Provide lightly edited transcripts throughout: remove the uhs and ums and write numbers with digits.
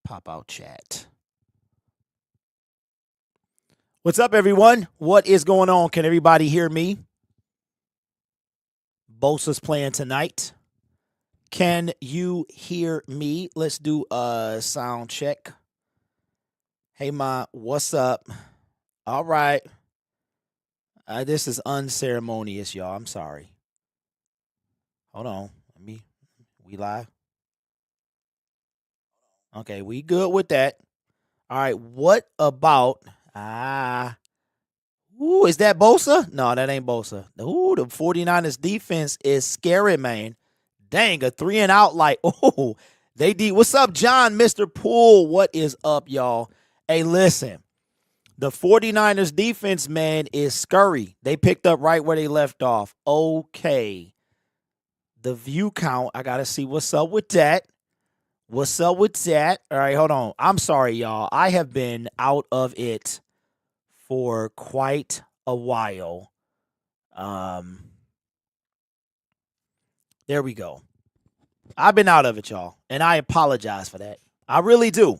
Pop out chat. What's up, everyone? What is going on? Can everybody hear me? Bosa's playing tonight. Can you hear me? Let's do a sound check. Hey, what's up? All right. This is unceremonious, y'all. I'm sorry. Hold on. We live? Okay, we good with that. All right, what about... is that Bosa? No, that ain't Bosa. Ooh, the 49ers defense is scary, man. Dang, a 3-and-out like, what's up, John, Mr. Poole? What is up, y'all? Hey, listen, the 49ers defense, man, is scurry. They picked up right where they left off. Okay. The view count, I got to see what's up with that. What's up with that? All right, hold on. I'm sorry, y'all. I have been out of it for quite a while. There we go. I've been out of it, y'all, and I apologize for that. I really do.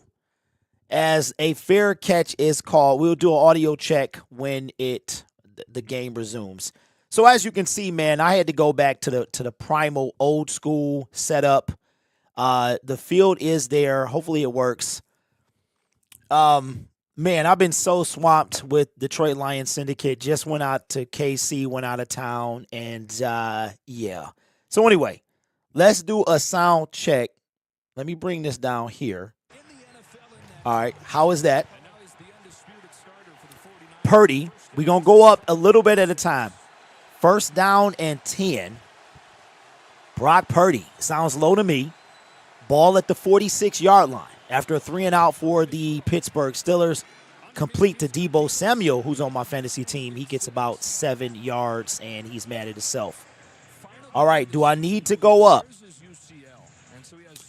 As a fair catch is called, we'll do an audio check when the game resumes. So as you can see, man, I had to go back to the primal old school setup. The field is there. Hopefully it works. Man, I've been so swamped with Detroit Lions Syndicate. Just went out to KC, went out of town, and yeah. So anyway, let's do a sound check. Let me bring this down here. All right, how is that? Purdy, we're going to go up a little bit at a time. First down and 10. Brock Purdy, sounds low to me. Ball at the 46-yard line. After a 3-and-out for the Pittsburgh Steelers, complete to Deebo Samuel, who's on my fantasy team. He gets about 7 yards, and he's mad at himself. All right, do I need to go up?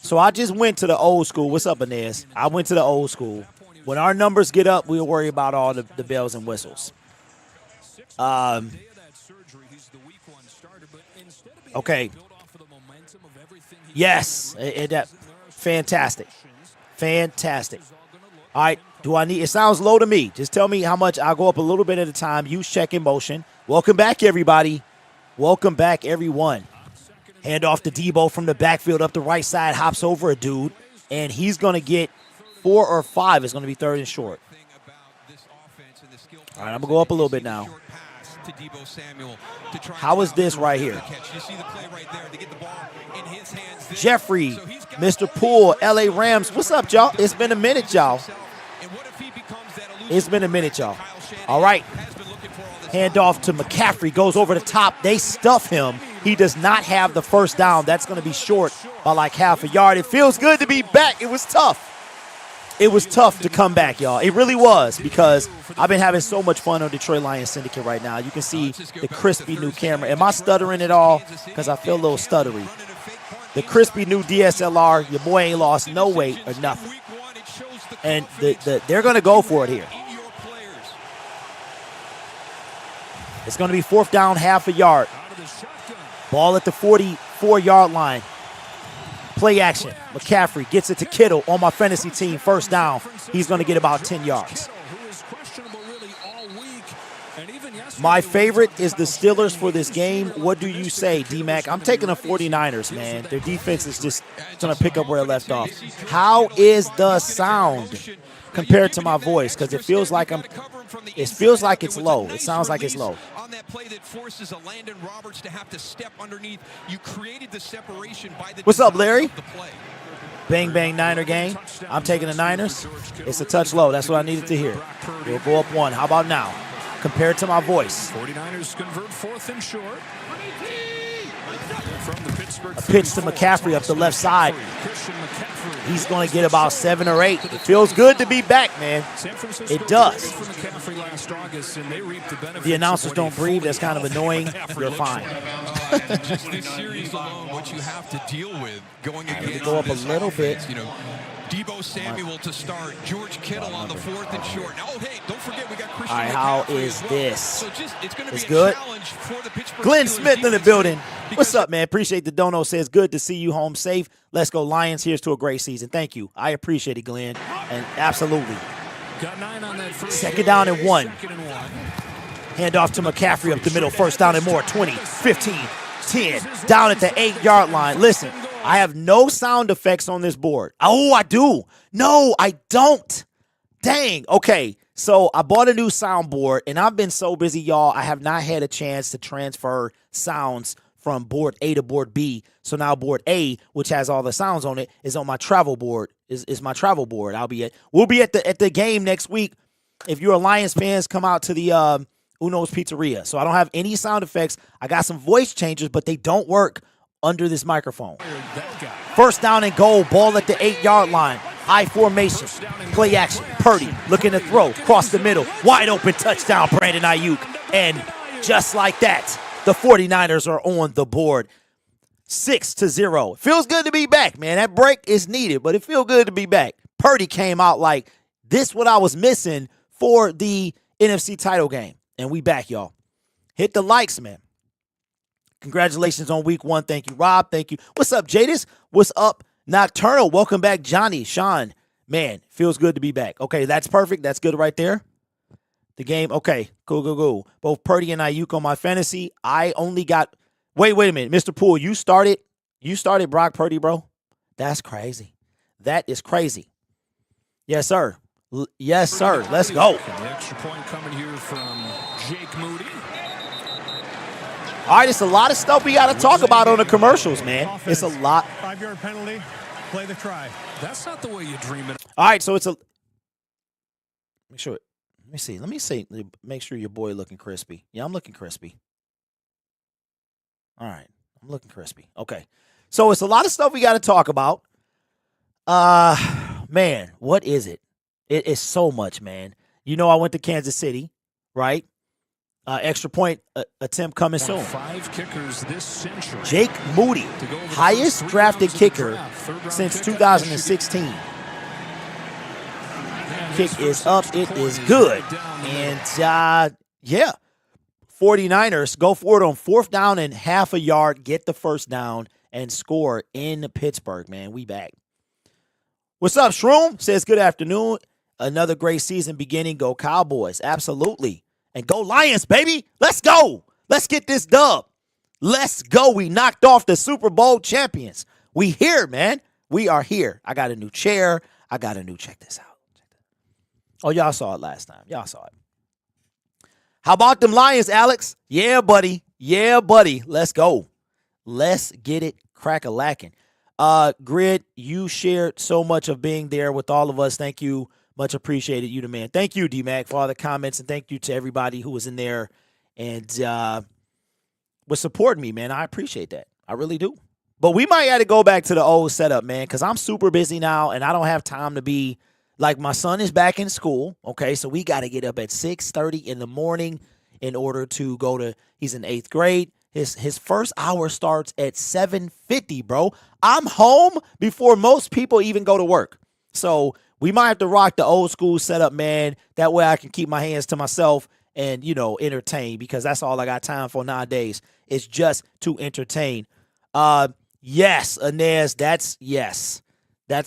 So I just went to the old school. What's up, Inez? I went to the old school. When our numbers get up, we'll worry about all the bells and whistles. Okay. Yes, fantastic. Fantastic. All right, do I need, it sounds low to me. Just tell me how much. I'll go up a little bit at a time. Use check in motion. Welcome back, everybody. Welcome back, everyone. Hand off to Deebo from the backfield up the right side, hops over a dude, and he's going to get 4 or 5. It's going to be third and short. All right, I'm going to go up a little bit now. How is this right here? Jeffrey, Mr. Poole, LA Rams. What's up, y'all? It's been a minute, y'all. It's been a minute, y'all. All right. Hand off to McCaffrey. Goes over the top. They stuff him. He does not have the first down. That's going to be short by like half a yard. It feels good to be back. It was tough. It was tough to come back, y'all. It really was, because I've been having so much fun on Detroit Lions Syndicate right now. You can see the crispy new camera. Am I stuttering at all? Because I feel a little stuttery. The crispy new DSLR. Your boy ain't lost no weight or nothing. And they're going to go for it here. It's going to be fourth down, half a yard. Ball at the 44-yard line. Play action. McCaffrey gets it to Kittle on my fantasy team. First down. He's going to get about 10 yards. My favorite is the Steelers for this game. What do you say, D-Mac? I'm taking the 49ers, man. Their defense is just going to pick up where it left off. How is the sound compared to my voice? Because it feels like it's low. It sounds like it's low. On that play that forces a Landon Roberts to have to step underneath, you created the separation by the. What's up, Larry? Bang, bang, Niner game. I'm taking the Niners. It's a touch low. That's what I needed to hear. We'll go up 1. How about now? Compared to my voice. 49ers convert 4th and short. A pitch to McCaffrey up the left side. He's going to get about 7 or 8. It feels good to be back, man. It does. The announcers don't breathe. That's kind of annoying. You're fine. Just this series alone, what you have to deal with going against. Go up a little bit. Debo Samuel to start. George Kittle on the 4th and short. Oh, hey, don't forget we got Christian. All right, how is this? So it's going to be a good. challenge for the Pittsburgh Glenn Steelers Smith in the defense building. here, What's up, man? Appreciate the dono. Says good to see you home safe. Let's go Lions. Here's to a great season. Thank you. I appreciate it, Glenn. And absolutely. Got 9 on that first. Second down and 1. Second and 1. Hand off to McCaffrey up the middle. First down and more. 20, 15, 10. Down at the 8-yard line. Listen, I have no sound effects on this board. Oh, I do. No, I don't. Dang. Okay, so I bought a new soundboard, and I've been so busy, y'all. I have not had a chance to transfer sounds from board A to board B. So now board A, which has all the sounds on it, is on my travel board. Is my travel board. We'll be at the game next week. If you're a Lions fans, come out to the Uno's Pizzeria. So I don't have any sound effects. I got some voice changers, but they don't work under this microphone. First down and goal, ball at the 8-yard line. I formation, play action. Purdy looking to throw, cross the middle. Wide open touchdown, Brandon Ayuk. And just like that, the 49ers are on the board. 6-0. Feels good to be back, man. That break is needed, but it feels good to be back. Purdy came out like this what I was missing for the NFC title game. And we back, y'all. Hit the likes, man. Congratulations on week 1. Thank you, Rob. Thank you. What's up, Jadis? What's up, Nocturnal? Welcome back, Johnny. Sean, man, feels good to be back. Okay, that's perfect. That's good right there. The game, okay, cool. Both Purdy and Ayuk on my fantasy. I only got, wait a minute. Mr. Poole, you started Brock Purdy, bro? That's crazy. That is crazy. Yes, sir. Yes, sir. Let's go. The extra point coming here from Jake Moody. All right, it's a lot of stuff we got to talk about on the commercials, man. It's a lot. 5-yard penalty. Play the try. That's not the way you dream it. All right, so it's a. Make sure. Let me see. Make sure your boy looking crispy. Yeah, I'm looking crispy. All right, I'm looking crispy. Okay, so it's a lot of stuff we got to talk about. Man, what is it? It is so much, man. You know, I went to Kansas City, right? Extra point attempt coming soon. 5 kickers this century. Jake Moody, highest drafted kicker since 2016. Kick is up. It is good. And, yeah, 49ers go for it on 4th down and half a yard, get the first down, and score in Pittsburgh, man. We back. What's up, Shroom? Says good afternoon. Another great season beginning. Go Cowboys. Absolutely. And go Lions, baby. Let's go. Let's get this dub. Let's go. We knocked off the Super Bowl champions. We here, man. We are here. I got a new chair. I got a new, check this out. Oh, y'all saw it last time. Y'all saw it. How about them Lions, Alex? Yeah, buddy. Yeah, buddy. Let's go. Let's get it crack-a-lacking. Grid, you shared so much of being there with all of us. Thank you. Much appreciated. You the man. Thank you, D-Mac, for all the comments, and thank you to everybody who was in there and was supporting me, man. I appreciate that. I really do. But we might have to go back to the old setup, man, because I'm super busy now, and I don't have time to be like my son is back in school, okay? So we got to get up at 6:30 in the morning in order to go to – he's in 8th grade. His first hour starts at 7:50, bro. I'm home before most people even go to work. So we might have to rock the old school setup, man. That way I can keep my hands to myself and, you know, entertain, because that's all I got time for nowadays. It's just to entertain. Yes, Inez, that's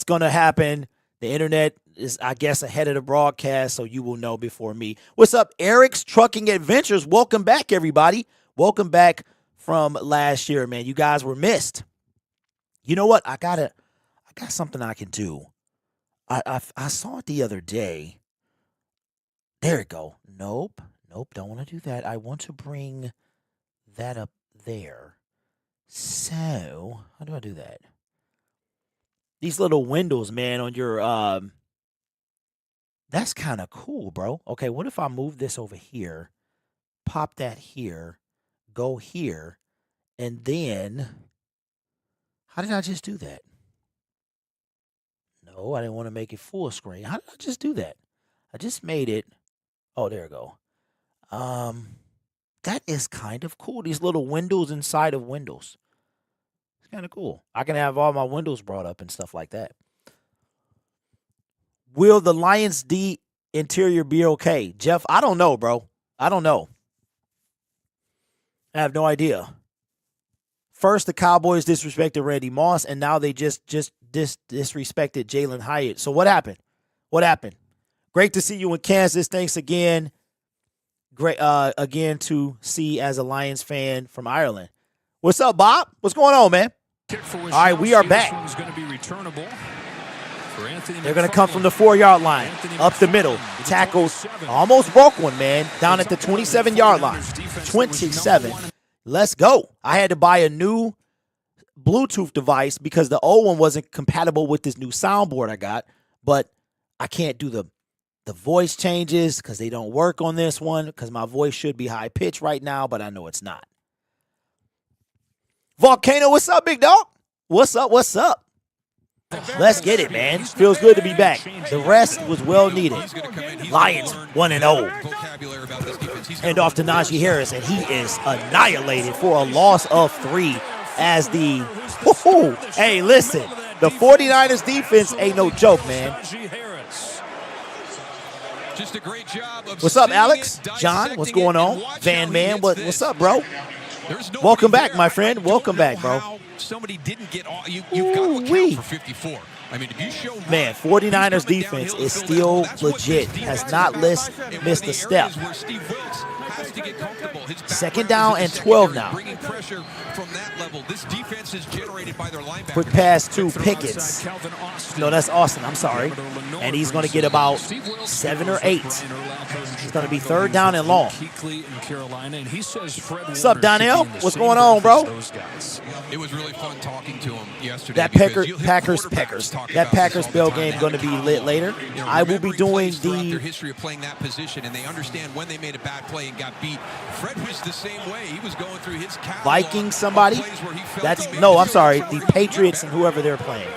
going to happen. The internet is, I guess, ahead of the broadcast, so you will know before me. What's up, Eric's Trucking Adventures? Welcome back, everybody. Welcome back from last year, man. You guys were missed. You know what? I got something I can do. I saw it the other day. There it go. Nope, don't want to do that. I want to bring that up there. So, how do I do that? These little windows, man, on your, that's kind of cool, bro. Okay, what if I move this over here, pop that here, go here, and then, how did I just do that? No, I didn't want to make it full screen. How did I just do that? I just made it. Oh, there we go. That is kind of cool. These little windows inside of windows. It's kind of cool. I can have all my windows brought up and stuff like that. Will the Lions D interior be okay? Jeff, I don't know, bro. I don't know. I have no idea. First, the Cowboys disrespected Randy Moss, and now they just disrespected Jalen Hyatt. So what happened? What happened? Great to see you in Kansas. Thanks again. Great again to see as a Lions fan from Ireland. What's up, Bob? What's going on, man? All right, we are back. They're going to come from the 4-yard line, up the middle. Tackles, almost broke one, man, down at the 27-yard line. 27. Let's go. I had to buy a new Bluetooth device because the old one wasn't compatible with this new soundboard I got, but I can't do the voice changes because they don't work on this one because my voice should be high-pitched right now, but I know it's not. Volcano, what's up, big dog? What's up? What's up? Let's get it, man. Feels good to be back. The rest was well needed. Lions 1-0. Hand off to Najee Harris, and he is annihilated for a loss of 3 as the hey, listen, the 49ers defense ain't no joke, man. Just a great job of what's up, Alex? John, what's going on? Van Man, what's up, bro? Welcome back, my friend. Welcome back, bro. Somebody didn't get all you've got to account for 54. I mean, if you show man, 49ers defense is still legit. Has not missed a step. Second down and 12 now. Quick pass to Pickens. No, that's Austin. I'm sorry. And he's going to get about 7 or 8. It's going to be third down and long. What's up, Donnell? What's going on, bro? It was really fun talking to him yesterday. That Packers Bill game going to be lit later. I will be doing the history of playing that position, and they understand when they made a bad play and got beat. Fred was the same way. He was going through his Vikings. Somebody. That's no. I'm sorry. The Patriots and whoever they're playing.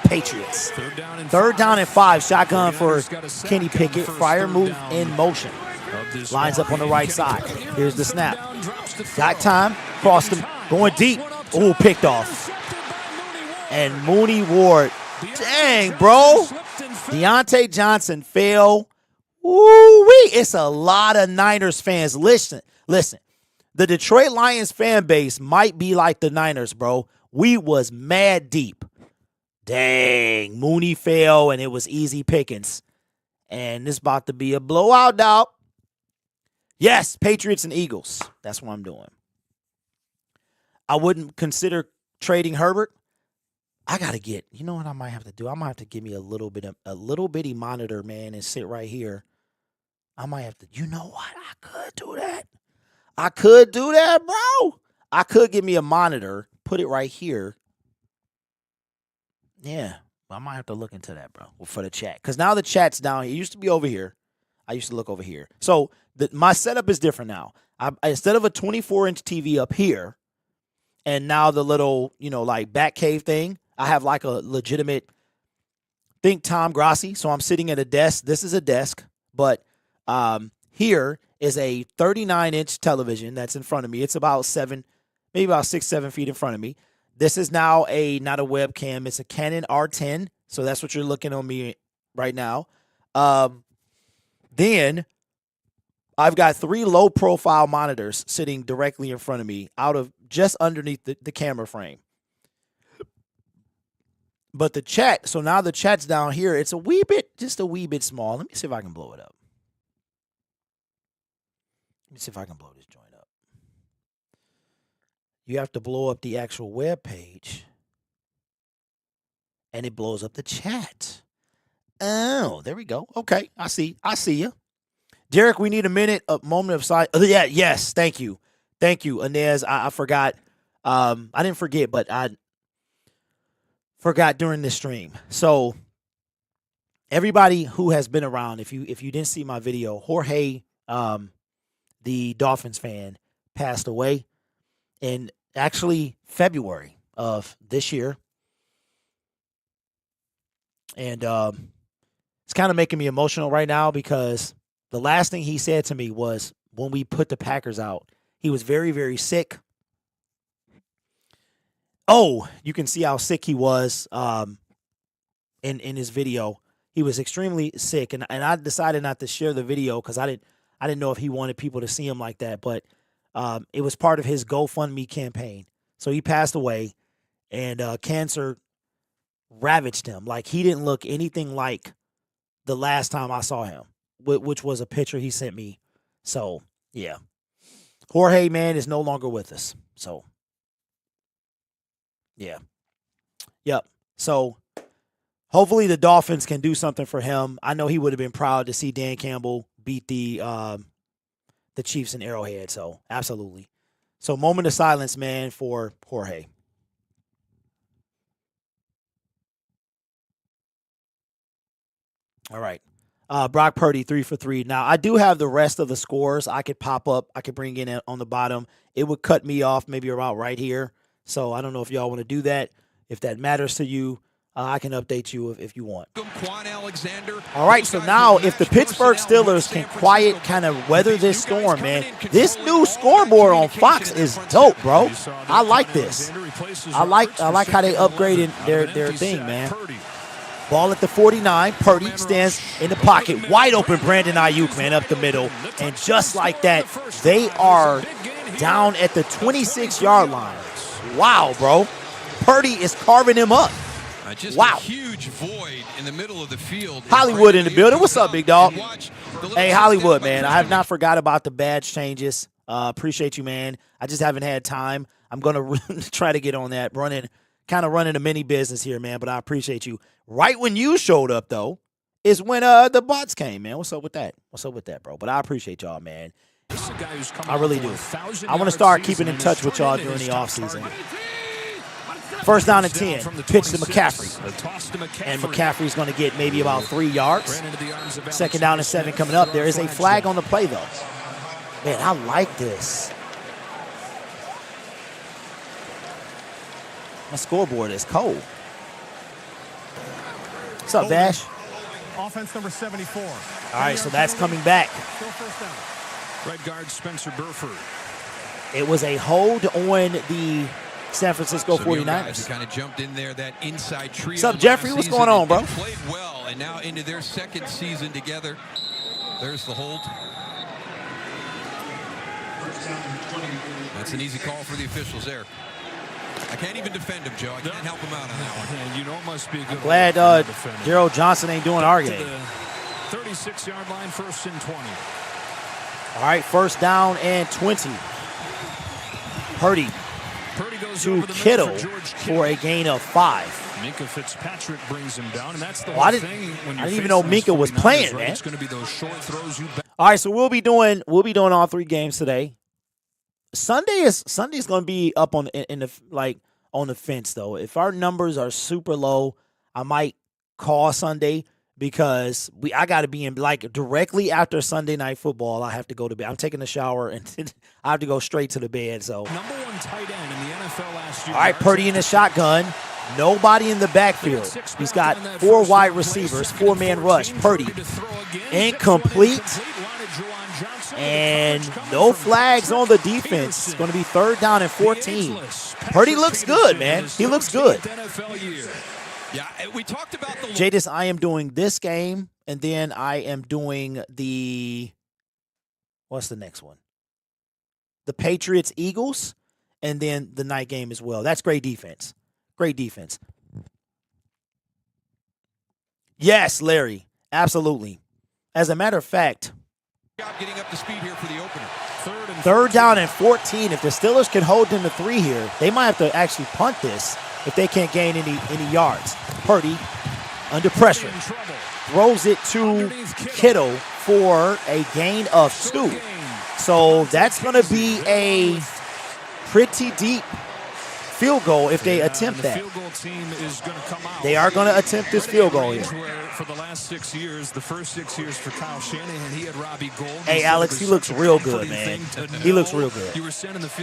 Patriots. Third down and 5. Shotgun for Kenny Pickett. Fire move in motion. Lines up on the right side. Here's the snap. Got time. Crossed him. Going deep. Oh, picked off. And Mooney Ward. Dang, bro. Deontay Johnson fell. Woo-wee. It's a lot of Niners fans. Listen. The Detroit Lions fan base might be like the Niners, bro. We was mad deep. Dang. Mooney fell, and it was easy pickings. And this about to be a blowout, dog. Yes, Patriots and Eagles. That's what I'm doing. I wouldn't consider trading Herbert. I got to get, you know what I might have to do? I might have to give me a little bitty monitor, man, and sit right here. I might have to, you know what? I could do that. I could do that, bro. I could give me a monitor, put it right here. Yeah, I might have to look into that, bro, for the chat. Because now the chat's down here. It used to be over here. I used to look over here. So my setup is different now. Instead of a 24-inch TV up here, and now the little, like back cave thing, I have like a legitimate, think Tom Grassi. So I'm sitting at a desk. This is a desk, but here is a 39-inch television that's in front of me. It's about 6, 7 feet in front of me. This is now not a webcam. It's a Canon R10. So that's what you're looking on me right now. Then I've got 3 low-profile monitors sitting directly in front of me, just underneath the camera frame. But the chat, so now the chat's down here. It's just a wee bit small. Let me see if I can blow it up. Let me see if I can blow this joint up. You have to blow up the actual web page, and it blows up the chat. Oh, there we go. Okay, I see you. Derek, we need a moment of silence. Yeah, yes, thank you, Inez. I forgot. I didn't forget, but I forgot during this stream. So everybody who has been around, if you didn't see my video, Jorge, the Dolphins fan, passed away in actually February of this year. And it's kind of making me emotional right now because the last thing he said to me was when we put the Packers out, he was very, very sick. Oh, you can see how sick he was in his video. he was extremely sick, and I decided not to share the video because I didn't know if he wanted people to see him like that. But it was part of his GoFundMe campaign. So he passed away, and cancer ravaged him. Like, he didn't look anything like the last time I saw him, which was a picture he sent me. So, yeah. Jorge, man, is no longer with us. So, yeah. Yep. So, hopefully the Dolphins can do something for him. I know he would have been proud to see Dan Campbell beat the Chiefs in Arrowhead. So, absolutely. So, moment of silence, man, for Jorge. All right. Brock Purdy, 3 for 3. Now, I do have the rest of the scores. I could pop up. I could bring in on the bottom. It would cut me off maybe about right here. So, I don't know if y'all want to do that. If that matters to you, I can update you if you want. All right, so now if the Pittsburgh Steelers can kind of weather this storm, man, this new scoreboard on Fox is dope, bro. I like this. I like how they upgraded their thing, man. Ball at the 49. Purdy stands in the pocket. Wide open Brandon Ayuk, man, up the middle. And just like that, they are down at the 26-yard line. Wow, bro. Purdy is carving him up. Just wow. A huge void in the middle of the field. Hollywood in the building. What's up, big dog? Hey, Hollywood, man. I have not forgot about the badge changes. Appreciate you, man. I just haven't had time. I'm going to try to get on that. Kind of running a mini business here, man, but I appreciate you. Right when you showed up, though, is when the bots came, man. What's up with that? What's up with that, bro? But I appreciate y'all, man. I really do. I want to start keeping in touch with y'all during the offseason. First down and 10. Pitch to McCaffrey. And McCaffrey's going to get maybe about 3 yards. Second down and 7 coming up. There is a flag on the play, though. Man, I like this. My scoreboard is cold. What's up, Vash? Offense number 74. All right, so that's coming back. Right guard Spencer Burford. It was a hold on the San Francisco 49ers. Kind of jumped in there, that inside trio. What's up, Jeffrey? What's going on, bro? Played well, and now into their second season together. There's the hold. That's an easy call for the officials there. I can't even defend him, Joe. I can't help him out on that one. You know it must be a good. Glad Gerald Johnson ain't doing our game. 36-yard line, 1st and 20. All right, 1st down and 20. Purdy goes to Kittle for a gain of 5. Minka Fitzpatrick brings him down, and that's the thing. When I didn't even know Minka was playing, man. It's going to be those short throws. All right, so we'll be doing all 3 games today. Sunday's going to be up on the fence though. If our numbers are super low, I might call Sunday because I got to be in directly after Sunday night football. I have to go to bed. I'm taking a shower and I have to go straight to the bed. So number 1 tight end in the NFL last year. All right, Purdy in the shotgun. Nobody in the backfield. He's got 4 wide receivers, 4-man rush. Purdy incomplete. And no flags on the defense. It's going to be 3rd down and 14. Purdy looks good, man. He looks good. Yeah, we talked about the Jadis, I am doing this game, and then I am doing what's the next one? The Patriots-Eagles, and then the night game as well. That's great defense. Great defense. Yes, Larry. Absolutely. As a matter of fact, getting up to speed here for the opener. 3rd down and 14. If the Steelers can hold them to 3 here, they might have to actually punt this if they can't gain any yards. Purdy under pressure. Throws it to Kittle for a gain of 2. So that's going to be a pretty deep field goal if they attempt that. They are going to attempt this field goal here. For the last 6 years, the first 6 years for Kyle Shanahan, he had Robbie Gould. Hey, Alex, he looks real good, man. He looks real good.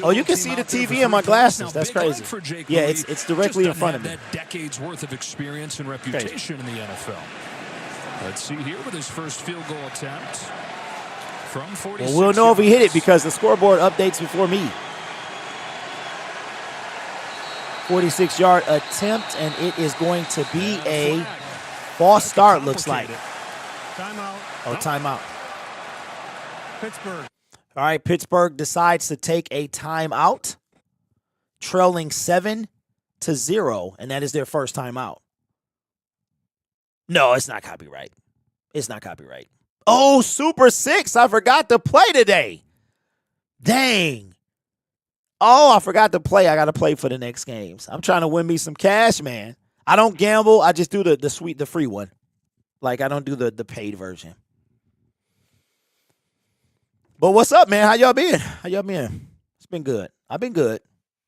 Oh, you can see the TV in my glasses. That's crazy. Yeah, it's directly in front of me. That decades worth of experience and reputation in the NFL. Let's see here with his first field goal attempt from 46. Well, we'll know if he hit it because the scoreboard updates before me. 46-yard attempt, and it is going to be a False start looks like. Timeout. Oh, timeout. Pittsburgh. All right, Pittsburgh decides to take a timeout, trailing 7-0, and that is their first timeout. No, it's not copyright. It's not copyright. Oh, Super 6. I forgot to play today. Dang. Oh, I forgot to play. I got to play for the next games. I'm trying to win me some cash, man. I don't gamble. I just do the free one. Like, I don't do the paid version. But what's up, man? How y'all been? It's been good. I've been good.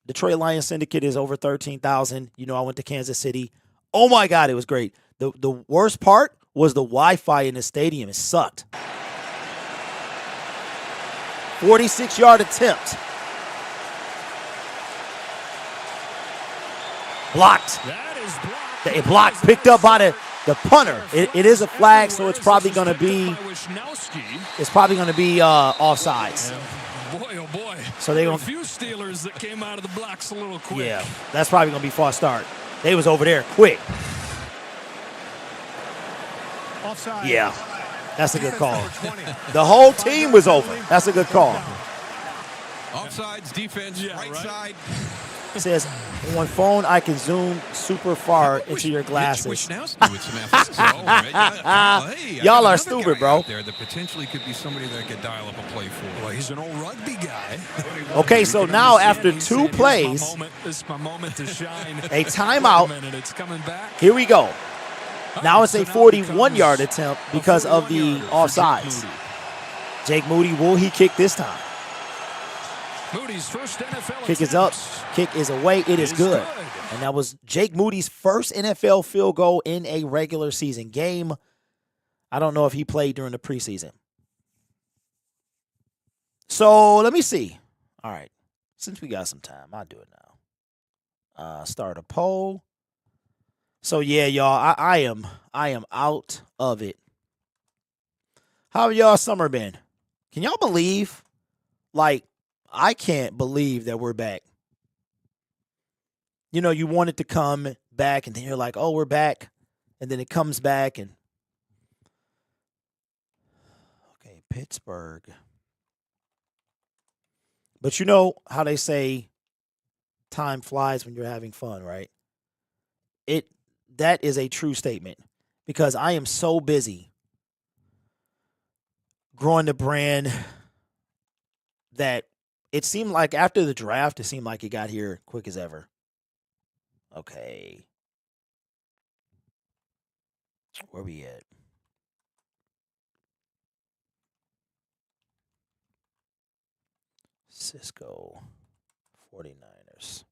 Detroit Lions Syndicate is over 13,000. You know, I went to Kansas City. Oh, my God, it was great. The worst part was the Wi-Fi in the stadium. It sucked. 46-yard attempt. Blocked. That is blocked. It blocked. Picked up by the punter. It is a flag, so it's probably going to be offsides. Boy, oh boy. So they a gonna few Steelers that came out of the blocks a little quick. Yeah, that's probably going to be false start. They was over there quick. Offside. Yeah, that's a good call. The whole team was over. That's a good call. Offsides, defense, right side. It says, on phone, I can zoom super far into your glasses. Y'all are stupid, bro. There that potentially could be somebody that could dial up a play for. Well, he's an old rugby guy. Okay, so now after 2 plays, this is my moment to shine. a timeout. It's coming back. Here we go. Now it's a 41-yard attempt because of the offsides. Jake Moody, will he kick this time? Moody's first NFL Kick is up. Kick is away. It is good. And that was Jake Moody's first NFL field goal in a regular season game. I don't know if he played during the preseason. So let me see. All right. Since we got some time, I'll do it now. Start a poll. So yeah, y'all, I am out of it. How have y'all summer been? Can y'all believe? Like, I can't believe that we're back. You know, you want it to come back, and then you're like, oh, we're back. And then it comes back, and okay, Pittsburgh. But you know how they say time flies when you're having fun, right? That is a true statement, because I am so busy growing the brand that it seemed like after the draft, it seemed like it got here quick as ever. Okay. Where we at? Cisco 49ers.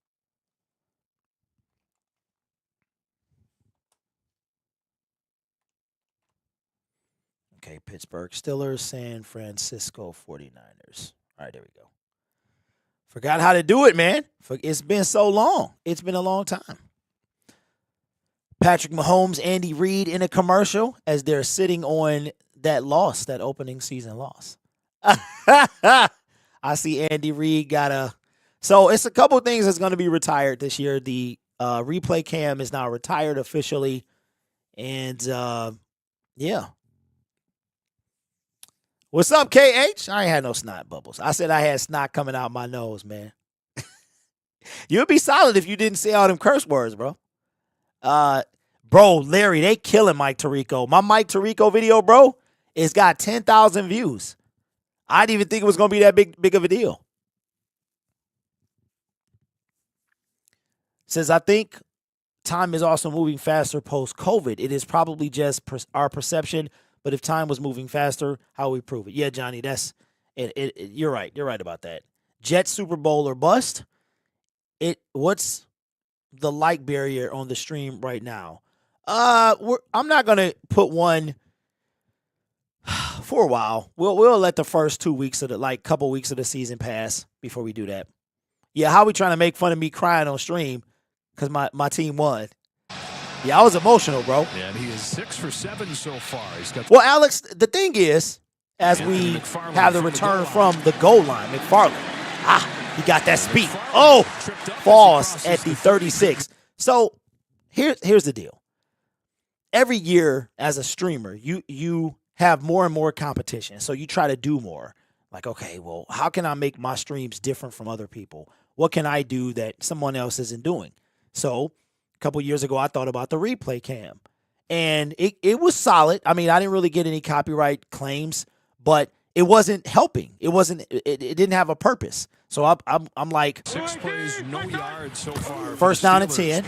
Okay, Pittsburgh Steelers, San Francisco 49ers. All right, there we go. Forgot how to do it, man. It's been so long. It's been a long time. Patrick Mahomes, Andy Reid in a commercial as they're sitting on that loss, that opening season loss. I see Andy Reid got a... So it's a couple things that's going to be retired this year. The replay cam is now retired officially. And, yeah. What's up, KH? I ain't had no snot bubbles. I said I had snot coming out my nose, man. You'd be solid if you didn't say all them curse words, bro. Bro, Larry, they killing Mike Tirico. My Mike Tirico video, bro, it's got 10,000 views. I didn't even think it was going to be that big of a deal. Says, I think time is also moving faster post-COVID. It is probably just our perception. But if time was moving faster, how we prove it? Yeah, Johnny, that's it. You're right. You're right about that. Jets Super Bowl or bust. What's the like barrier on the stream right now? I'm not gonna put one for a while. We'll let the first 2 weeks of the couple weeks of the season pass before we do that. Yeah, how we trying to make fun of me crying on stream because my team won? Yeah, I was emotional, bro. Yeah, and he is 6 for 7 so far. Well, Alex, the thing is, as we have the return from the goal line, McFarland. He got that speed. Oh, falls at the 36. So here's the deal. every year as a streamer, you have more and more competition. So you try to do more. Like, okay, well, how can I make my streams different from other people? What can I do that someone else isn't doing? So a couple years ago, I thought about the replay cam. And it was solid. I mean, I didn't really get any copyright claims, but it wasn't helping. It didn't have a purpose. So I'm like, 6 plays, no yards so far. First down and 10.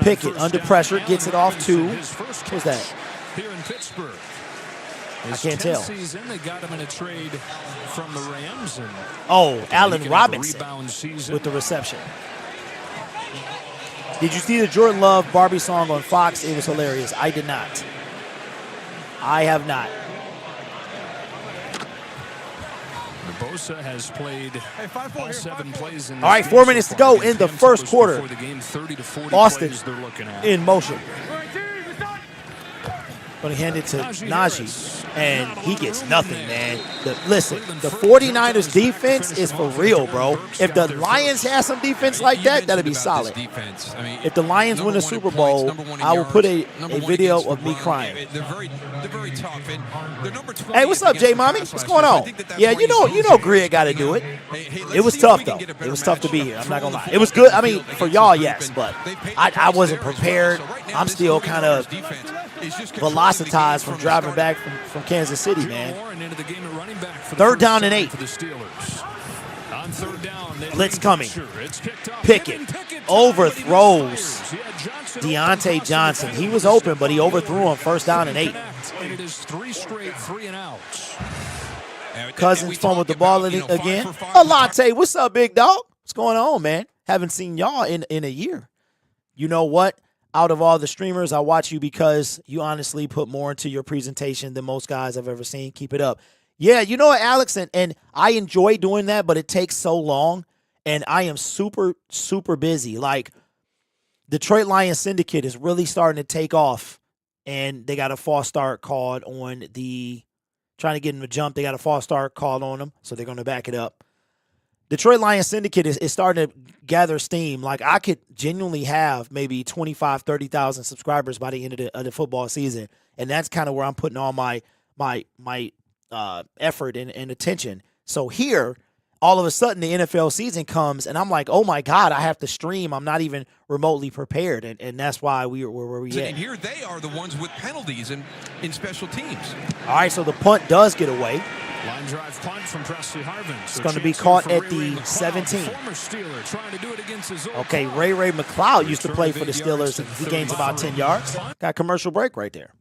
Pickett under pressure, gets it off to, who's that? Here in Pittsburgh. I can't tell. Season, they got him in a trade from the Rams. And Allen Robinson with the reception. Did you see the Jordan Love Barbie song on Fox? It was hilarious. I did not. I have not. Bosa has played all 7 plays in this All right, game 4 minutes to go in the first quarter. The game, 30 to 40 Austin plays they're looking at. in motion. Going to hand it to Najee, and he gets nothing, man. Listen, the 49ers defense is for real, bro. If the Lions had some defense like that, that'd be solid. If the Lions win the Super Bowl, I will put a video of me crying. They're very tough. And they're number 20. Hey, what's up, Jay Mommy? What's going on? Yeah, you know Grid got to do it. It was tough, though. It was tough to be here. I'm not going to lie. It was good. I mean, for y'all, yes, but I wasn't prepared. I'm still kind of velocitized from driving back from Kansas City, man. 3rd down and 8. Blitz coming. Pickett overthrows Deontay Johnson. He was open, but he overthrew on 1st down and 8. And it is 3 straight 3-and-outs. Cousins fumbled the ball again. Alante, what's up, big dog? What's going on, man? Haven't seen y'all in a year. You know what? Out of all the streamers, I watch you because you honestly put more into your presentation than most guys I've ever seen. Keep it up. Yeah, you know what, Alex? And I enjoy doing that, but it takes so long, and I am super, super busy. Like, Detroit Lions Syndicate is really starting to take off, and they got a false start called on trying to get him to jump. They got a false start called on them, so they're going to back it up. Detroit Lions Syndicate is starting to gather steam. Like, I could genuinely have maybe 25, 30,000 subscribers by the end of the football season, and that's kind of where I'm putting all my effort and attention. So here, all of a sudden, the NFL season comes, and I'm like, oh, my God, I have to stream. I'm not even remotely prepared, and that's why we're where we at. And here they are the ones with penalties in special teams. All right, so the punt does get away. Line drive punt from Presley Harvin. It's going to be caught at the 17. Okay, Ray McLeod used to play for the Steelers, and he gains about 10 yards. Got a commercial break right there.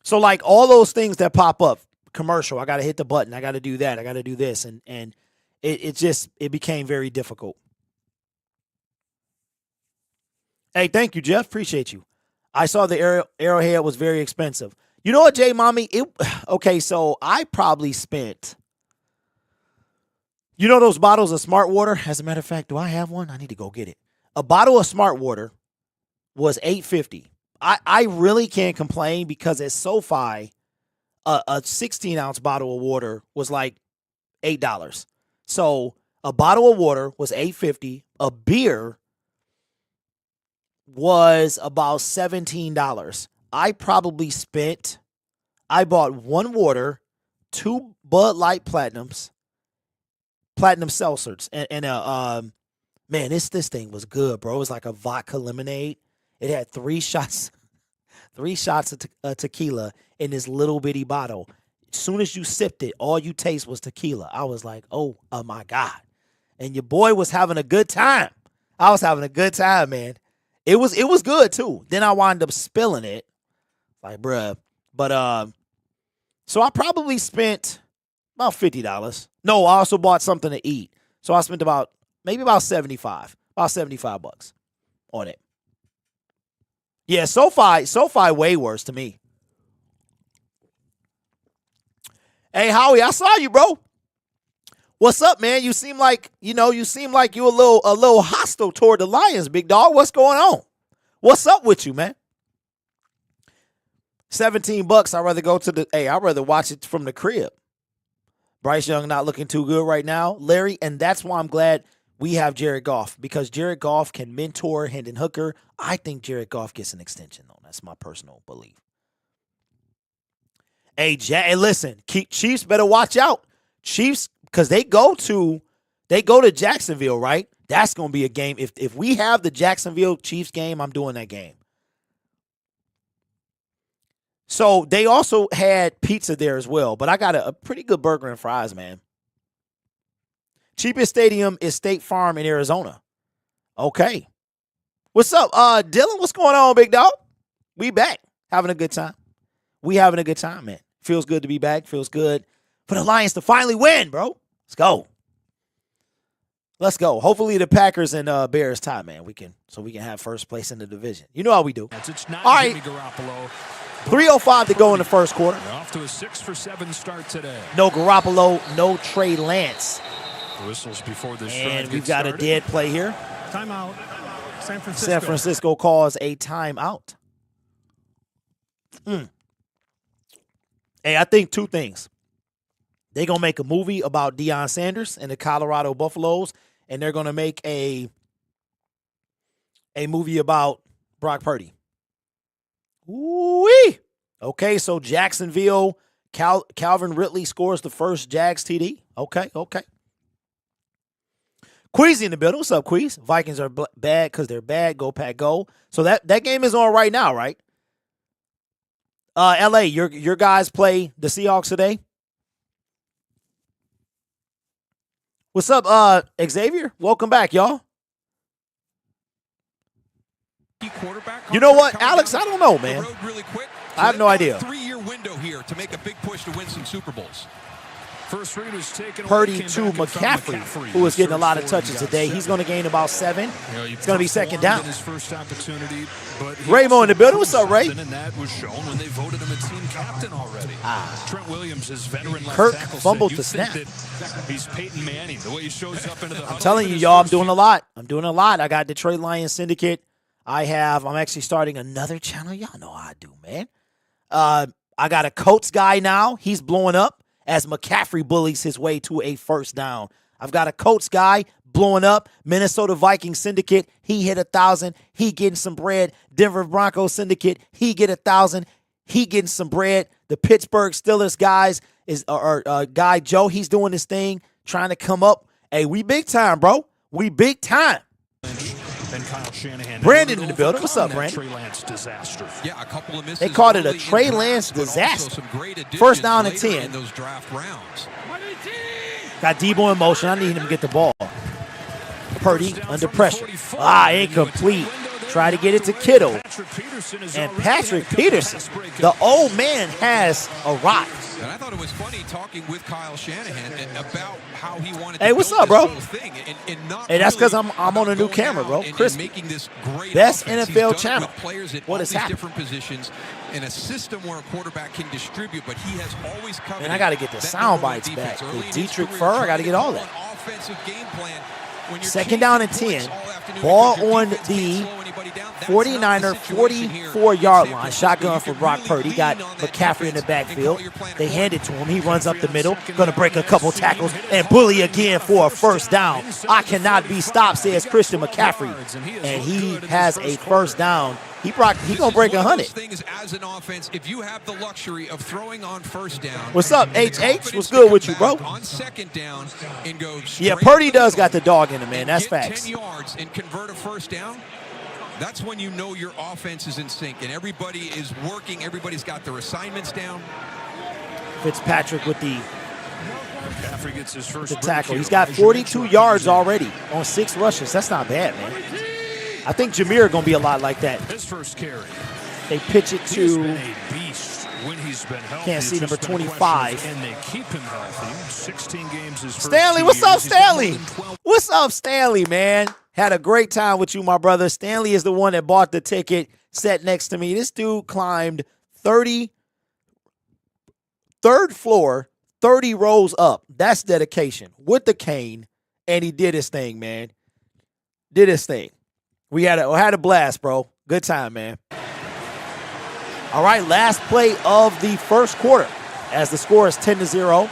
So, like, all those things that pop up, commercial, I got to hit the button, I got to do that, I got to do this, and it became very difficult. Hey, thank you, Jeff. Appreciate you. I saw the Arrowhead was very expensive. You know what, Jay Mommy? Okay, so I probably spent, you know those bottles of Smart Water? As a matter of fact, do I have one? I need to go get it. A bottle of Smart Water was $8.50. I really can't complain because at SoFi, a 16-ounce bottle of water was like $8. So a bottle of water was $8.50. A beer was about $17. I bought 1 water, 2 Bud Light Platinum seltzers, and man, this thing was good, bro. It was like a vodka lemonade. It had 3 shots of tequila in this little bitty bottle. As soon as you sipped it, all you taste was tequila. I was like, oh my God. And your boy was having a good time. I was having a good time, man. It was good too. Then I wound up spilling it. Like, bruh. But so I probably spent about $50. No, I also bought something to eat. So I spent about $75 on it. Yeah, SoFi way worse to me. Hey, Howie, I saw you, bro. What's up, man? You seem like you a little hostile toward the Lions, big dog. What's going on? What's up with you, man? $17. I'd rather watch it from the crib. Bryce Young not looking too good right now, Larry, and that's why I'm glad we have Jared Goff because Jared Goff can mentor Hendon Hooker. I think Jared Goff gets an extension, though. That's my personal belief. Hey, listen, Chiefs better watch out. Chiefs, because they go to Jacksonville, right? That's going to be a game. If we have the Jacksonville Chiefs game, I'm doing that game. So they also had pizza there as well, but I got a pretty good burger and fries, man. Cheapest stadium is State Farm in Arizona. Okay. What's up, Dylan? What's going on, big dog? We back. Having a good time. We having a good time, man. Feels good to be back. Feels good for the Lions to finally win, bro. Let's go. Let's go. Hopefully the Packers and Bears tie, man. We can have first place in the division. You know how we do. It's not all right. 3:05 to go in the first quarter. They're off to a 6-for-7 start today. No Garoppolo, no Trey Lance. Whistles before this. And we've got a dead play here. Timeout. San Francisco calls a timeout. Hey, I think two things. They're going to make a movie about Deion Sanders and the Colorado Buffaloes, and they're going to make a movie about Brock Purdy. Ooh-wee. Okay, so Jacksonville, Calvin Ridley scores the first Jags TD. Okay. Queasy in the building. What's up, Queez? Vikings are bad because they're bad. Go, Pack, go. So that game is on right now, right? LA, your guys play the Seahawks today? What's up, Xavier? Welcome back, y'all. You know what, Alex? I don't know, man. I have no idea. 3-year window here to make a big push to win some Super Bowls. First read was taken Purdy to McCaffrey, who is getting a lot of touches today. He's going to gain about 7. It's going to be second down. Raymo in the building. What's up, Ray? And that was shown when they voted him a team captain already. Trent Williams, his veteran left Kirk tackle, fumbled said, the snap. He's Peyton Manning, the way he shows up into the I'm telling you, y'all, I'm doing a lot. I got Detroit Lions Syndicate. I'm actually starting another channel. Y'all know how I do, man. I got a Colts guy now. He's blowing up as McCaffrey bullies his way to a first down. I've got a Colts guy blowing up. Minnesota Vikings Syndicate, he hit 1,000. He getting some bread. Denver Broncos Syndicate, he get 1,000. He getting some bread. The Pittsburgh Steelers guys guy Joe, he's doing his thing, trying to come up. Hey, we big time, bro. We big time. And Kyle Shanahan. Brandon in the building. What's up, Brandon? Trey Lance disaster. Yeah, a couple of misses. They called it a Trey Lance disaster. First down and 10. In those draft rounds. Got Debo in motion. I need him to get the ball. Purdy under pressure. Incomplete. Try to get it to Kittle. And Patrick Peterson, the old man, has arrived. And I thought it was funny talking with Kyle Shanahan about how he wanted to Hey, what's build up, bro? this whole thing and not Hey, that's because really I'm on a new camera, bro. Chris, making this great best offense. NFL He's channel. Players at What all is these happening? different positions in a system where a quarterback can distribute, but he has always covered. And I got to get the sound bites back. The Dietrich Fur, I got to get all that. Offensive game plan. Second down and 10. Ball on the 49er 44-yard line. Shotgun for Brock Purdy. Got McCaffrey in the backfield. They hand it to him. He runs up the middle. Going to break a couple tackles and bully again for a first down. I cannot be stopped, says Christian McCaffrey. And he has a first down. He going to break 100. As an offense, if you have the luxury of throwing on first down. What's up, HH? What's good with you, bro? On second down and go Yeah, Purdy does got the dog in him, man. That's facts. 10 yards and convert a first down. That's when you know your offense is in sync and everybody is working. Everybody's got their assignments down. Fitzpatrick with the McCaffrey gets his first tackle. He's got 42 yards already on 6 rushes. That's not bad, man. I think Jameer going to be a lot like that. His first carry. They pitch it to, when he's been healthy. Can't see number 25. And they keep him healthy. 16 games his first Stanley. 2 What's up, years. Stanley? What's up, Stanley, man? Had a great time with you, my brother. Stanley is the one that bought the ticket, sat next to me. This dude climbed 3rd floor, 30 rows up. That's dedication with the cane, and he did his thing, man. Did his thing. We had a blast, bro. Good time, man. All right, last play of the first quarter as the score is 10-0.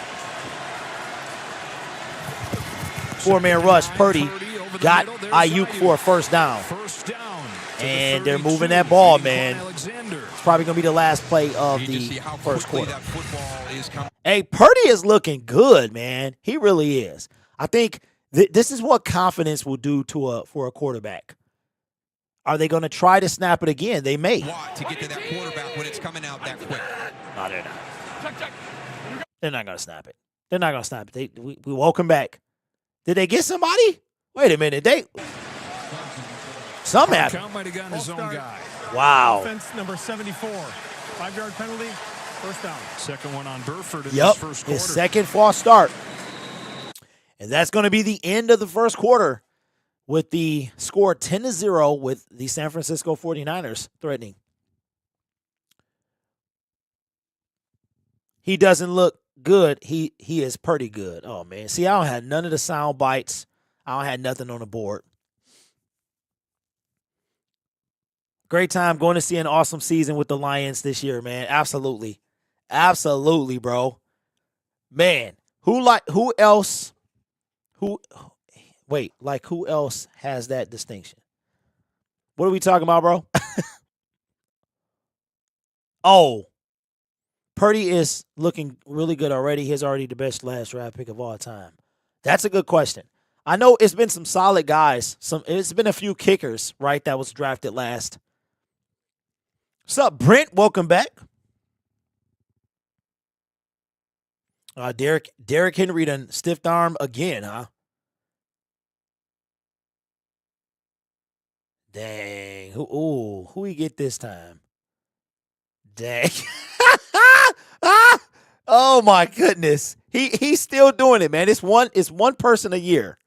4-man rush. Purdy over the got middle. There's Ayuk for a first down. First down. And they're moving that ball, man. It's probably going to be the last play of the first quarter. Hey, Purdy is looking good, man. He really is. I think this is what confidence will do for a quarterback. Are they going to try to snap it again? They may. To get to that quarterback when it's coming out that quick. No, they're not. They're not going to snap it. They're not going to snap it. We woke him back. Did they get somebody? Wait a minute. Something happened. Count might have gotten his own guy. Wow. Offense number 74. 5-yard penalty. First down. Second one on Burford in his first quarter. His second false start. And that's going to be the end of the first quarter with the score 10-0 with the San Francisco 49ers threatening. He doesn't look good. He is pretty good. Oh, man. See, I don't have none of the sound bites. I don't have nothing on the board. Great time going to see an awesome season with the Lions this year, man. Absolutely. Absolutely, bro. Man, who else has that distinction? What are we talking about, bro? Oh, Purdy is looking really good already. He's already the best last draft pick of all time. That's a good question. I know it's been some solid guys. It's been a few kickers, right, that was drafted last. What's up, Brent? Welcome back. Derrick Henry done stiffed arm again, huh? Dang. Who he get this time? Dang. Oh my goodness. He's still doing it, man. It's one person a year.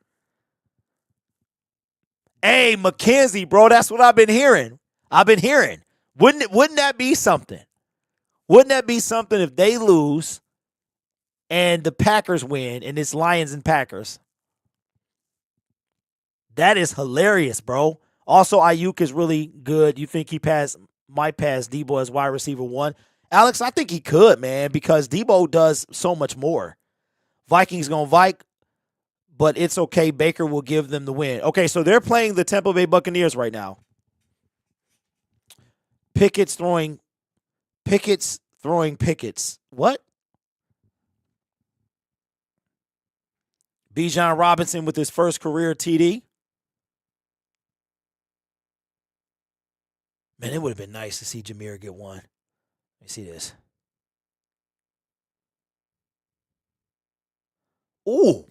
Hey, McKenzie, bro, that's what I've been hearing. Wouldn't that be something? Wouldn't that be something if they lose and the Packers win and it's Lions and Packers? That is hilarious, bro. Also, Ayuk is really good. You think he might pass Debo as wide receiver 1? Alex, I think he could, man, because Debo does so much more. Vikings going to Vike, but it's okay. Baker will give them the win. Okay, so they're playing the Tampa Bay Buccaneers right now. Pickett's throwing Pickets. What? Bijan Robinson with his first career TD. Man, it would have been nice to see Jameer get one. Let me see this. Ooh.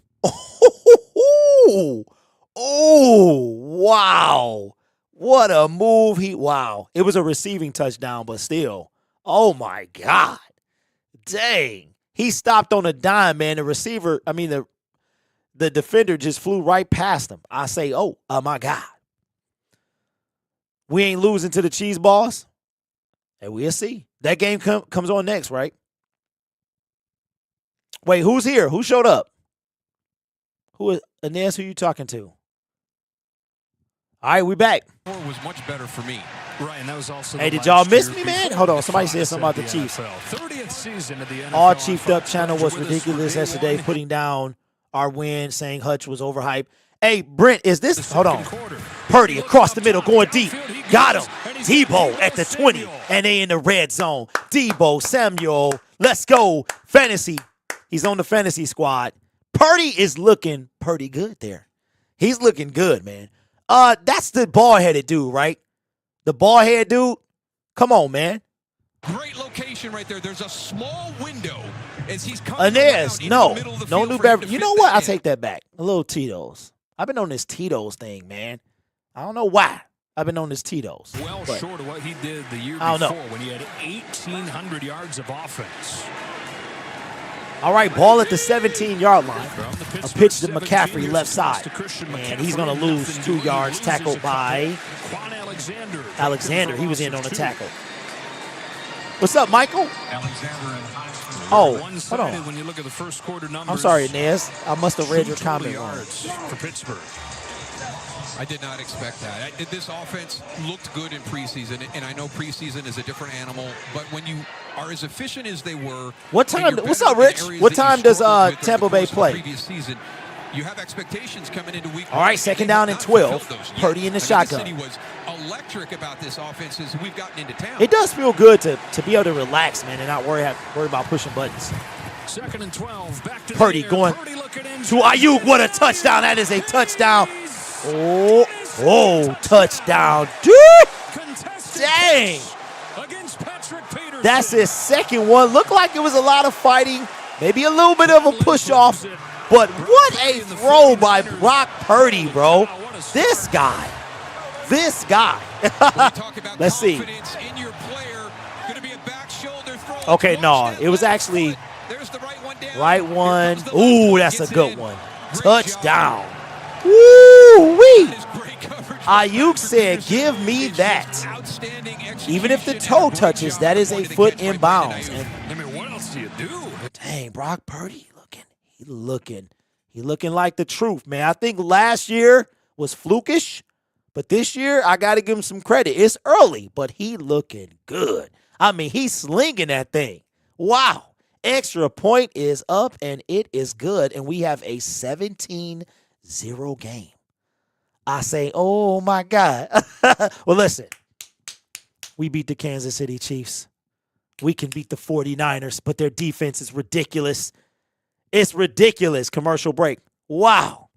Oh, wow. What a move. Wow. It was a receiving touchdown, but still. Oh, my God. Dang. He stopped on a dime, man. The defender just flew right past him. I say, oh my God. We ain't losing to the Cheese Balls. And we'll see. That game comes on next, right? Wait, who's here? Who showed up? Inez, who you talking to? All right, we back. Was much better for me. Right, and that was also. Hey, did y'all miss me, man? Hold on. Somebody said something about the Chiefs. 30th season of the NFL. All Chiefed Up channel was ridiculous yesterday, putting down our win, saying Hutch was overhyped. Hey, Brent, is this? Hold on. Purdy across the middle, going deep. Got him. Debo at the 20, and they in the red zone. Debo, Samuel, let's go. Fantasy. He's on the fantasy squad. Purdy is looking pretty good there. He's looking good, man. That's the bald-headed dude, right? The bald-headed dude? Come on, man. Great location right there. There's a small window as he's coming Inez, no new beverage. You know what? I'll take take that back. A little Tito's. I've been on this Tito's thing, man. I don't know why. I've been on this Tito's. Well short of what he did the year before when he had 1,800 yards of offense. All right, ball at the 17-yard line. A pitch to McCaffrey, left side. And he's going to lose 2 yards, tackled by Alexander. He was in on the tackle. What's up, Michael? Oh, hold on. When you look at the first quarter numbers, I'm sorry, Inez. I must have read your comment wrong. For Pittsburgh. I did not expect that. This offense looked good in preseason, and I know preseason is a different animal, but when you are as efficient as they were. What time? What's up, Rich? What time does Tampa Bay play? Previous season, You have expectations coming into week 1. All right, second down and 12. Purdy in the shotgun. The city was electric about this offense as we've gotten into town. It does feel good to be able to relax, man, and not worry about pushing buttons. Second and 12. Back to Purdy going to Ayuk. What a touchdown. That is a touchdown. Oh, touchdown. Dude. Dang. That's his second one. Looked like it was a lot of fighting. Maybe a little bit of a push-off. But what a throw by Brock Purdy, bro. This guy. Let's see. Okay, no. It was actually right one. Ooh, that's a good one. Touchdown. Woo-wee. Ayuk said, give me that. Even if the toe touches, that is a foot in bounds. And, I mean, what else do you do? Dang, Brock Purdy he looking like the truth, man. I think last year was flukish, but this year I got to give him some credit. It's early, but he looking good. I mean, he's slinging that thing. Wow. Extra point is up, and it is good, and we have a 17-0 game. I say, oh, my God. Well, listen, we beat the Kansas City Chiefs. We can beat the 49ers, but their defense is ridiculous. It's ridiculous. Commercial break. Wow.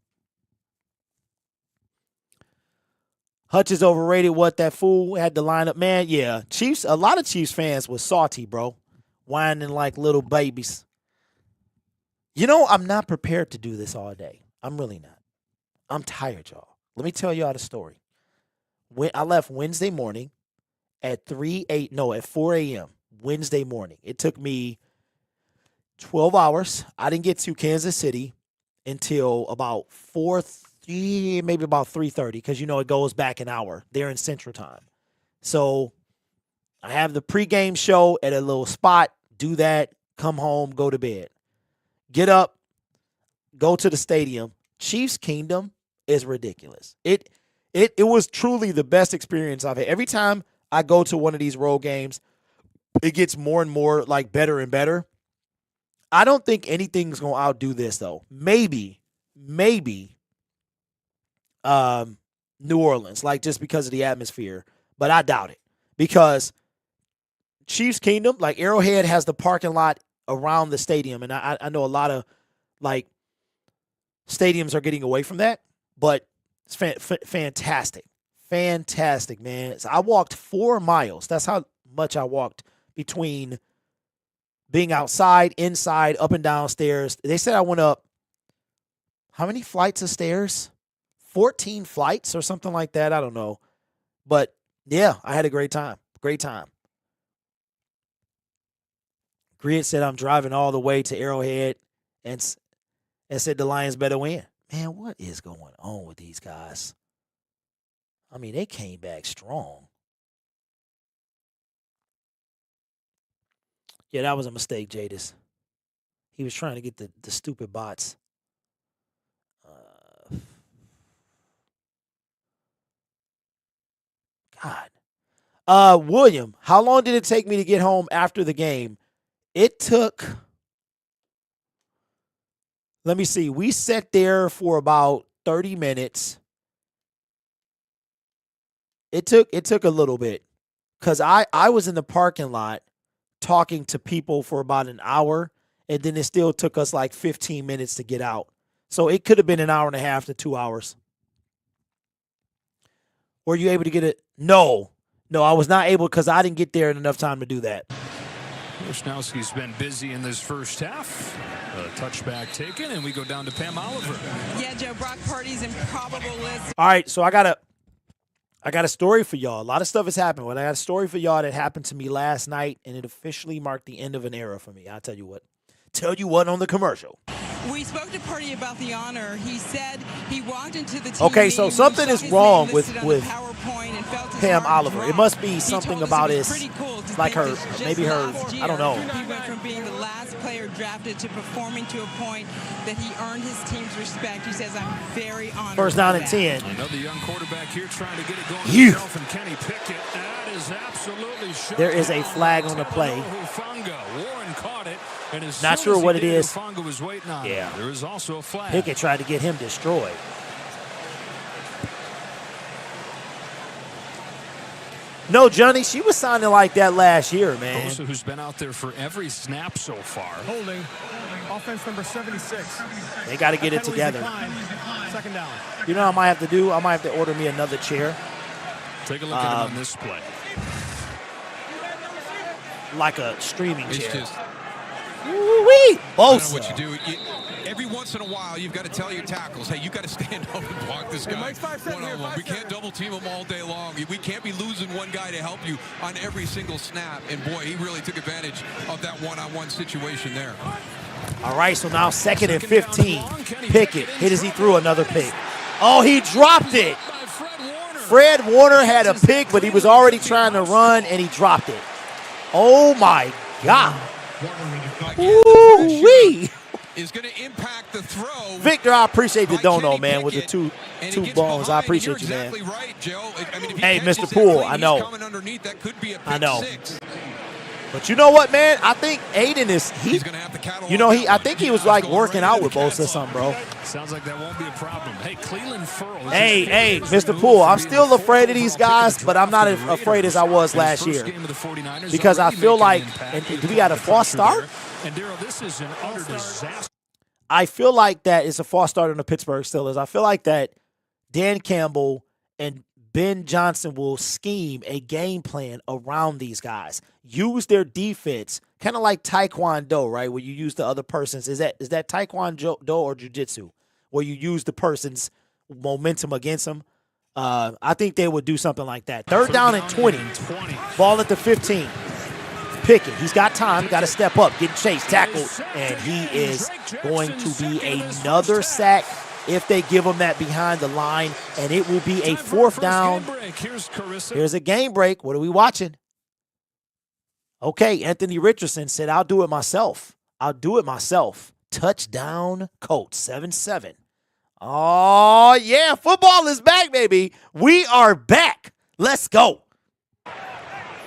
Hutch is overrated. What that fool had to line up. Man, yeah. Chiefs. A lot of Chiefs fans was salty, bro. Whining like little babies. You know, I'm not prepared to do this all day. I'm really not. I'm tired, y'all. Let me tell y'all the story. When I left Wednesday morning at 4 a.m. Wednesday morning. It took me 12 hours. I didn't get to Kansas City until about 4:30, maybe about 3:30, because, you know, it goes back an hour. They're in Central Time. So I have the pregame show at a little spot, do that, come home, go to bed. Get up, go to the stadium. Chiefs Kingdom is ridiculous. It was truly the best experience I've had. Every time I go to one of these road games, it gets more and more like better and better. I don't think anything's going to outdo this, though. Maybe New Orleans, like just because of the atmosphere. But I doubt it, because Chiefs Kingdom, like Arrowhead, has the parking lot around the stadium. And I know a lot of like stadiums are getting away from that, but it's fantastic. Fantastic, man. So I walked 4 miles. That's how much I walked between being outside, inside, up and down stairs. They said I went up, how many flights of stairs? 14 flights or something like that. I don't know. But, yeah, I had a great time. Great time. Grid said I'm driving all the way to Arrowhead and said the Lions better win. Man, what is going on with these guys? I mean, they came back strong. Yeah, that was a mistake, Jadis. He was trying to get the stupid bots. God. William, how long did it take me to get home after the game? It took, let me see, we sat there for about 30 minutes. It took a little bit, because I was in the parking lot talking to people for about an hour, and then it still took us like 15 minutes to get out. So it could have been an hour and a half to 2 hours. Were you able to get it? No, I was not able, because I didn't get there in enough time to do that. Wisnowski's been busy in this first half. A touchback taken, and we go down to Pam Oliver. Yeah, Joe, Brock Purdy's improbable list. All right, so I got a story for y'all. A lot of stuff has happened, but I got a story for y'all that happened to me last night, and it officially marked the end of an era for me. I'll tell you what. On the commercial. We spoke to Purdy about the honor. He said he walked into the team. Okay, so something is wrong with Pam Oliver. Drop. It must be something about his, cool like her, maybe her, I don't know. He went from being the last player drafted to performing to a point that he earned his team's respect. He says, I'm very honored. First down and 10. Another young quarterback here trying to get it going himself, and Kenny Pickett. That is absolutely shocking. There is a flag on the play. Warren caught it. And as Not soon sure as he what it did, is. Hufanga was waiting on him. Yeah. There is also a flag. Pickett tried to get him destroyed. No, Johnny, she was sounding like that last year, man. Bosa, who's been out there for every snap so far. Holding. Offense number 76. They got to get it together. Second down. You know what I might have to do? I might have to order me another chair. Take a look at him on this play. Like a streaming It's chair. just, Woo-wee! I don't know Bosa. what you do. Every once in a while, you've got to tell your tackles, hey, you got to stand up and block this guy one-on-one. We can't double team him all day long. We can't be losing one guy to help you on every single snap. And boy, he really took advantage of that one-on-one situation there. All right, so now second and 15. Pickett hit as he threw another pick. Oh, he dropped it. Fred Warner had a pick, but he was already trying to run, and he dropped it. Oh, my God. Woo-wee. Is going to impact the throw. Victor, I appreciate the dono, man, with the Pickett. two bones. I appreciate you, man. Exactly right, Joe. I mean, if he Hey, catches Mr. that Poole, clean, I know. he's coming underneath. That could be a pick I know. six. But you know what, man? I think Aiden is He's going to have to catalog you know, that I one. think he was like working out with Bosa or something, bro. Sounds like that won't be a problem. Hey, Cleveland Furl. Hey, Mr. Poole, I'm still afraid of these guys, but I'm not as afraid as I was last year. Because I feel like, and do we got a false start? And Daryl, this is an utter disaster. I feel like that is a false start on the Pittsburgh Steelers. I feel like that Dan Campbell and Ben Johnson will scheme a game plan around these guys. Use their defense, kind of like Taekwondo, right? Where you use the other person's. Is that Taekwondo or Jiu-Jitsu? Where you use the person's momentum against them? I think they would do something like that. Third down and 20. Ball at the 15. Pickett, he's got time, got to step up, getting chased, tackled, and he is going to be another sack if they give him that behind the line, and it will be a fourth down. Here's a game break. What are we watching? Okay, Anthony Richardson said, I'll do it myself. I'll do it myself. Touchdown, Colts, 7-7. Oh, yeah, football is back, baby. We are back. Let's go.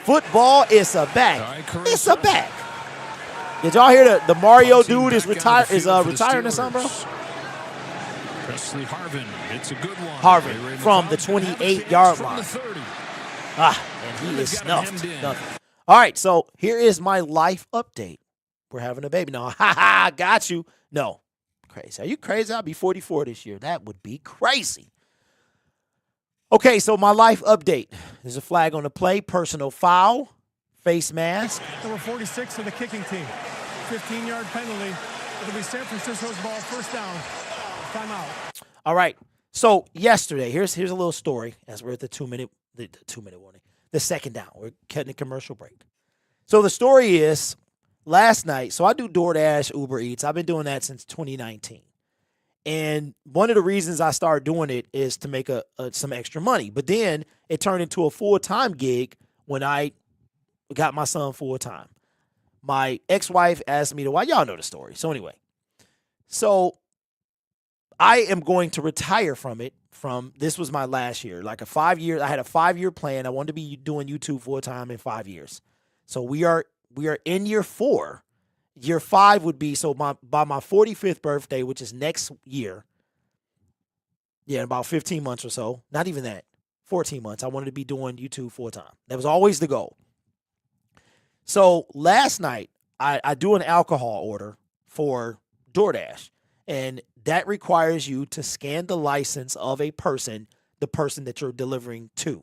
Football is a back. It's a back. Did y'all hear the Mario dude is retiring or something, bro? Presley Harvin, it's a good one. Harvin from the 28-yard line. And he is snuffed. Nothing. All right, so here is my life update. We're having a baby. No, got you. No, crazy. Are you crazy? I'll be 44 this year. That would be crazy. Okay, so my life update. There's a flag on the play, personal foul, face mask. Number 46 of the kicking team. 15-yard penalty. It'll be San Francisco's ball, first down. Timeout. All right. So yesterday, here's a little story as we're at the 2-minute warning. The second down. We're cutting a commercial break. So the story is last night. So I do DoorDash, Uber Eats. I've been doing that since 2019. And one of the reasons I started doing it is to make some extra money. But then it turned into a full-time gig when I got my son full-time. My ex-wife asked me well, y'all know the story. So anyway, so I am going to retire from it. This was my last year, like 5 years. I had a 5-year plan. I wanted to be doing YouTube full-time in 5 years. So we are in year 4. Year 5 would be, so by my 45th birthday, which is next year, yeah, about 15 months or so, not even that, 14 months, I wanted to be doing YouTube full-time. That was always the goal. So last night, I do an alcohol order for DoorDash, and that requires you to scan the license of a person, the person that you're delivering to.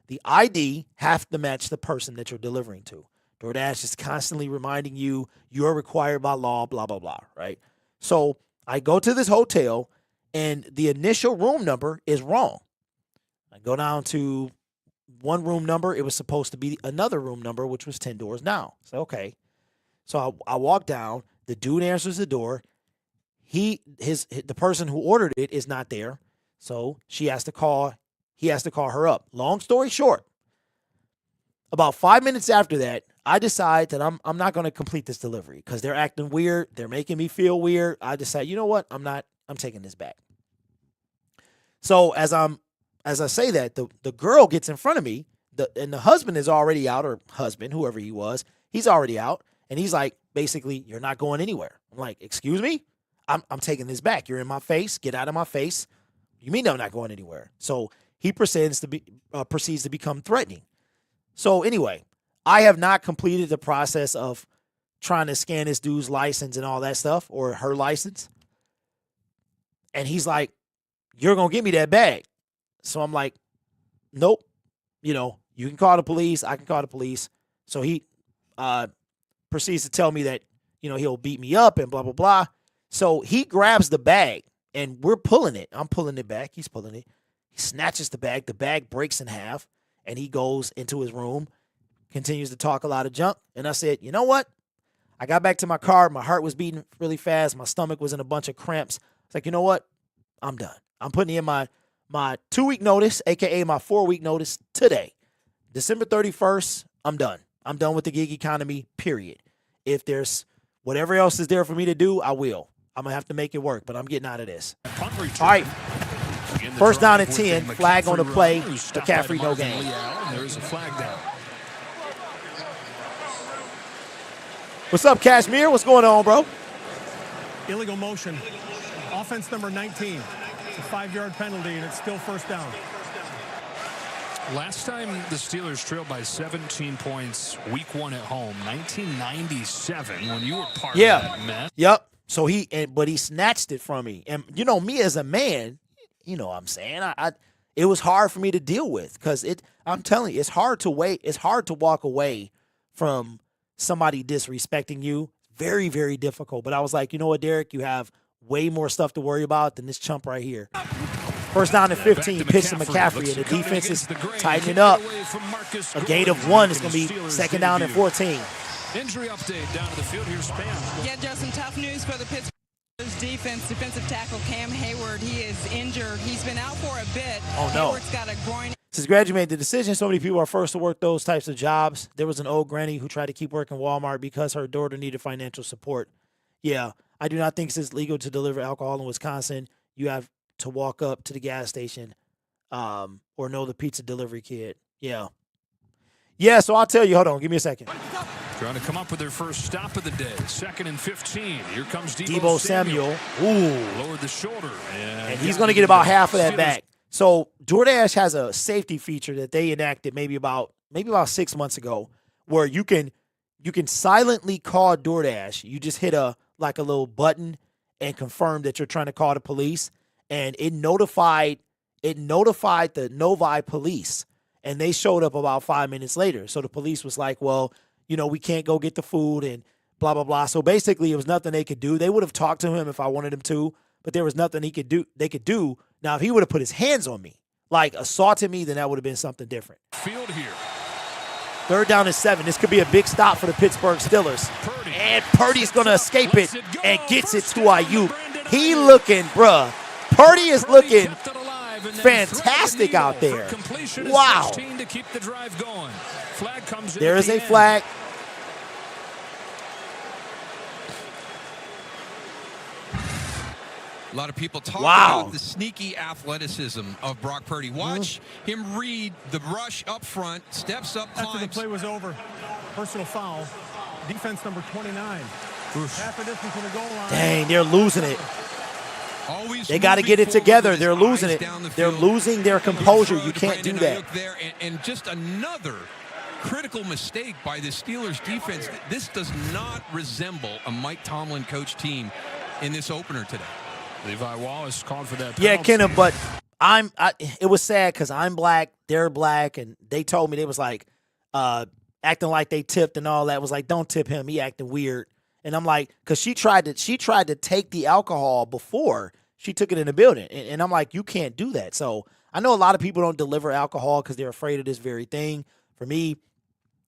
The ID have to match the person that you're delivering to. DoorDash is constantly reminding you you're required by law, blah, blah, blah, right? So I go to this hotel, and the initial room number is wrong. I go down to one room number. It was supposed to be another room number, which was 10 doors down. So, okay. So I walk down. The dude answers the door. The person who ordered it is not there. So he has to call her up. Long story short, about 5 minutes after that, I decide that I'm not going to complete this delivery because they're acting weird. They're making me feel weird. I decide, you know what? I'm taking this back. So as I say that, the girl gets in front of me, and the husband is already out, or husband, whoever he was, he's already out. And he's like, basically, you're not going anywhere. I'm like, excuse me? I'm taking this back. You're in my face. Get out of my face. You mean I'm not going anywhere? So he proceeds to become threatening. So anyway, I have not completed the process of trying to scan this dude's license and all that stuff, or her license. And he's like, you're going to give me that bag. So I'm like, nope. You know, you can call the police. I can call the police. So he proceeds to tell me that, you know, he'll beat me up and blah, blah, blah. So he grabs the bag and we're pulling it. I'm pulling it back. He's pulling it. He snatches the bag. The bag breaks in half and he goes into his room, continues to talk a lot of junk. And I said, you know what? I got back to my car. My heart was beating really fast. My stomach was in a bunch of cramps. It's like, you know what? I'm done. I'm putting in my 2-week notice, a.k.a. my 4-week notice today. December 31st, I'm done. I'm done with the gig economy, period. If there's whatever else is there for me to do, I will. I'm going to have to make it work, but I'm getting out of this. All right. First down and 10, flag on the play. McCaffrey, no gain. There's a flag down. What's up, Cashmere? What's going on, bro? Illegal motion. Offense number 19. It's a 5-yard penalty, and it's still first down. Last time the Steelers trailed by 17 points, week 1 at home, 1997, when you were part of that mess. Yep. So but he snatched it from me. And, you know, me as a man, you know what I'm saying? It was hard for me to deal with because I'm telling you, it's hard to wait. It's hard to walk away from somebody disrespecting you. Very, very difficult. But I was like, you know what, Derek? You have way more stuff to worry about than this chump right here. First down and 15, pitch to McCaffrey, and the defense is tightening up. A gain of 1 is going to be second down and 14. Injury update down to the field. Here's Pam. Yeah, Justin, tough news for the Pittsburgh defense. Defensive tackle Cam Hayward, he is injured. He's been out for a bit. Oh, no. Hayward's got a groin. Since Greg made the decision, so many people are forced to work those types of jobs. There was an old granny who tried to keep working Walmart because her daughter needed financial support. Yeah, I do not think it's legal to deliver alcohol in Wisconsin. You have to walk up to the gas station or know the pizza delivery kid. Yeah. Yeah, so I'll tell you. Hold on. Give me a second. Trying to come up with their first stop of the day. 2nd and 15. Here comes Deebo Samuel. Ooh. Lowered the shoulder. And he's going to get about half of that back. So DoorDash has a safety feature that they enacted maybe about 6 months ago where you can silently call DoorDash. You just hit a little button and confirm that you're trying to call the police. And it notified the Novi police, and they showed up about 5 minutes later. So the police was like, well, you know, we can't go get the food and blah, blah, blah. So basically it was nothing they could do. They would have talked to him if I wanted him to, but there was nothing they could do. Now, if he would have put his hands on me, like assaulted me, then that would have been something different. Field here. 3rd down and 7. This could be a big stop for the Pittsburgh Steelers. And Purdy's going to escape it and gets it to Ayuk. He looking, bruh. Purdy is looking fantastic out there. Wow. There is a flag. A lot of people talk about the sneaky athleticism of Brock Purdy. Watch him read the rush up front, steps up, climbs. After the play was over, personal foul. Defense number 29. Half a distance from the goal line. Dang, they're losing it. They got to get it together. They're losing it. They're losing their composure. You can't do that. And just another critical mistake by the Steelers defense. This does not resemble a Mike Tomlin coach team in this opener today. Levi Wallace called for that penalty. Yeah, Kenna, but it was sad because I'm black, they're black, and they told me they was like acting like they tipped and all that. It was like, don't tip him. He acting weird. And I'm like, because she tried to take the alcohol before she took it in the building. And I'm like, you can't do that. So I know a lot of people don't deliver alcohol because they're afraid of this very thing. For me,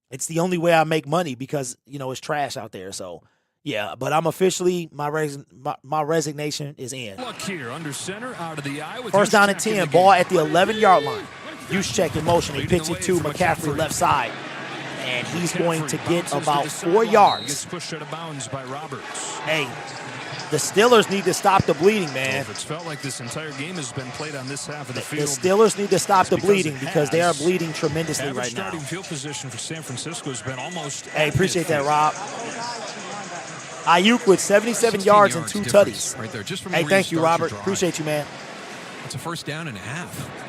it's the only way I make money because, you know, it's trash out there. So, yeah, but I'm officially, my resignation is in. Look here, under center, out of the eye. First down and 10, ball at the 11-yard line. Use check in motion. He pitch it to McCaffrey left side. And he's going to get about 4 yards. Gets pushed out of bounds by Roberts. Hey, the Steelers need to stop the bleeding, man. It's felt like this entire game has been played on this half of the field. The Steelers need to stop the bleeding because they are bleeding tremendously right now. Starting field position for San Francisco has been almost. Hey, appreciate that, Rob. Ayuk with 77 yards and 2 tutties. Right there, just from hey, where thank you, start Robert. your drive. Appreciate you, man. It's a 1st down and a half.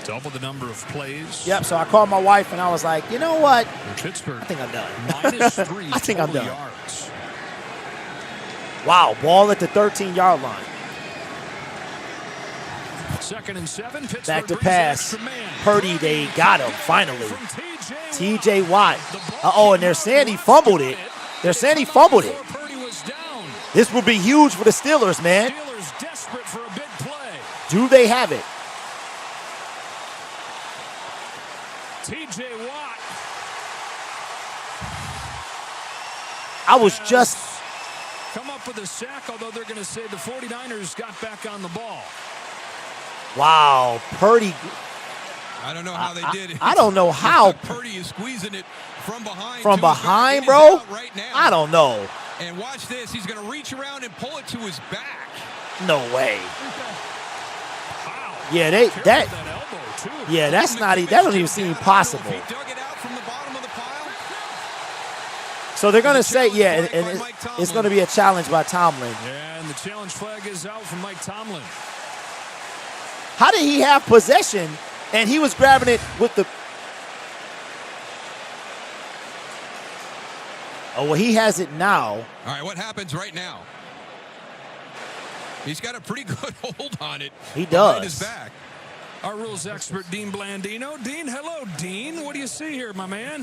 Double the number of plays. Yep, so I called my wife, and I was like, you know what? Pittsburgh. I think I'm done. -3 I think I'm total done. yards. Wow, ball at the 13-yard line. 2nd and 7. Pittsburgh Back to brings pass. extra man. Purdy, they got him, finally. From TJ Watt. Uh-oh, and they're saying he fumbled it. They're saying he fumbled it. Purdy was down. This would be huge for the Steelers, man. Steelers desperate for a big play. Do they have it? TJ Watt. I was just... Come up with a sack, although they're going to say the 49ers got back on the ball. Wow, Purdy. I don't know how they did it. I don't know how. Purdy is squeezing it from behind. From to his behind, back. bro? Right now. I don't know. And watch this. He's going to reach around and pull it to his back. No way. Wow. Yeah, Careful that elbow, too. yeah, that's not that don't even seem possible. He dug it out from the bottom of the pile. So they're gonna say, yeah, and it's gonna be a challenge by Tomlin. Yeah, and the challenge flag is out from Mike Tomlin. How did he have possession and he was grabbing it with the... Oh, well, he has it now. All right, what happens right now? He's got a pretty good hold on it. He behind his does. back. Our rules expert, Dean Blandino. Dean, hello, Dean. What do you see here, my man?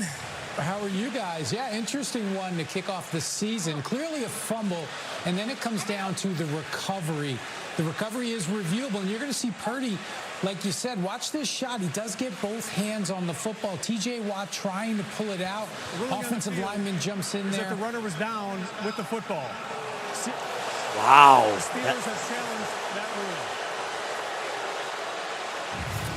How are you guys? Yeah, interesting one to kick off the season. Clearly a fumble, and then it comes down to the recovery. The recovery is reviewable, and you're going to see Purdy, like you said, watch this shot. He does get both hands on the football. TJ Watt trying to pull it out. Offensive lineman jumps in there. The runner was down with the football. Wow. The Steelers have challenged that rule.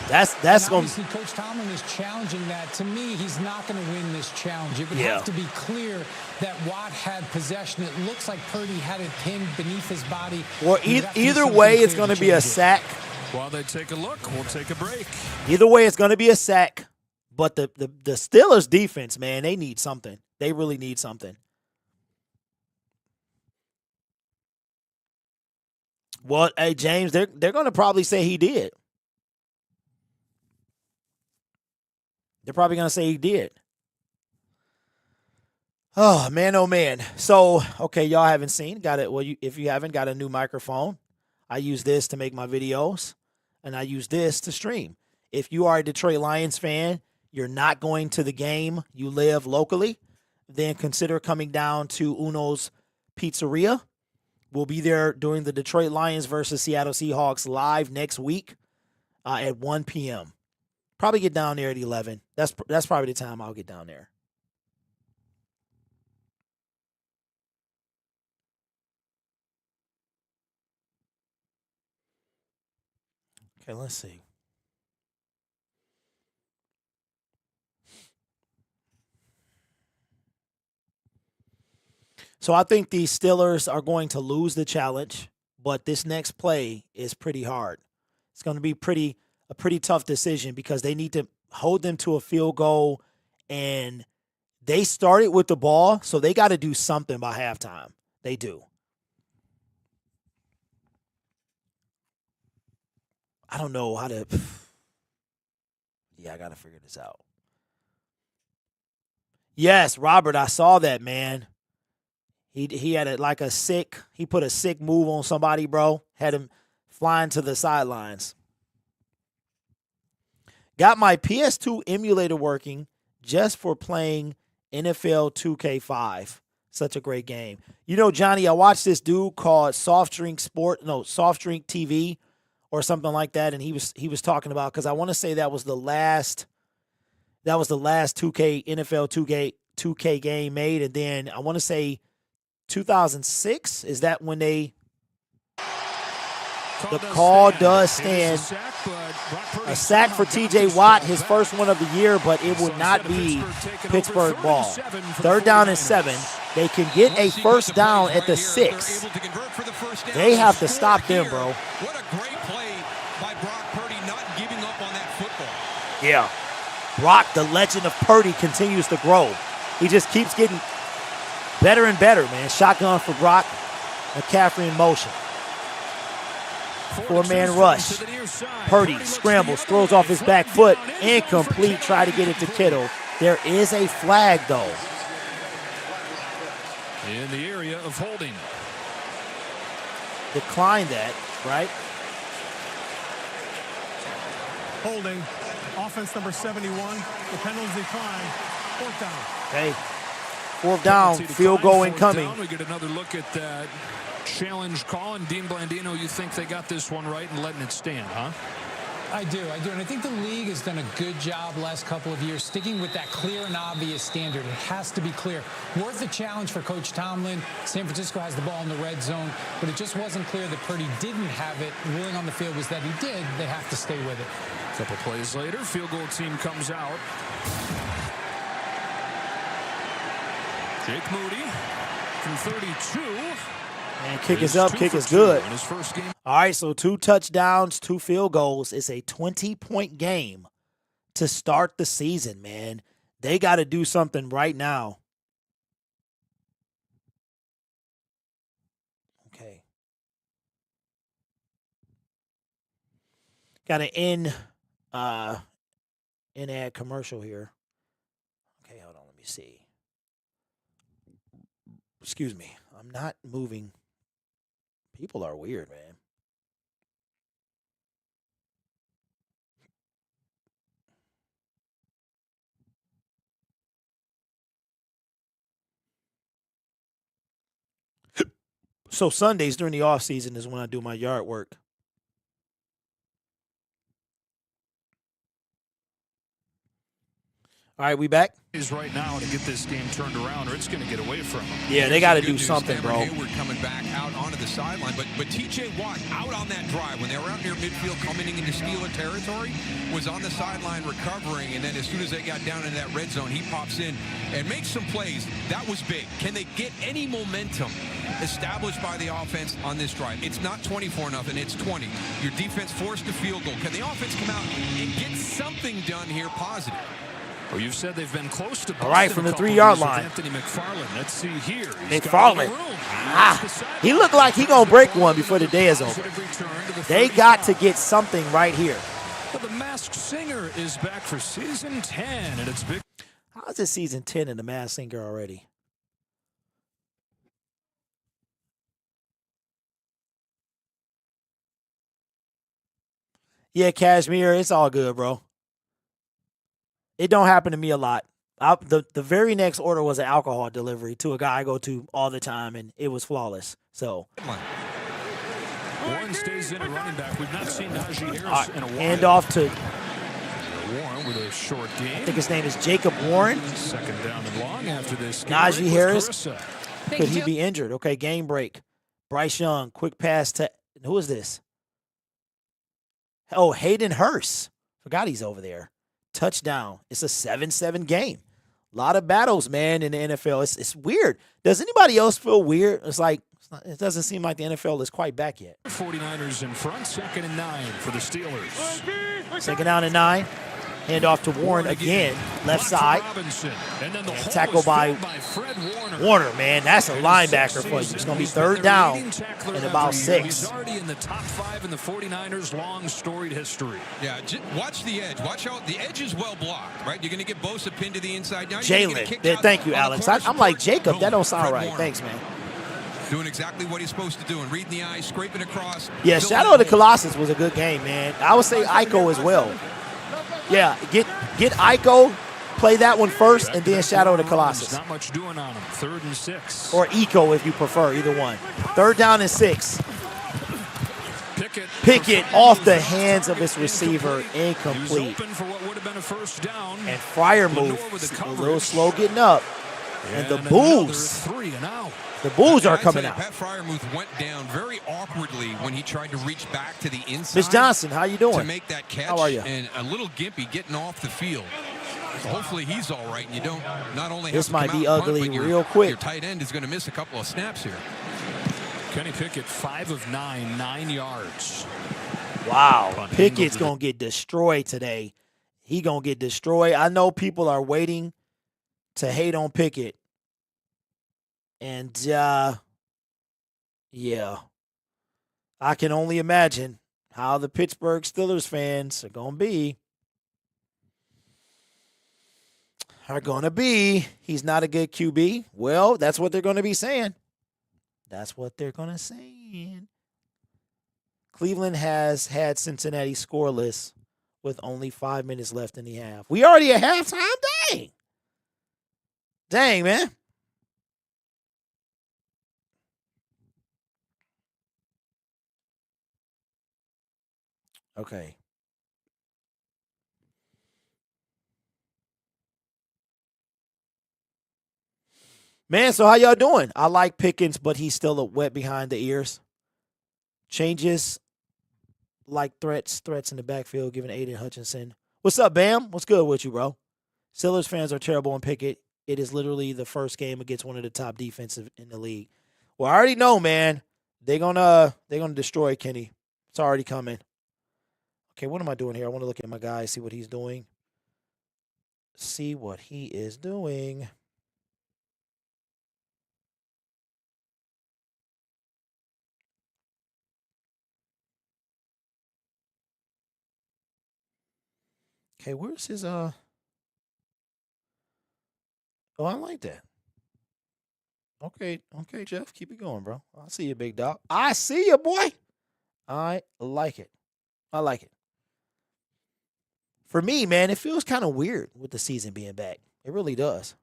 That's going obviously, Coach Tomlin is challenging that. To me, he's not going to win this challenge. It would have to be clear that Watt had possession. It looks like Purdy had it pinned beneath his body. Or either way, it's going to be a sack. While they take a look, we'll take a break. Either way, it's going to be a sack. But the Steelers defense, man, they need something. They really need something. Well, hey, James, they're going to probably say he did. They're probably going to say he did. Oh, man. So, okay, y'all haven't seen. Got it. Well, if you haven't got a new microphone, I use this to make my videos, and I use this to stream. If you are a Detroit Lions fan, you're not going to the game, you live locally, then consider coming down to Uno's Pizzeria. We'll be there during the Detroit Lions versus Seattle Seahawks live next week at 1 p.m. Probably get down there at 11. That's probably the time I'll get down there. Okay, let's see. So I think the Steelers are going to lose the challenge, but this next play is pretty hard. It's going to be a pretty tough decision because they need to hold them to a field goal, and they started with the ball, so they got to do something by halftime. They do. I don't know how to. Yeah, I got to figure this out. Yes, Robert, I saw that, man. He had he put a sick move on somebody, bro. Had him flying to the sidelines. Got my PS2 emulator working just for playing NFL 2K5. Such a great game. You know, Johnny, I watched this dude called Soft Drink TV or something like that, and he was talking about, because I want to say that was the last 2K NFL 2K game made, and then I want to say 2006, is that when the call does stand. A sack for TJ Watt, his first one of the year, but it would not be Pittsburgh ball. 3rd down and 7. They can get a first down at the 6. They have to stop them, bro. What a great play by Brock Purdy, not giving up on that football. Yeah. Brock, the legend of Purdy, continues to grow. He just keeps getting better and better, man. Shotgun for Brock. McCaffrey in motion. Four-man rush. Purdy scrambles, throws off his back foot. Incomplete, try to get it to Kittle. There is a flag, though. In the area of holding. Decline that, right? Holding. Offense number 71. The penalty decline. Fourth down. Okay. Fourth down, field goal incoming. We get another look at that challenge call. And Dean Blandino, you think they got this one right and letting it stand, huh? I do. And I think the league has done a good job last couple of years sticking with that clear and obvious standard. It has to be clear. Worth the challenge for Coach Tomlin. San Francisco has the ball in the red zone, but it just wasn't clear that Purdy didn't have it. The ruling on the field was that he did. They have to stay with it. A couple plays later, field goal team comes out. Jake Moody from 32. And kick is up, kick is good. All right, so 2 touchdowns, 2 field goals. It's a 20-point game to start the season, man. They got to do something right now. Okay. Got an in-ad commercial here. Okay, hold on, let me see. Excuse me. I'm not moving. People are weird, man. So Sundays during the off season is when I do my yard work. All right, we back. Is right now to get this game turned around, or it's going to get away from them. Yeah, they got to do something, bro. Hayward coming back out onto the sideline, but T.J. Watt out on that drive when they were out near midfield coming into Steeler territory was on the sideline recovering, and then as soon as they got down in that red zone, he pops in and makes some plays. That was big. Can they get any momentum established by the offense on this drive? It's not 24-0, it's 20. Your defense forced a field goal. Can the offense come out and get something done here positive? Well, you've said they've been close to. All right, from the 3-yard line. Anthony McFarland. Let's see here. McFarland. He looked like he gonna break one before the day is over. They got to get something right here. Well, the Masked Singer is back for season 10, and it's big. How is it season 10 in the Masked Singer already? Yeah, Cashmere, it's all good, bro. It don't happen to me a lot. The very next order was an alcohol delivery to a guy I go to all the time, and it was flawless. So Warren stays in a running back. We've not seen Najee Harris in a while. Hand off to Warren with a short game. I think his name is Jacob Warren. Second down and long after this. Najee Harris. Could he be injured? Okay, game break. Bryce Young, quick pass to who is this? Oh, Hayden Hurst. Forgot he's over there. Touchdown. It's a 7-7 game. A lot of battles, man, in the NFL. It's weird. Does anybody else feel weird? It doesn't seem like the NFL is quite back yet. 49ers in front, 2nd and 9 for the Steelers. 2nd down and 9. Hand off to Warren again, left side. And tackle by Warner, man. That's a linebacker for you. It's going to be 3rd down and about 6. He's already in the top 5 in the 49ers' long storied history. Yeah, watch the edge. Watch how the edge is well blocked, right? You're going to get Bosa pinned to the inside. Jalen. Thank you, Alex. I'm like, Jacob, that don't sound right. Thanks, man. Doing exactly what he's supposed to do and reading the eyes, scraping across. Yeah, Shadow of the Colossus was a good game, man. I would say Ico as well. Yeah, get Ico, play that one first, and then Shadow of the Colossus. Not much doing on him. 3rd and 6. Or Eco if you prefer, either one. 3rd down and 6. Pickett off the hands of his receiver, incomplete. For what would have been a first down. And Freiermuth, a little slow getting up. And the Bulls. The Bulls are coming out. Pat Freiermuth went down very awkwardly when he tried to reach back to the inside. Miss Johnson, how you doing? To make that catch. How are you? And a little gimpy getting off the field. So hopefully he's all right, and you don't not only have this to might come be out ugly punt, but real quick. Your tight end is going to miss a couple of snaps here. Kenny Pickett, 5 of 9, 9 yards. Wow, Pickett's going to get destroyed today. He going to get destroyed. I know people are waiting to hate on Pickett. And, yeah, I can only imagine how the Pittsburgh Steelers fans are going to be. He's not a good QB. Well, that's what they're going to be saying. That's what they're going to say. Cleveland has had Cincinnati scoreless with only 5 minutes left in the half. We already at halftime? Dang. Dang, man. Okay. Man, so how y'all doing? I like Pickens, but he's still a wet behind the ears. Changes like threats in the backfield, giving Aiden Hutchinson. What's up, Bam? What's good with you, bro? Steelers fans are terrible on Pickett. It is literally the first game against one of the top defensive in the league. Well, I already know, man. They're gonna destroy Kenny. It's already coming. Okay, what am I doing here? I want to look at my guy, see what he's doing. See what he is doing. Okay, where's his Oh, I like that. Okay, Jeff, keep it going, bro. I see you, big dog. I see you, boy. I like it. For me, man, it feels kind of weird with the season being back. It really does.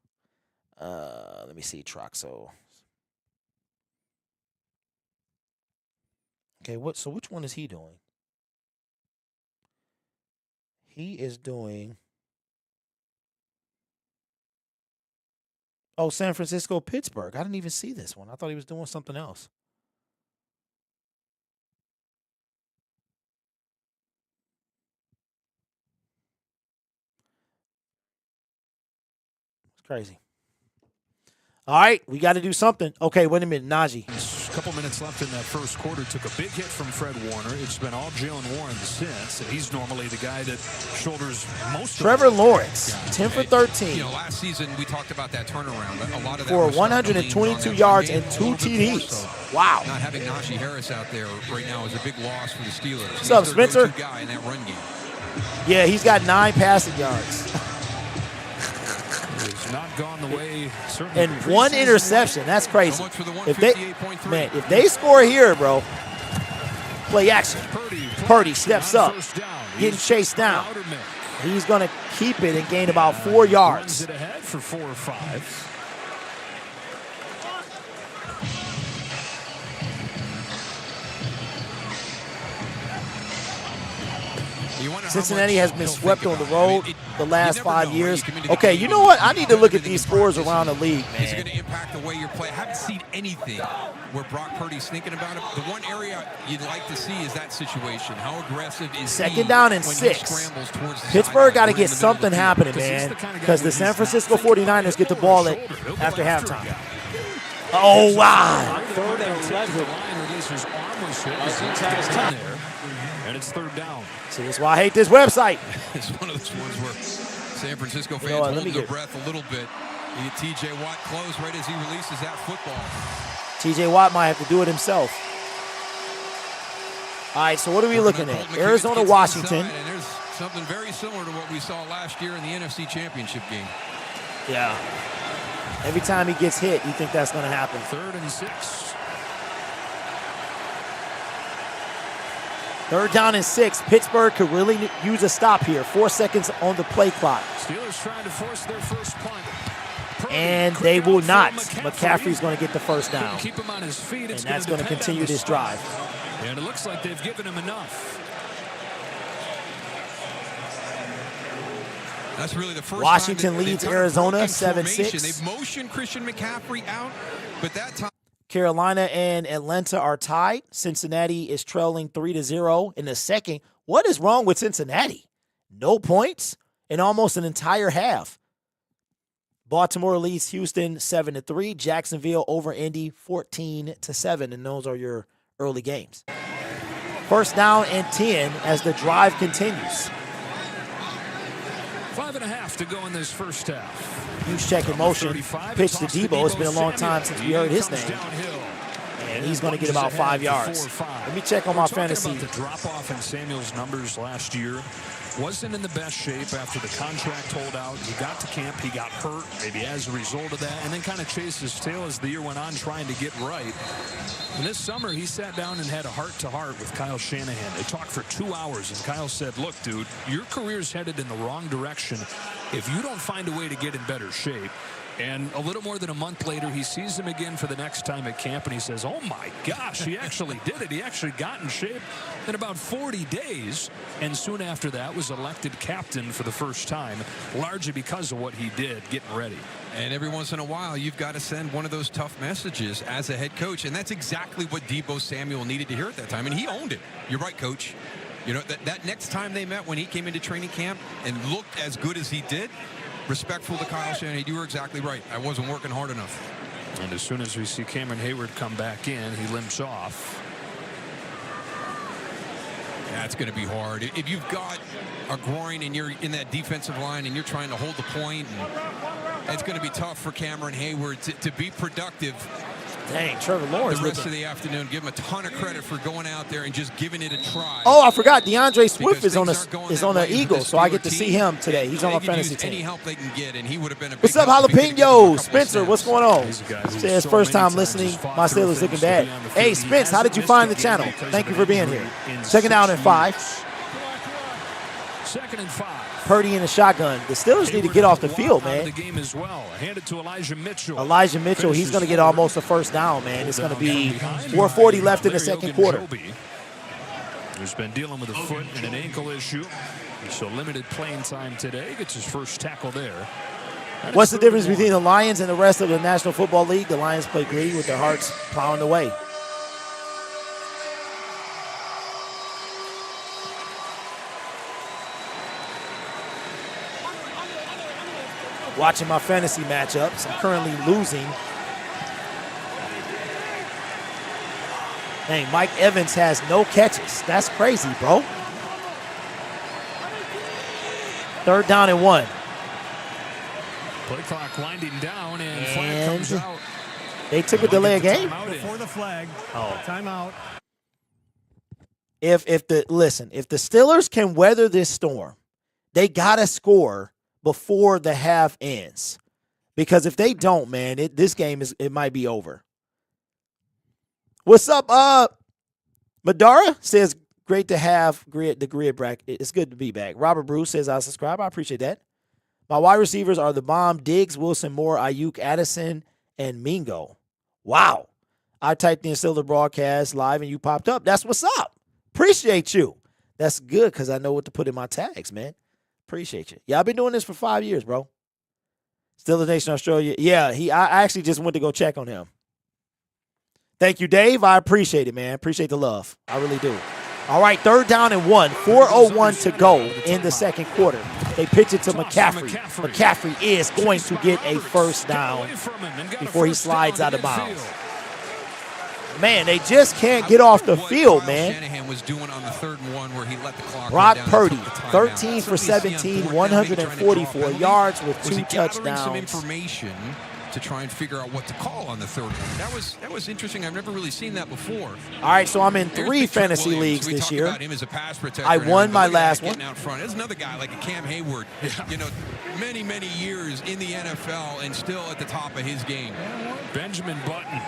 Let me see, Troxo. Okay, which one is he doing? He is doing San Francisco, Pittsburgh. I didn't even see this one. I thought he was doing something else. It's crazy. All right, we got to do something. Okay, wait a minute, Najee. A couple minutes left in that first quarter. Took a big hit from Fred Warner. It's been all Jalen Warren since. And he's normally the guy that shoulders most. Trevor Lawrence, 10 for 13. You know, last season we talked about that turnaround. A lot of that for 122 yards and 2 TDs. Wow. Not having Najee Harris out there right now is a big loss for the Steelers. What's up, Spencer? Guy in that run game. Yeah, he's got 9 passing yards. Not gone the way, and 1 interception. That's crazy. If they score here, bro, play action. Purdy steps up, getting chased down. He's going to keep it and gain about 4 yards. Runs it ahead for 4 or 5. Cincinnati has been swept on the road the last 5 years. Okay, you know what? I need to look at these scores around the league, man. Is it going to impact the way you're playing? I haven't seen anything where Brock Purdy's thinking about it. The one area you'd like to see is that situation. How aggressive is second down and 6. Pittsburgh got to get something happening, man, because the San Francisco 49ers get the ball after halftime. Oh, wow. Third and 11. And it's 3rd down. See, that's why I hate this website. It's one of those ones where San Francisco fans holding their breath a little bit. You get T.J. Watt close right as he releases that football. T.J. Watt might have to do it himself. All right, so what are we looking at? Arizona, Washington. And there's something very similar to what we saw last year in the NFC Championship game. Yeah. Every time he gets hit, you think that's going to happen. 3rd and 6. 3rd down and 6. Pittsburgh could really use a stop here. 4 seconds on the play clock. Steelers trying to force their first punt. And they will not. McCaffrey's going to get the first down. Keep him on his feet. And that's going to continue this drive. And it looks like they've given him enough. That's really the first Washington time leads Arizona 7-6. They've motioned Christian McCaffrey out, but that time Carolina and Atlanta are tied. Cincinnati is trailing 3-0 in the second. What is wrong with Cincinnati? No points in almost an entire half. Baltimore leads Houston 7-3. Jacksonville over Indy 14-7. And those are your early games. 1st down and 10 as the drive continues. 5.5 to go in this first half. Huge check in motion. Pitch to Debo. It's been a long time since we heard his name. And he's going to get about 5 yards. Let me check on my fantasy. The drop-off in Samuel's numbers last year. Wasn't in the best shape after the contract holdout. He got to camp. He got hurt, maybe as a result of that, and then kind of chased his tail as the year went on trying to get right. And this summer, he sat down and had a heart-to-heart with Kyle Shanahan. They talked for 2 hours, and Kyle said, look, dude, your career's headed in the wrong direction if you don't find a way to get in better shape. And a little more than a month later, he sees him again for the next time at camp, and he says, oh, my gosh, he actually did it. He actually got in shape in about 40 days, and soon after that was elected captain for the first time, largely because of what he did getting ready. And every once in a while, you've got to send one of those tough messages as a head coach, and that's exactly what Debo Samuel needed to hear at that time, and he owned it. You're right, Coach. You know, that next time they met when he came into training camp and looked as good as he did, respectful to Kyle Shanahan, you were exactly right. I wasn't working hard enough. And as soon as we see Cameron Hayward come back in, he limps off. That's going to be hard. If you've got a groin and you're in that defensive line and you're trying to hold the point, and it's going to be tough for Cameron Hayward to be productive. Dang, Trevor Lawrence. The rest of the afternoon, give him a ton of credit for going out there and just giving it a try. Oh, I forgot. DeAndre Swift is on the Eagles, so I get to see him today. He's on my fantasy team. Any help they can get, and he would have been a big What's up, Jalapeno? Spencer, what's going on? Says first time listening. My Steelers looking bad. Hey, Spence, how did you find the channel? Thank you for being here. Second down and 5. 2nd and 5. Purdy in the shotgun. The Steelers need to get off the field, man. Elijah Mitchell, he's going to get almost a first down, man. It's going to be 4:40 left in the second quarter. Who's been dealing with a foot and an ankle issue. So limited playing time today. Gets his first tackle there. What's the difference between the Lions and the rest of the National Football League? The Lions play greedy with their hearts plowing away. Watching my fantasy matchups. I'm currently losing. Dang, Mike Evans has no catches. That's crazy, bro. 3rd down and 1. Play clock winding down, and flag comes out. They took a delay of game. Before the flag. Oh, timeout. If the Steelers can weather this storm, they gotta score before the half ends, because if they don't, man, this game it might be over. What's up, Madara says great to have the grid bracket. It's good to be back. Robert Bruce says I subscribe. I appreciate that. My wide receivers are the bomb: Diggs, Wilson, Moore, Ayuk, Addison, and Mingo. Wow, I typed in Steelers broadcast live and you popped up. That's what's up. Appreciate you. That's good because I know what to put in my tags, man. Appreciate you. Yeah, I've been doing this for 5 years, bro. Steelers Nation Australia. Yeah, I actually just went to go check on him. Thank you, Dave. I appreciate it, man. Appreciate the love. I really do. All right, 3rd down and 1. 4:01 to go in the second quarter. They pitch it to McCaffrey. McCaffrey is going to get a first down before he slides out of bounds. Man, they just can't get off the field, man. Shanahan was doing on the 3rd and 1 where he let the clock Brock Purdy, 13 for 17, 144 yards with 2 touchdowns. Some information to try and figure out what to call on the 3rd one. That was interesting. I've never really seen that before. All right, so I'm in 3 fantasy leagues this year. I won my last one. Out front. There's another guy like a Cam Hayward, you know, many years in the NFL and still at the top of his game. Benjamin Button,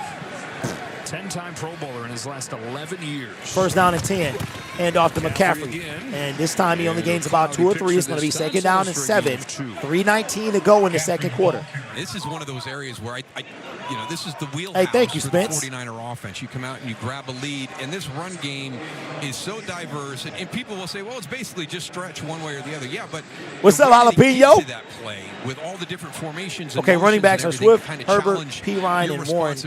10-time Pro Bowler in his last 11 years. First down and 10. Hand off to McCaffrey. And this time he only gains about 2 or 3. It's going to be 2nd down and 7. 3:19 to go in the second quarter. This is one of those areas where you know, this is the wheelhouse. Hey, thank you, for the Spence. 49er offense. You come out and you grab a lead, and this run game is so diverse. And people will say, well, it's basically just stretch one way or the other. Yeah, but what's up, Jalapeno? That play with all the different formations. Okay, running backs are Swift, Herbert, P. Ryan, and Warren.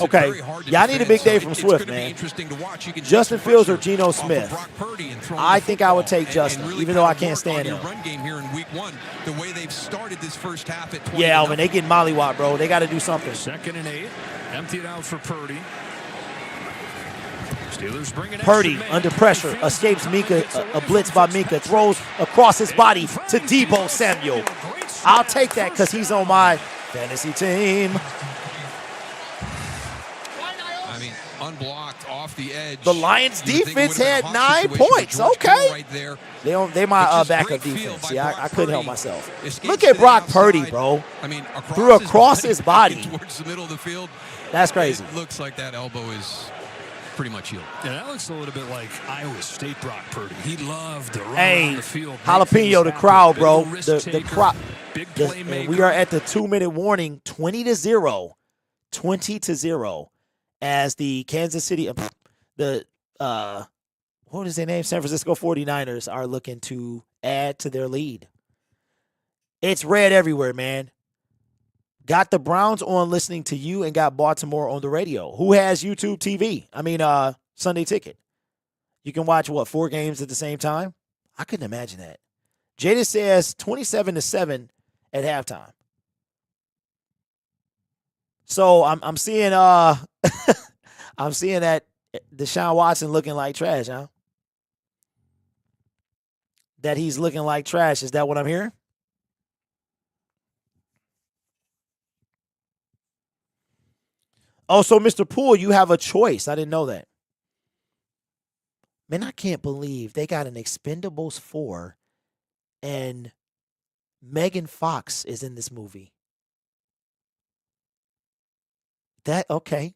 Okay, yeah, I need a big day from Swift, man. Justin Fields or Geno Smith? I think I would take Justin, even though I can't stand him. Run game here in week 1, the way they've started this first half at 20. Yeah, Alvin, they getting mollywop, bro. They got to do something. 2nd and 8. Emptied out for Purdy. Steelers bring it Purdy under pressure, escapes Mika, a blitz by Mika, throws across his body to Deebo Samuel. I'll take that because he's on my fantasy team. I mean, unblocked off the edge. The Lions defense had 9 points. Okay. Right there. They my backup defense. Yeah, I couldn't help myself. Look at Brock Purdy, bro. I mean, threw across his body. Towards the middle of the field. That's crazy. It looks like that elbow is pretty much healed. Yeah, that looks a little bit like Iowa State Brock Purdy. He loved to run Hey, on the field. jalapeno, the crowd, bro. The crowd. Big And we are at the 2-minute warning, 20-0. 20-0. As the Kansas City, what is their name? San Francisco 49ers are looking to add to their lead. It's red everywhere, man. Got the Browns on listening to you and got Baltimore on the radio. Who has YouTube TV? I mean, Sunday Ticket. You can watch, 4 games at the same time? I couldn't imagine that. Jada says 27-7 at halftime. So I'm seeing I'm seeing that Deshaun Watson looking like trash, huh? That he's looking like trash. Is that what I'm hearing? Oh, so Mr. Poole, you have a choice. I didn't know that. Man, I can't believe they got an Expendables 4 and Megan Fox is in this movie. Okay.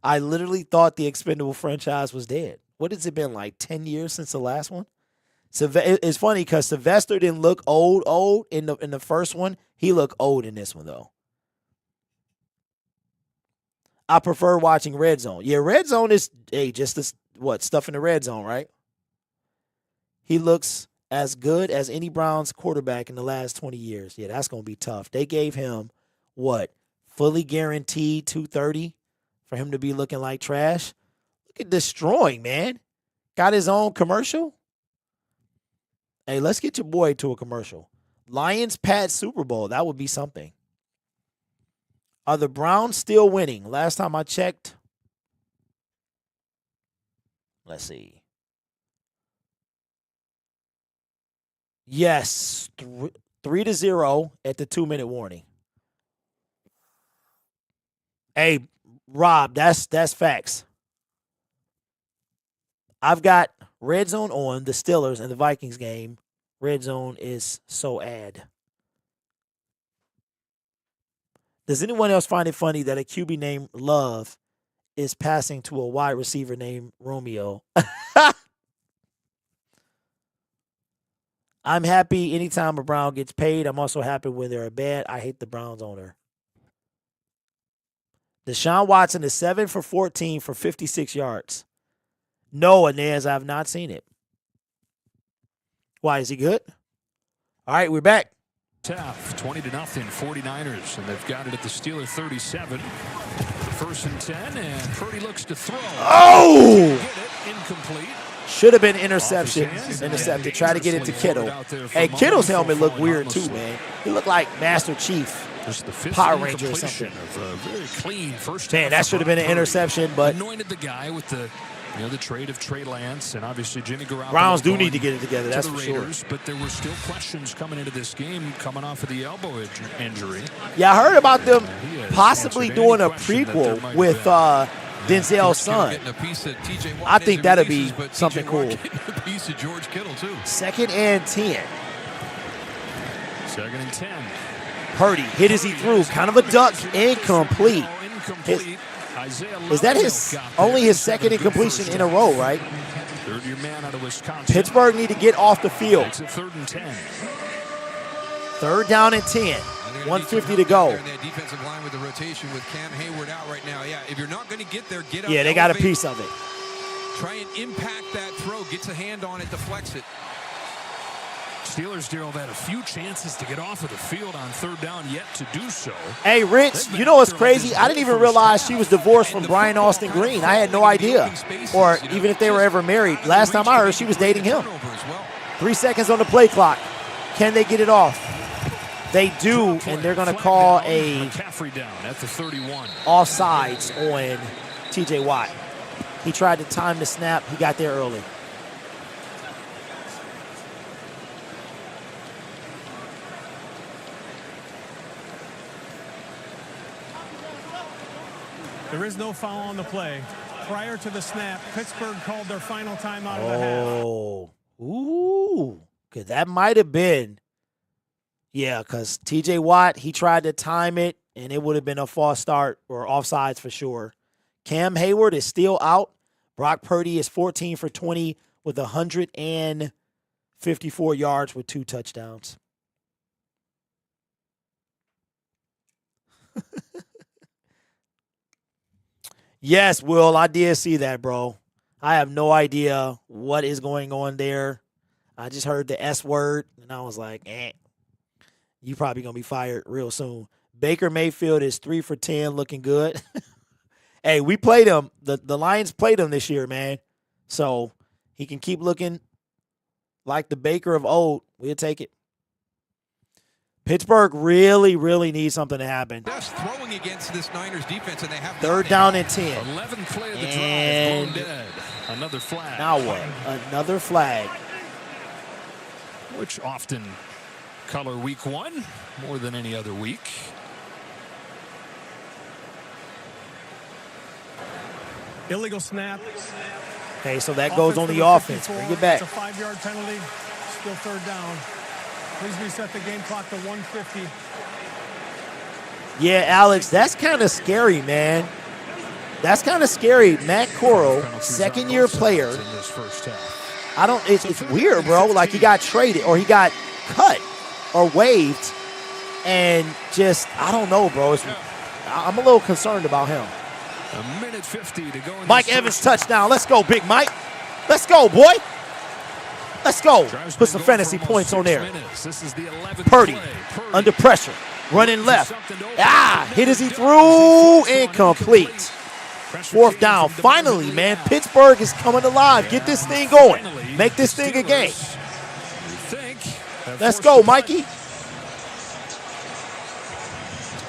I literally thought the Expendable franchise was dead. What has it been, like 10 years since the last one? It's funny because Sylvester didn't look old in the first one. He looked old in this one, though. I prefer watching Red Zone. Yeah, Red Zone is, just this, stuff in the red zone, right? He looks as good as any Browns quarterback in the last 20 years. Yeah, that's going to be tough. They gave him, fully guaranteed $230 for him to be looking like trash. Look at destroying, man. Got his own commercial. Hey, let's get your boy to a commercial. Lions-Pats Super Bowl. That would be something. Are the Browns still winning? Last time I checked. Let's see. Yes, 3-0 at the 2-minute warning. Hey, Rob, that's facts. I've got Red Zone on, the Steelers and the Vikings game. Red Zone is so ad. Does anyone else find it funny that a QB named Love is passing to a wide receiver named Romeo? I'm happy anytime a Brown gets paid. I'm also happy when they're bad. I hate the Browns owner. Deshaun Watson is 7 for 14 for 56 yards. No, Inez, I have not seen it. Why, is he good? All right, we're back. Tough, 20-0, 49ers, and they've got it at the Steeler 37. First and 10, and Purdy looks to throw. Oh! Get it, incomplete. Should have been intercepted. Try to get it to Kittle. Hey, Kittle's helmet looked weird too, man. He looked like Master Chief. Power Ranger or something. Very clean first. Man, that should have been an interception, but anointed the guy with the trade of Trey Lance and obviously Jimmy Garoppolo. Browns do need to get it together, that's for sure. But there were still questions coming into this game, coming off of the elbow injury. Yeah, I heard about them possibly doing a prequel with Denzel's son. I think that'll be something cool. Second and 10. Second and 10. Purdy hit as he threw, kind of a duck, incomplete. Is that only his second incompletion in a row, right? Third-year man out of Wisconsin. Pittsburgh need to get off the field. It's a third and 10. Third down and 10. 150 to go. Defensive line with the rotation with Cam Hayward out right now. Yeah, if you're not going to get there, get up. Yeah, they got a piece of it. Try and impact that throw. Gets a hand on it, deflects it. Steelers, Darryl, had a few chances to get off of the field on third down, yet to do so. Hey, Rich, you know what's crazy? I didn't even realize she was divorced from Brian Austin Green. I had no idea. Or even if they were ever married. Last time I heard, she was dating him. 3 seconds on the play clock. Can they get it off? They do, and they're going to call a McCaffrey down at the 31. offsides on TJ Watt. He tried to time the snap. He got there early. There is no foul on the play. Prior to the snap, Pittsburgh called their final timeout of the half. Oh, ooh, because that might have been, yeah, because T.J. Watt, he tried to time it, and it would have been a false start or offsides for sure. Cam Hayward is still out. Brock Purdy is 14 for 20 with 154 yards with 2 touchdowns. Yes, Will, I did see that, bro. I have no idea what is going on there. I just heard the S word, and I was like, you probably going to be fired real soon. Baker Mayfield is 3 for 10, looking good. Hey, we played him. The Lions played him this year, man. So he can keep looking like the Baker of old. We'll take it. Pittsburgh really, really needs something to happen. Best throwing against this Niners defense, and they have 3rd down and 10. 11th play of the And drive. Dead. Another flag. Now what? Another flag. Which often color week 1 more than any other week. Illegal snap. Okay, so that goes on the offense. Bring it back. It's a 5-yard penalty. Still 3rd down. Please reset the game clock to 150. Yeah, Alex, that's kind of scary, man. That's kind of scary. Matt Corral, 2nd-year player. It's weird, bro. Like he got traded or he got cut or waived. And just, I don't know, bro. I'm a little concerned about him. 1:50 to go. Mike Evans touchdown. Let's go, Big Mike. Let's go, boy. Let's go. Put some fantasy points on there. This is the 11th Purdy play. under pressure, running left. Hit as he threw, incomplete. 4th down. Finally, man, Pittsburgh is coming alive. Get this thing going. Make this thing a game. Let's go, Mikey.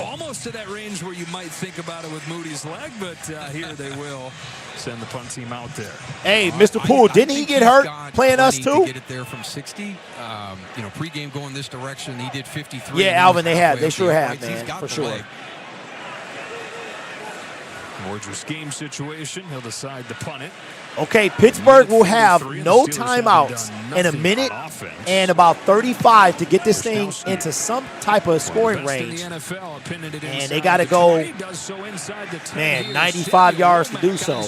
Almost to that range where you might think about it with Moody's leg, but here they will send the punt team out there. Hey, Mr. Poole, didn't he get hurt playing us too? Get it there from 60. Pregame going this direction, he did 53. Yeah, Alvin, they have. They sure have, man, for sure. Gorgeous game situation. He'll decide to punt it. Okay, Pittsburgh will have no timeouts in a minute and about 35 to get this thing into some type of scoring range. And they got to go, man, 95 yards to do so.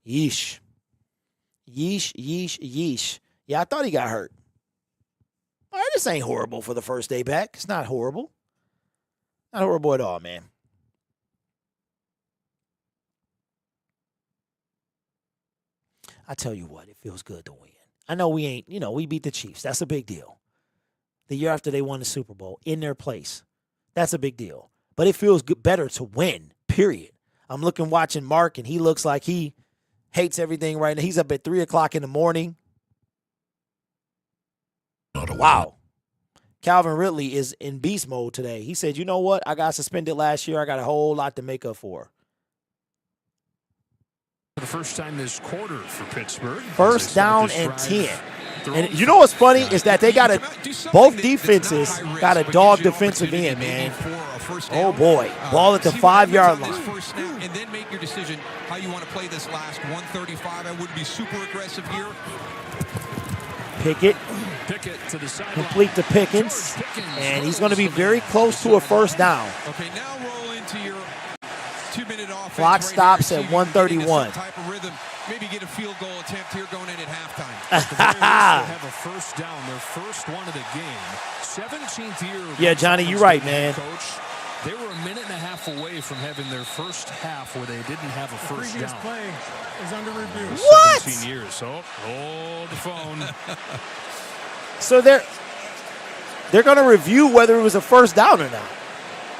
Yeesh. Yeesh, yeesh, yeesh. Yeah, I thought he got hurt. All right, this ain't horrible for the first day back. It's not horrible. Not horrible at all, man. I tell you what, it feels good to win. I know we ain't, we beat the Chiefs. That's a big deal. The year after they won the Super Bowl in their place. That's a big deal. But it feels better to win, period. I'm watching Mark, and he looks like he hates everything right now. He's up at 3 o'clock in the morning. Wow. Calvin Ridley is in beast mode today. He said, you know what? I got suspended last year. I got a whole lot to make up for. The first time this quarter for Pittsburgh. 1st down and 10. And you know what's funny is that they got both defenses got a dog defensive end, man. Oh boy, ball at the 5-yard line. And then make your decision how you want to play this last 135. I wouldn't be super aggressive here. Pickett to the side. Complete to Pickens, and he's going to be very close to a 1st down. Okay, now roll into your 2-minute offense. Clock stops at 1:31. Type of rhythm. Maybe get a field goal attempt here going in at halftime. They have a 1st down, their first one of the game. 17th year. Yeah, Johnny, you're right, man. Coach, they were a minute and a half away from having their first half where they didn't have a first down. The previous play is under review. What? 17 years. So hold the phone. So they're going to review whether it was a 1st down or not.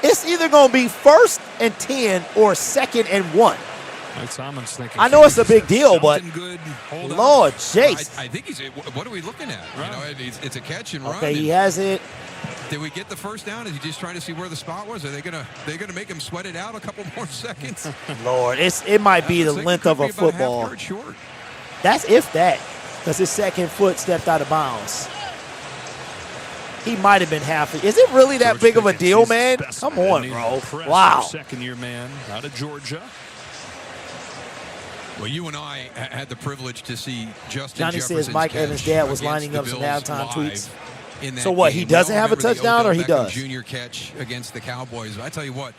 It's either going to be 1st and 10 or 2nd and 1. I know it's a big deal, but Lord, Jace. I think he's. What are we looking at? Right. It's a catch and run. Okay, he has it. Did we get the first down? Is he just trying to see where the spot was? Are they gonna make him sweat it out a couple more seconds? Lord, it might be the length of a football. That's if that, because his second foot stepped out of bounds. He might have been half. Is it really that big of a deal, man? Come on, bro. Wow. Second-year man out of Georgia. Well, you and I had the privilege to see Justin Johnny Jefferson's says Mike catch Evans' dad was against lining the up some Bills halftime live tweets. in that So what, game. he doesn't We all have a remember the touchdown or he Odell Beckham does? Jr. catch against the Cowboys. I tell you what,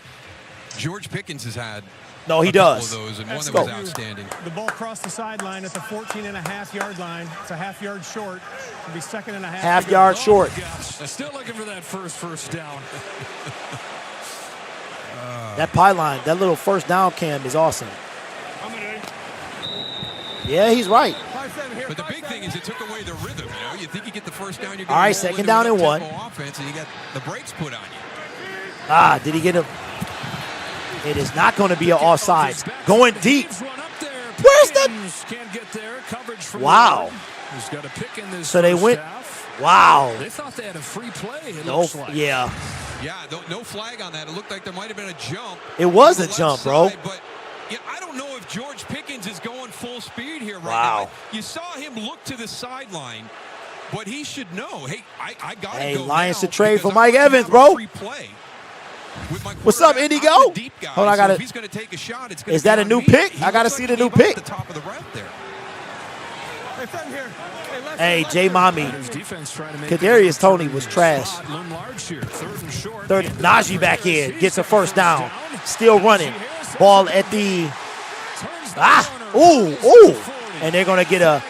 George Pickens has had No, he a couple does. of those, and one Let's that was go. outstanding. The ball crossed the sideline at the 14.5-yard line. It's a half-yard short. It'll be 2nd and a half. Half yard short. Still looking for that first down. That pylon, that little first down cam is awesome. Yeah, he's right. But the big thing is it took away the rhythm. You know, you think you get the first down, you're All right, second down and 1. Offense, and you got the brakes put on you. Ah, did he get him? It is not going to be an offsides. Going deep. Where's the? Can't get there. Coverage from Wow. He's got a pick in this So they first went. half. Wow. They thought they had a free play. It No. looks like. Yeah. Yeah, no flag on that. It looked like there might have been a jump. It was to a the jump, left bro. side, but yeah, I don't know if George Pickens is going full speed here right Wow. now. You saw him look to the sideline, but he should know. Hey, I got to Hey, go Lions now should trade because for Mike I'm gonna Evans, have a bro. free play with my What's up, quarterback. Indigo? I'm the deep guy, Hold on, I so gotta- if he's going to take a shot, it's gonna Is be that a on new me. pick? He I gotta looks see like the he new came pick. off the top of the route there. Hey, J. Mommy. Kadarius Toney was trash. Third, Najee back in, gets a first down. Still running. Ball at the. Ooh. And they're gonna get a.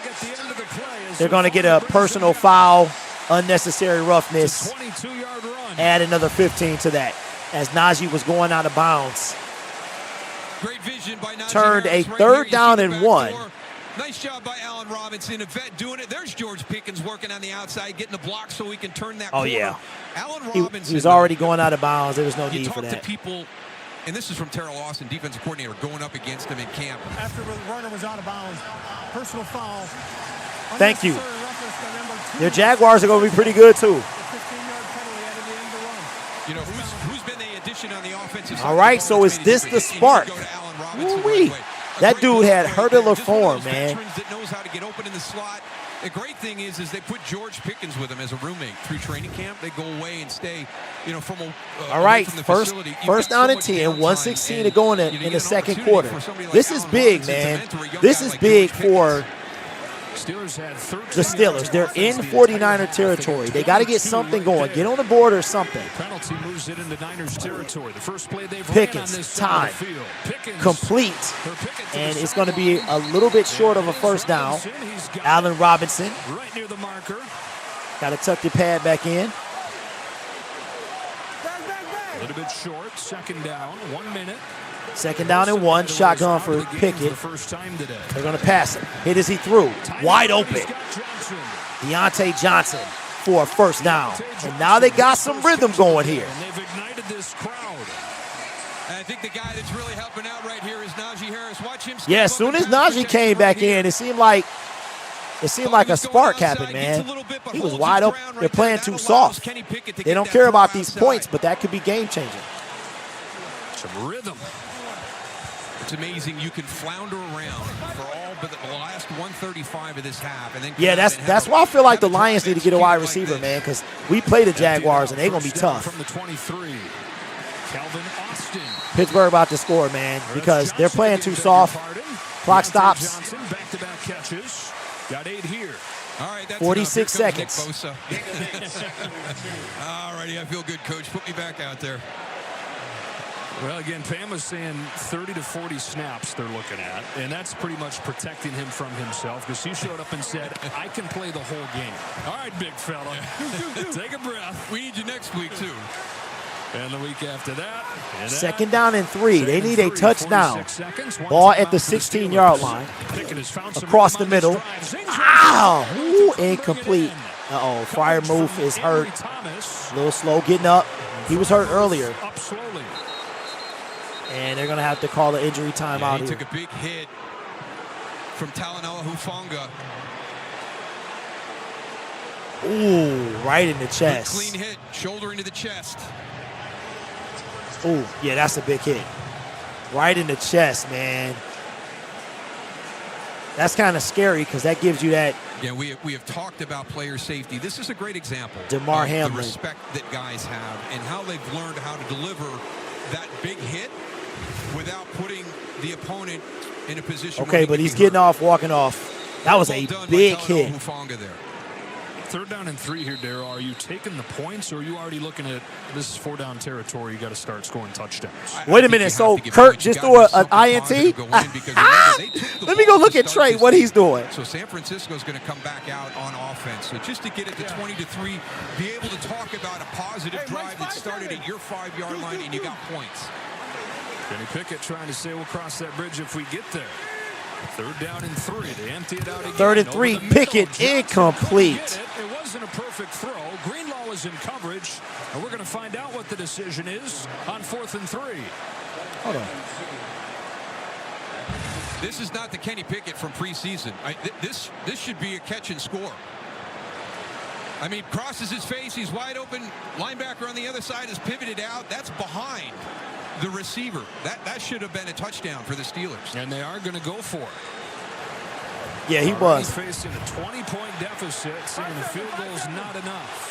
They're gonna get a personal foul, unnecessary roughness. 22-yard run. Add another 15 to that, as Najee was going out of bounds. Great vision by Najee Turned a Harris right third here. You see down the and back 1. door. Nice job by Allen Robinson, a vet doing it. There's George Pickens working on the outside, getting the block so he can turn that corner. Yeah. Allen He Robinson. was already going out of bounds. There was no You need talk for to that. people, and this is from Terrell Austin, defensive coordinator, going up against him in camp. After the runner was out of bounds, personal foul. Thank you. Unnecessary roughness by number 2. Their Jaguars are going to be pretty good, too. 15-yard penalty added the end to run. You know, who's been the addition on the offensive side? All right, so is this the spark? Woo-wee. That dude had hurdler form, man. That knows how to get open in the slot. The great thing is they put George Pickens with him as a roommate through training camp. They go away and stay, from a. All right, from the first facility. You've down got so and much 10, downtime, 1:16 to and, go in you the get an second opportunity quarter. for somebody like This is Allen big, Robinson to man. mentor a young This guy is like big George for Steelers had 13 the Steelers. They're in 49er territory. They got to get something going. Get on the board or something. Penalty moves it into Niners territory. The first play they've Pickens, ran on this side of time, the field. Pickens, complete. Pickens And it's going to be a little bit short of a first down. He's got Allen Robinson. right near the marker. Got to tuck your pad back in. A little bit short. Second down. 1 minute. Second down and 1. Shotgun for The Pickett. first time today. They're going to pass it. Hit as he threw. Wide open. Deontay Johnson for a first down. And now they got some rhythm going here. And they've ignited this crowd. And I think the guy that's really helping out right here is Najee Harris. Watch him. Yeah, as soon as Najee came back in, it seemed like a spark happened, man. He was wide open. They're playing too soft. They don't care about these points, but that could be game-changing. Some rhythm. It's amazing you can flounder around for all but the last 135 of this half, and then Yeah, that's why I feel like the Lions need to get a wide receiver, man, because we play the Jaguars, and they're going to be tough. From the 23. Calvin Austin. Pittsburgh about to score, man, because they're playing too soft. Clock stops. Johnson, back-to-back catches. Got 8 here. All right, that's 46 enough. Here seconds. comes Nick Bosa. All righty, I feel good, Coach. Put me back out there. Well, again, Pam was saying 30 to 40 snaps they're looking at, and that's pretty much protecting him from himself because he showed up and said, I can play the whole game. All right, big fella. Take a breath. We need you next week, too. And the week after that. Second down and 3. They need a touchdown. Ball at the 16-yard line. Across the middle. Ow! Ooh, incomplete. Uh-oh, Freiermuth is hurt. A little slow getting up. He was hurt earlier. Up slowly. And they're going to have to call an injury timeout He here. took a big hit from Talanoa Hufanga. Ooh, right in the chest. Good clean hit, shoulder into the chest. Ooh, yeah, that's a big hit. Right in the chest, man. That's kind of scary because that gives you that. Yeah, we have talked about player safety. This is a great example DeMar of Hamlin. the respect that guys have and how they've learned how to deliver that big hit without putting the opponent in a position. Okay, but he's getting off, walking off. That was a big hit. There. 3rd down and 3 here, Darryl. Are you taking the points, or are you already looking at this is 4-down territory? You got to start scoring touchdowns. Wait a minute. So Kurt just threw an INT? Let me go look at Trey, what he's doing. So San Francisco's going to come back out on offense. So just to get it to 20-3, be able to talk about a positive drive that started at your 5-yard line and you got points. Kenny Pickett trying to say we'll cross that bridge if we get there. 3rd down and 3. They empty it out again. 3rd and 3. Pickett incomplete. It wasn't a perfect throw. Greenlaw is in coverage, and we're going to find out what the decision is on 4th and 3. Hold on. This is not the Kenny Pickett from preseason. This should be a catch and score. I mean, crosses his face. He's wide open. Linebacker on the other side is pivoted out. That's behind the receiver. That should have been a touchdown for the Steelers. And they are going to go for it. Yeah, he was. Facing a 20-point deficit, saying the field goal is not enough.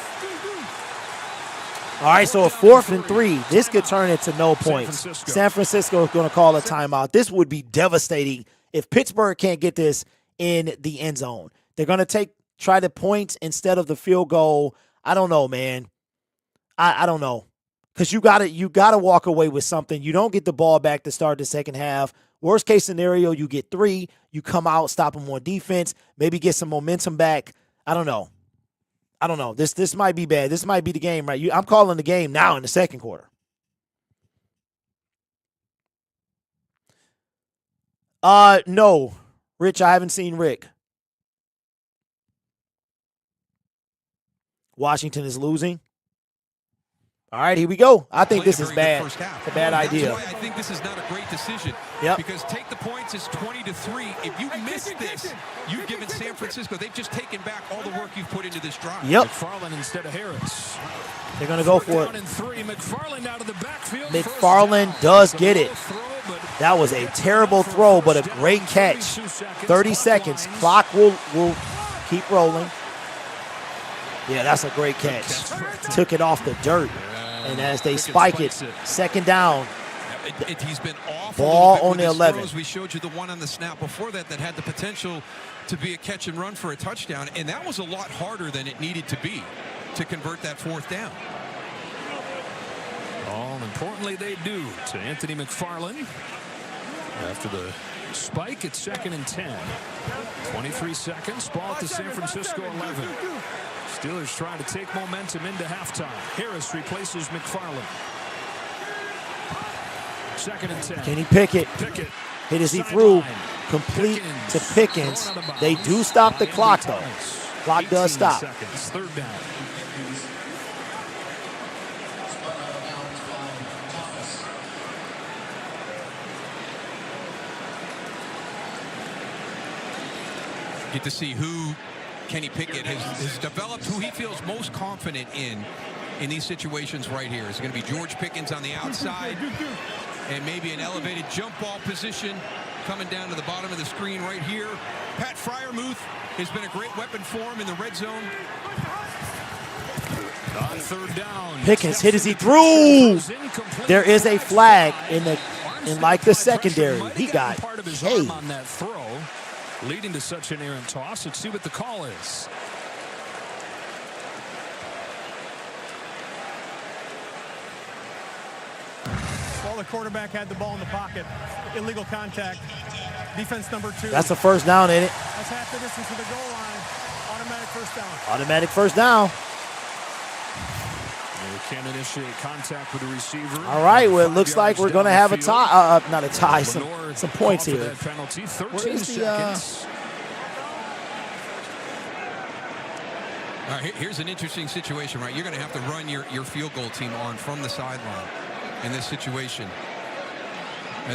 All right, so a 4th and 3. This could turn into no points. San Francisco is going to call a timeout. This would be devastating if Pittsburgh can't get this in the end zone. They're going to try the points instead of the field goal. I don't know, man. I don't know. Because you gotta walk away with something. You don't get the ball back to start the second half. Worst case scenario, you get 3. You come out, stop them on defense, maybe get some momentum back. I don't know. This might be bad. This might be the game, right? I'm calling the game now in the second quarter. No, Rich. I haven't seen Rick. Washington is losing. All right, here we go. I think this is bad. It's a bad idea. That's why I think this is not a great decision. Yep. Because take the points, it's 20-3. If you miss this, you've given San Francisco, they've just taken back all the work you've put into this drive. Yep. McFarland instead of Harris. They're going to go for it. McFarland out of the backfield. McFarland does get it. That was a terrible throw, but a great catch. 30 seconds. Clock will keep rolling. Yeah, that's a great catch. Took it off the dirt. And as they spike it, 2nd down. He's been off. Ball on the 11. We showed you the one on the snap before that had the potential to be a catch and run for a touchdown, and that was a lot harder than it needed to be to convert that 4th down. All importantly, they do to Anthony McFarland. After the spike, it's 2nd and 10. 23 seconds. Ball at the San Francisco 11. Steelers trying to take momentum into halftime. Harris replaces McFarland. 2nd and 10. Kenny Pickett hit as he threw. Complete to Pickens. They do stop the clock, though. Clock does stop. Seconds. 3rd down. Get to see who Kenny Pickett has developed, who he feels most confident in these situations right here. It's going to be George Pickens on the outside and maybe an elevated jump ball position coming down to the bottom of the screen right here. Pat Freiermuth has been a great weapon for him in the red zone. On 3rd down. Pickens hit as he threw. There is a flag in the secondary. He got hit on that throw, leading to such an errant toss. Let's see what the call is. Well, the quarterback had the ball in the pocket. Illegal contact. Defense number 2. That's a 1st down, ain't it? That's half the distance to the goal line. Automatic 1st down. Automatic 1st down. They can't initiate contact with the receiver. All right, well, it looks like we're going to have a tie. Not a tie, some points here. Penalty, 13 Where is seconds. All right, here's an interesting situation, right? You're going to have to run your field goal team on from the sideline in this situation.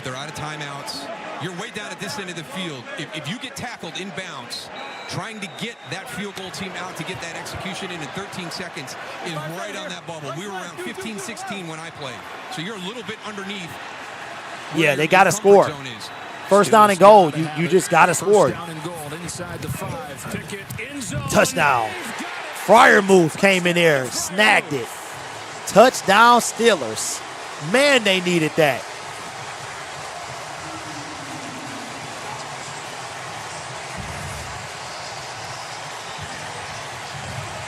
They're out of timeouts. You're way down at this end of the field. If you get tackled in bounds, trying to get that field goal team out to get that execution in 13 seconds is right on that bubble. We were around 15, 16 when I played. So you're a little bit underneath. Yeah, they got to score. First down and goal, you just got to score. Touchdown. Fryermuth came in there, snagged it. Touchdown Steelers. Man, they needed that.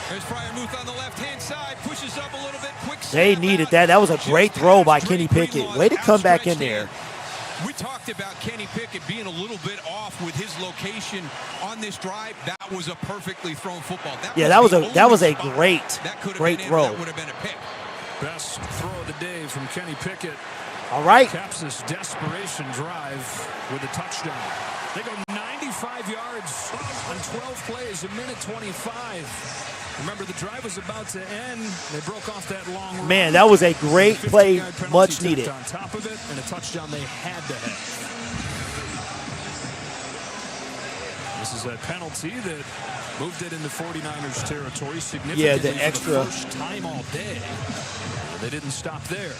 There's Fryermuth on the left-hand side, pushes up a little bit. Quick. They needed that. That was a great throw by Kenny Pickett. Way to come back in there. We talked about Kenny Pickett being a little bit off with his location on this drive. That was a perfectly thrown football. That was a great throw. That would have been a pick. Best throw of the day from Kenny Pickett. All right. Caps this desperation drive with a touchdown. They go 95 yards on 12 plays, a minute 25. Remember, the drive was about to end. They broke off that long run. Man, that was a great play, much needed. On top of it, and a touchdown they had to have. This is a penalty that moved it into 49ers territory significantly. Yeah, the extra. For the first time all day. They didn't stop there.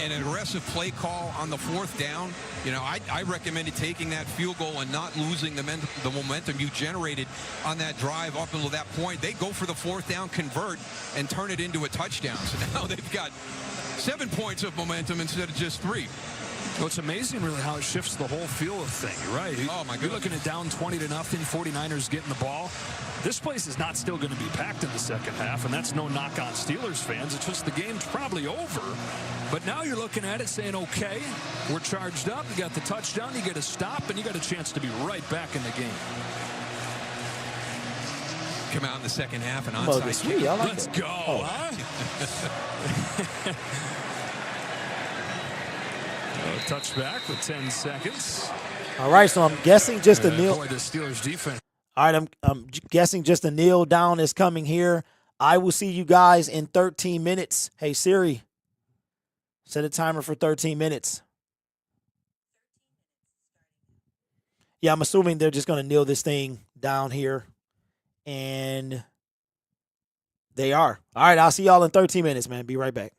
An aggressive play call on the fourth down. You know, I recommended taking that field goal and not losing the momentum you generated on that drive up until that point. They go for the fourth down, convert, and turn it into a touchdown. So now they've got 7 points of momentum instead of just 3. Well, it's amazing really how it shifts the whole feel of thing. You're right. Oh, my goodness. You're looking at down 20-0, 49ers getting the ball. This place is not still going to be packed in the second half, and that's no knock on Steelers fans. It's just the game's probably over. But now you're looking at it saying, okay, we're charged up. You got the touchdown. You get a stop, and you got a chance to be right back in the game. Come out in the second half and onside kick. Let's go. Huh? Touchback with 10 seconds. All right, so I'm guessing just a kneel. Boy, the Steelers defense. All right, I'm guessing just a kneel down is coming here. I will see you guys in 13 minutes. Hey, Siri, set a timer for 13 minutes. Yeah, I'm assuming they're just going to kneel this thing down here. And they are. All right, I'll see y'all in 13 minutes, man. Be right back.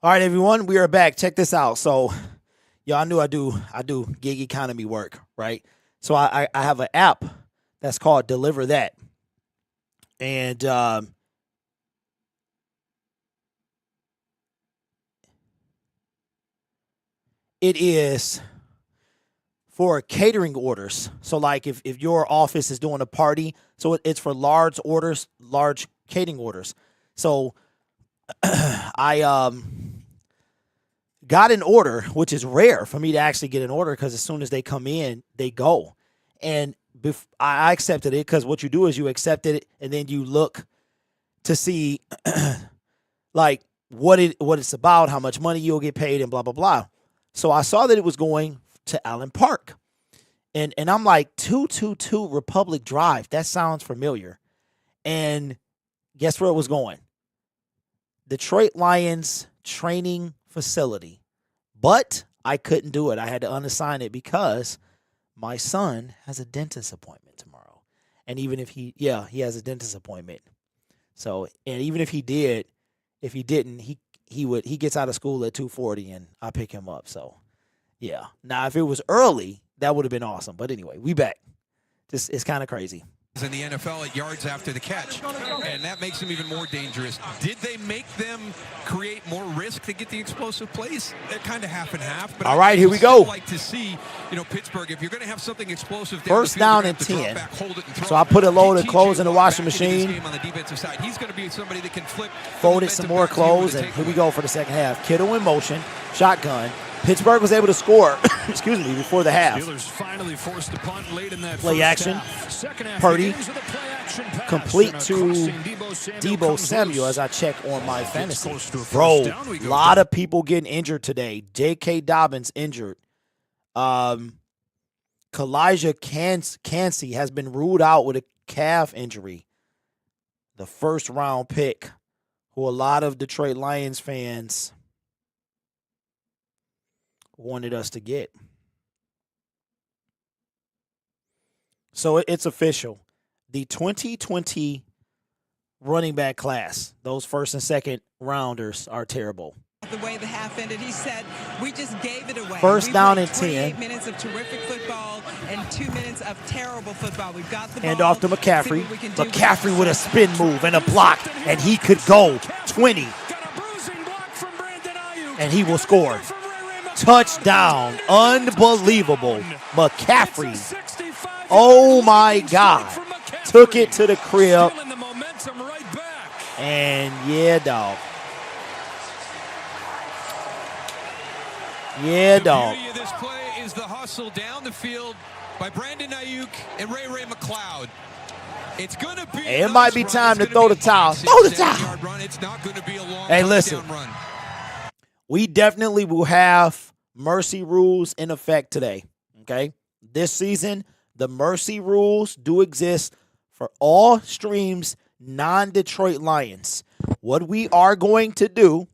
All right, everyone, we are back. Check this out. So, y'all knew I do gig economy work, right? So I have an app that's called Deliver That, and it is for catering orders. So, like if your office is doing a party, so it's for large orders, large catering orders. So I got an order, which is rare for me to actually get an order because as soon as they come in, they go. And I accepted it because what you do is you accept it and then you look to see like what it's about, how much money you'll get paid, and blah, blah, blah. So I saw that it was going to Allen Park. And I'm like, 222 Republic Drive. That sounds familiar. And guess where it was going? Detroit Lions training facility. But I couldn't do it. I had to unassign it because my son has a dentist appointment tomorrow. And even if he has a dentist appointment. So, and even if he didn't, he gets out of school at 2:40 and I pick him up. So, yeah. Now, if it was early, that would have been awesome. But anyway, we back. It's kind of crazy. In the NFL at yards after the catch, and that makes them even more dangerous. Did they make them create more risk to get the explosive plays? They're kind of half and half. But all right, here we go. Like to see, Pittsburgh, if you're going to have something explosive, first down and 10. So I put a load of clothes in the washing machine. On the defensive side, he's going to be somebody that can flip. Folded some more clothes, and here we go for the second half. Kittle in motion, shotgun. Pittsburgh was able to score, excuse me, before the half. Steelers finally forced the punt late in that play action. Purdy complete to Deebo Samuel as I check on my fantasy. Bro, a lot of people getting injured today. J.K. Dobbins injured. Kalijah Cansey has been ruled out with a calf injury. The first round pick, who a lot of Detroit Lions fans wanted us to get. So it's official. The 2020 running back class, those first and second rounders are terrible. The way the half ended, he said, we just gave it away. First down and 10. 28 minutes of terrific football and 2 minutes of terrible football. We've got the hand ball. off to McCaffrey. McCaffrey with a spin move and a block, and he could go 20. And he will score. Touchdown. Unbelievable. McCaffrey. Oh, my God. Took it to the crib. And, yeah, dog. Yeah, dog. The beauty of this play is the hustle down the field by Brandon Ayuk and Ray McCloud. It's going to be. It might be time to throw the towel. Throw the towel. It's not going to be a long hey, listen. Run. We definitely will have mercy rules in effect today, okay? This season, the mercy rules do exist for all streams, non-Detroit Lions. What we are going to do,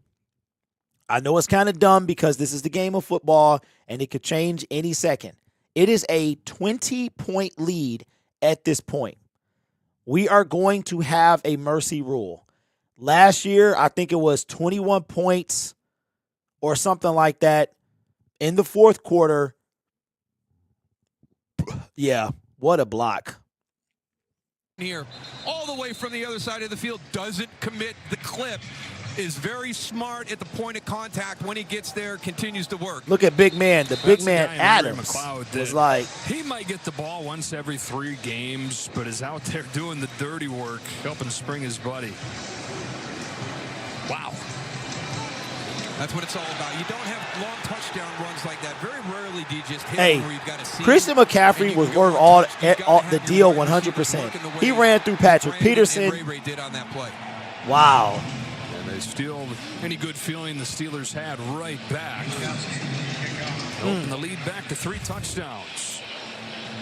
I know it's kind of dumb because this is the game of football and it could change any second. It is a 20-point lead at this point. We are going to have a mercy rule. Last year, I think it was 21 points or something like that in the fourth quarter. Yeah, what a block. Here, all the way from the other side of the field, doesn't commit the clip, is very smart at the point of contact. When he gets there, continues to work. Look at big man. The big man Adams was like. He might get the ball once every 3 games, but is out there doing the dirty work, helping spring his buddy. Wow. That's what it's all about. You don't have long touchdown runs like that. Very rarely do you just hit where you've got to see. Christian McCaffrey was worth all the deal 100%. He ran through Patrick Peterson. Ray did on that play. Wow. And they steal any good feeling the Steelers had right back. Open the lead back to 3 touchdowns.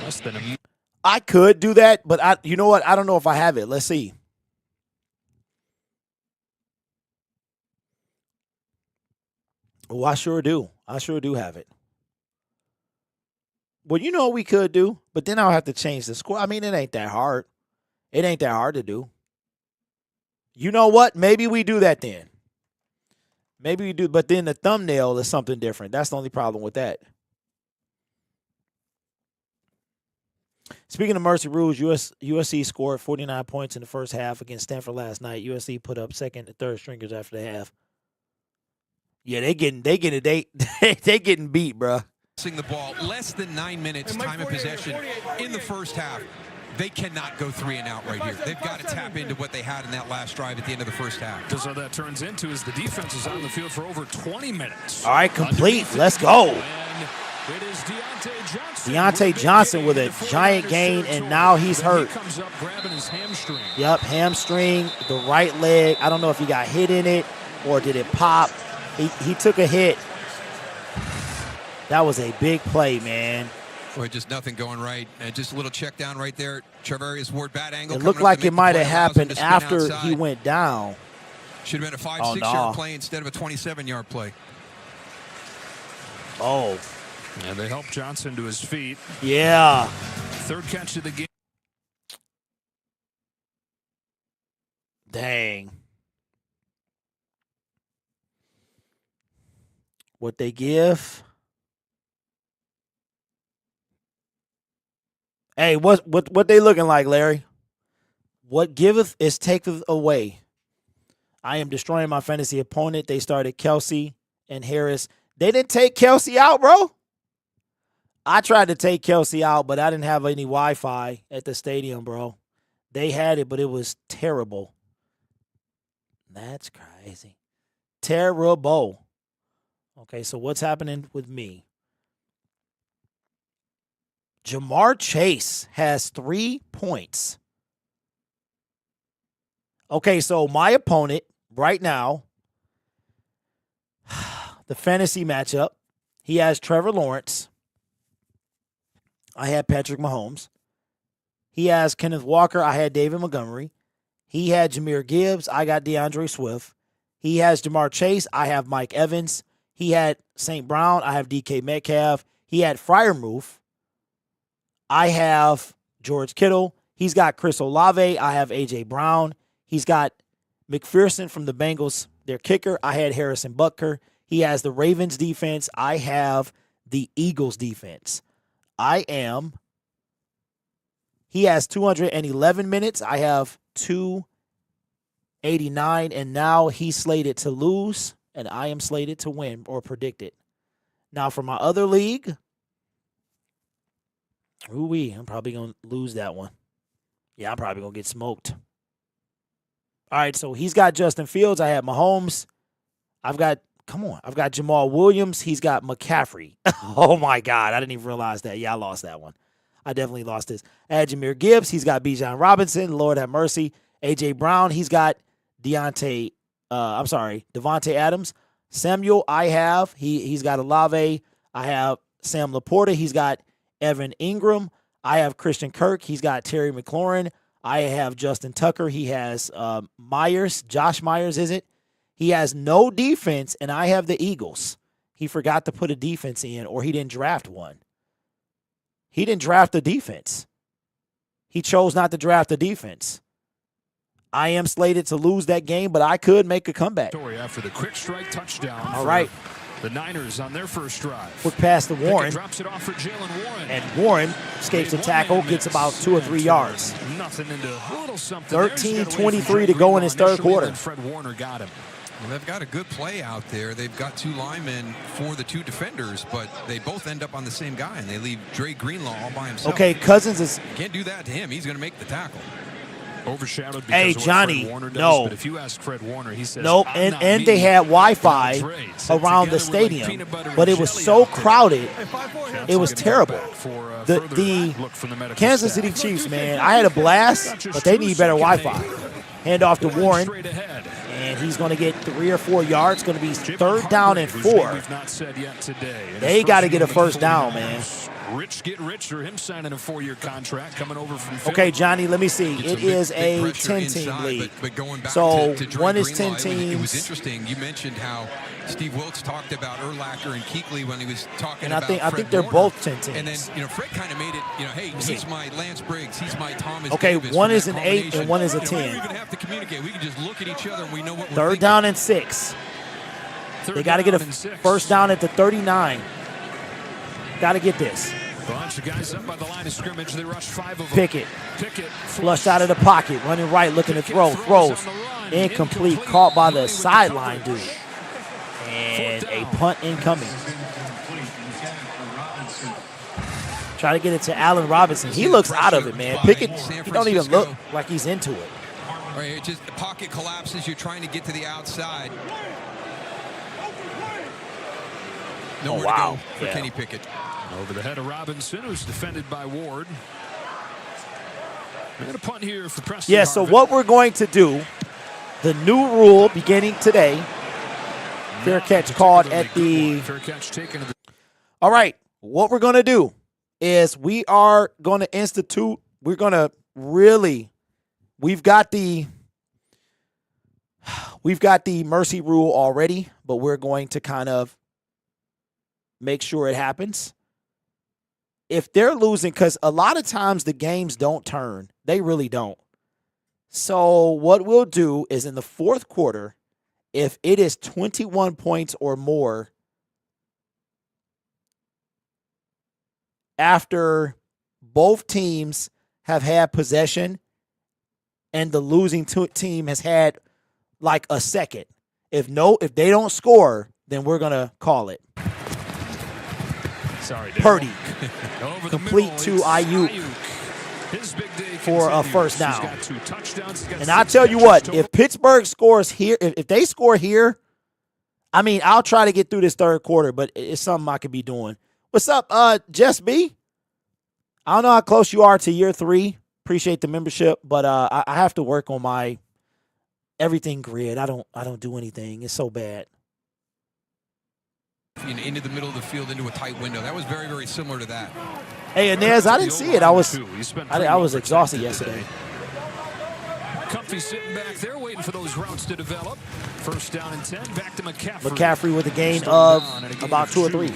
Less than a minute. I could do that, but you know what? I don't know if I have it. Let's see. Oh, I sure do. I sure do have it. Well, you know what we could do, but then I'll have to change the score. I mean, it ain't that hard. It ain't that hard to do. You know what? Maybe we do that then. Maybe you do, but then the thumbnail is something different. That's the only problem with that. Speaking of mercy rules, USC scored 49 points in the first half against Stanford last night. USC put up second and third stringers after the half. Yeah, they getting beat, bro. The ball less than 9 minutes time of possession in the first half. They cannot go 3 and out right here. They've got to tap into what they had in that last drive at the end of the first half. Because what that turns into is the defense is on the field for over 20 minutes. All right, complete. Let's go. It is Deontay Johnson with a giant gain, and now he's hurt. He comes up grabbing his hamstring. Yep, hamstring, the right leg. I don't know if he got hit in it or did it pop. He took a hit. That was a big play, man. Boy, just nothing going right. And just a little check down right there. Trevarius Ward, bad angle. It looked like it might have happened after he went down. Should have been a 5-6-yard play instead of a 27-yard play. Oh. And they helped Johnson to his feet. Yeah. Third catch of the game. Dang. What they give? Hey, what they looking like, Larry? What giveth is taketh away. I am destroying my fantasy opponent. They started Kelsey and Harris. They didn't take Kelsey out, bro. I tried to take Kelsey out, but I didn't have any Wi-Fi at the stadium, bro. They had it, but it was terrible. That's crazy. Terrible. Okay, so what's happening with me? Jamar Chase has 3 points. Okay, so my opponent right now, the fantasy matchup, he has Trevor Lawrence. I had Patrick Mahomes. He has Kenneth Walker. I had David Montgomery. He had Jahmyr Gibbs. I got DeAndre Swift. He has Jamar Chase. I have Mike Evans. He had St. Brown. I have DK Metcalf. He had Freiermuth. I have George Kittle. He's got Chris Olave. I have A.J. Brown. He's got McPherson from the Bengals, their kicker. I had Harrison Butker. He has the Ravens defense. I have the Eagles defense. He has 211 minutes. I have 289, and now he's slated to lose, and I am slated to win or predicted. Now for my other league, I'm probably going to lose that one. Yeah, I'm probably going to get smoked. All right, so he's got Justin Fields. I have Mahomes. I've got Jamal Williams. He's got McCaffrey. Oh, my God. I didn't even realize that. Yeah, I lost that one. I definitely lost this. I had Jahmyr Gibbs. He's got Bijan Robinson. Lord have mercy. A.J. Brown. He's got Devontae Adams. Samuel, I have. He's got Olave. I have Sam Laporta. He's got Evan Ingram. I have Christian Kirk. He's got Terry McLaurin. I have Justin Tucker. He has Josh Myers, is it? He has no defense, and I have the Eagles. He forgot to put a defense in, or he didn't draft one. He didn't draft the defense. He chose not to draft the defense. I am slated to lose that game, but I could make a comeback. After the quick strike touchdown. All right. The Niners on their first drive. Quick pass to Warren. Drops it off for Jalen Warren. And Warren escapes the tackle, gets about 2 or 3 yards. Nothing into a little something. 13-23 to go in his third quarter. Fred Warner got him. Well, they've got a good play out there. They've got 2 linemen for the 2 defenders, but they both end up on the same guy, and they leave Dre Greenlaw all by himself. Okay, Cousins is... Can't do that to him. He's going to make the tackle. Overshadowed because hey, of what Johnny, Fred Warner does, no. But if you ask Fred Warner, he says, nope, and they had Wi-Fi around the stadium, but it was so crowded, it was terrible. The Kansas City Chiefs, man, I had a blast, but they need better Wi-Fi. Hand off to Warren, and he's going to get 3 or 4 yards. Going to be 3rd down and 4. They got to get a first down, man. Rich get rich, or him signing a 4-year contract coming over from Philly. Okay, Johnny, let me see. It is a 10-team league. But going back so to one is Greenlaw, 10 teams. It was interesting. You mentioned how Steve Wilkes talked about Urlacher and Kuechly when he was talking about I think they're both 10 teams. And then, Fred kind of made it, hey, he's my Lance Briggs, he's my Thomas Okay, Davis. one is an 8 and one is a 10. We don't even have to communicate. We can just look at each other and we know what we're 3rd thinking. down and 6. They got to get a first down at the 39. Got to get this. Bunch of guys up by the line of scrimmage. They rushed 5 of them. Pickett flushed out of the pocket, running right, looking to throw. Throws incomplete, caught by the sideline dude. And a punt incoming. Try to get it to Allen Robinson. He looks out of it, man. Pickett, he don't even look like he's into it. Right, just the pocket collapses. You're trying to get to the outside. Nowhere to go for Kenny Pickett. Over the head of Robinson, who's defended by Ward. We're going to punt here for Preston. Yeah, so what we're going to do, the new rule beginning today, fair catch called at the... Fair catch taken. All right, what we're going to do is we are going to institute, we're going to really, we've got the mercy rule already, but we're going to kind of make sure it happens. If they're losing, because a lot of times the games don't turn. They really don't. So what we'll do is in the fourth quarter, if it is 21 points or more after both teams have had possession and the losing team has had like a second. If they don't score, then we're going to call it. Sorry, Purdy. Complete to Ayuk for a first down. And I'll tell you what, if Pittsburgh scores here, if they score here, I mean, I'll try to get through this third quarter, but it's something I could be doing. What's up, Jess B? I don't know how close you are to year 3. Appreciate the membership, but I have to work on my everything grid. I don't do anything. It's so bad. Into the middle of the field, into a tight window. That was very, very similar to that. Hey, Inez, I didn't see it. I was exhausted yesterday. Comfy sitting back there waiting for those routes to develop. First down and 10, back to McCaffrey. McCaffrey with a gain of about 2 or 3.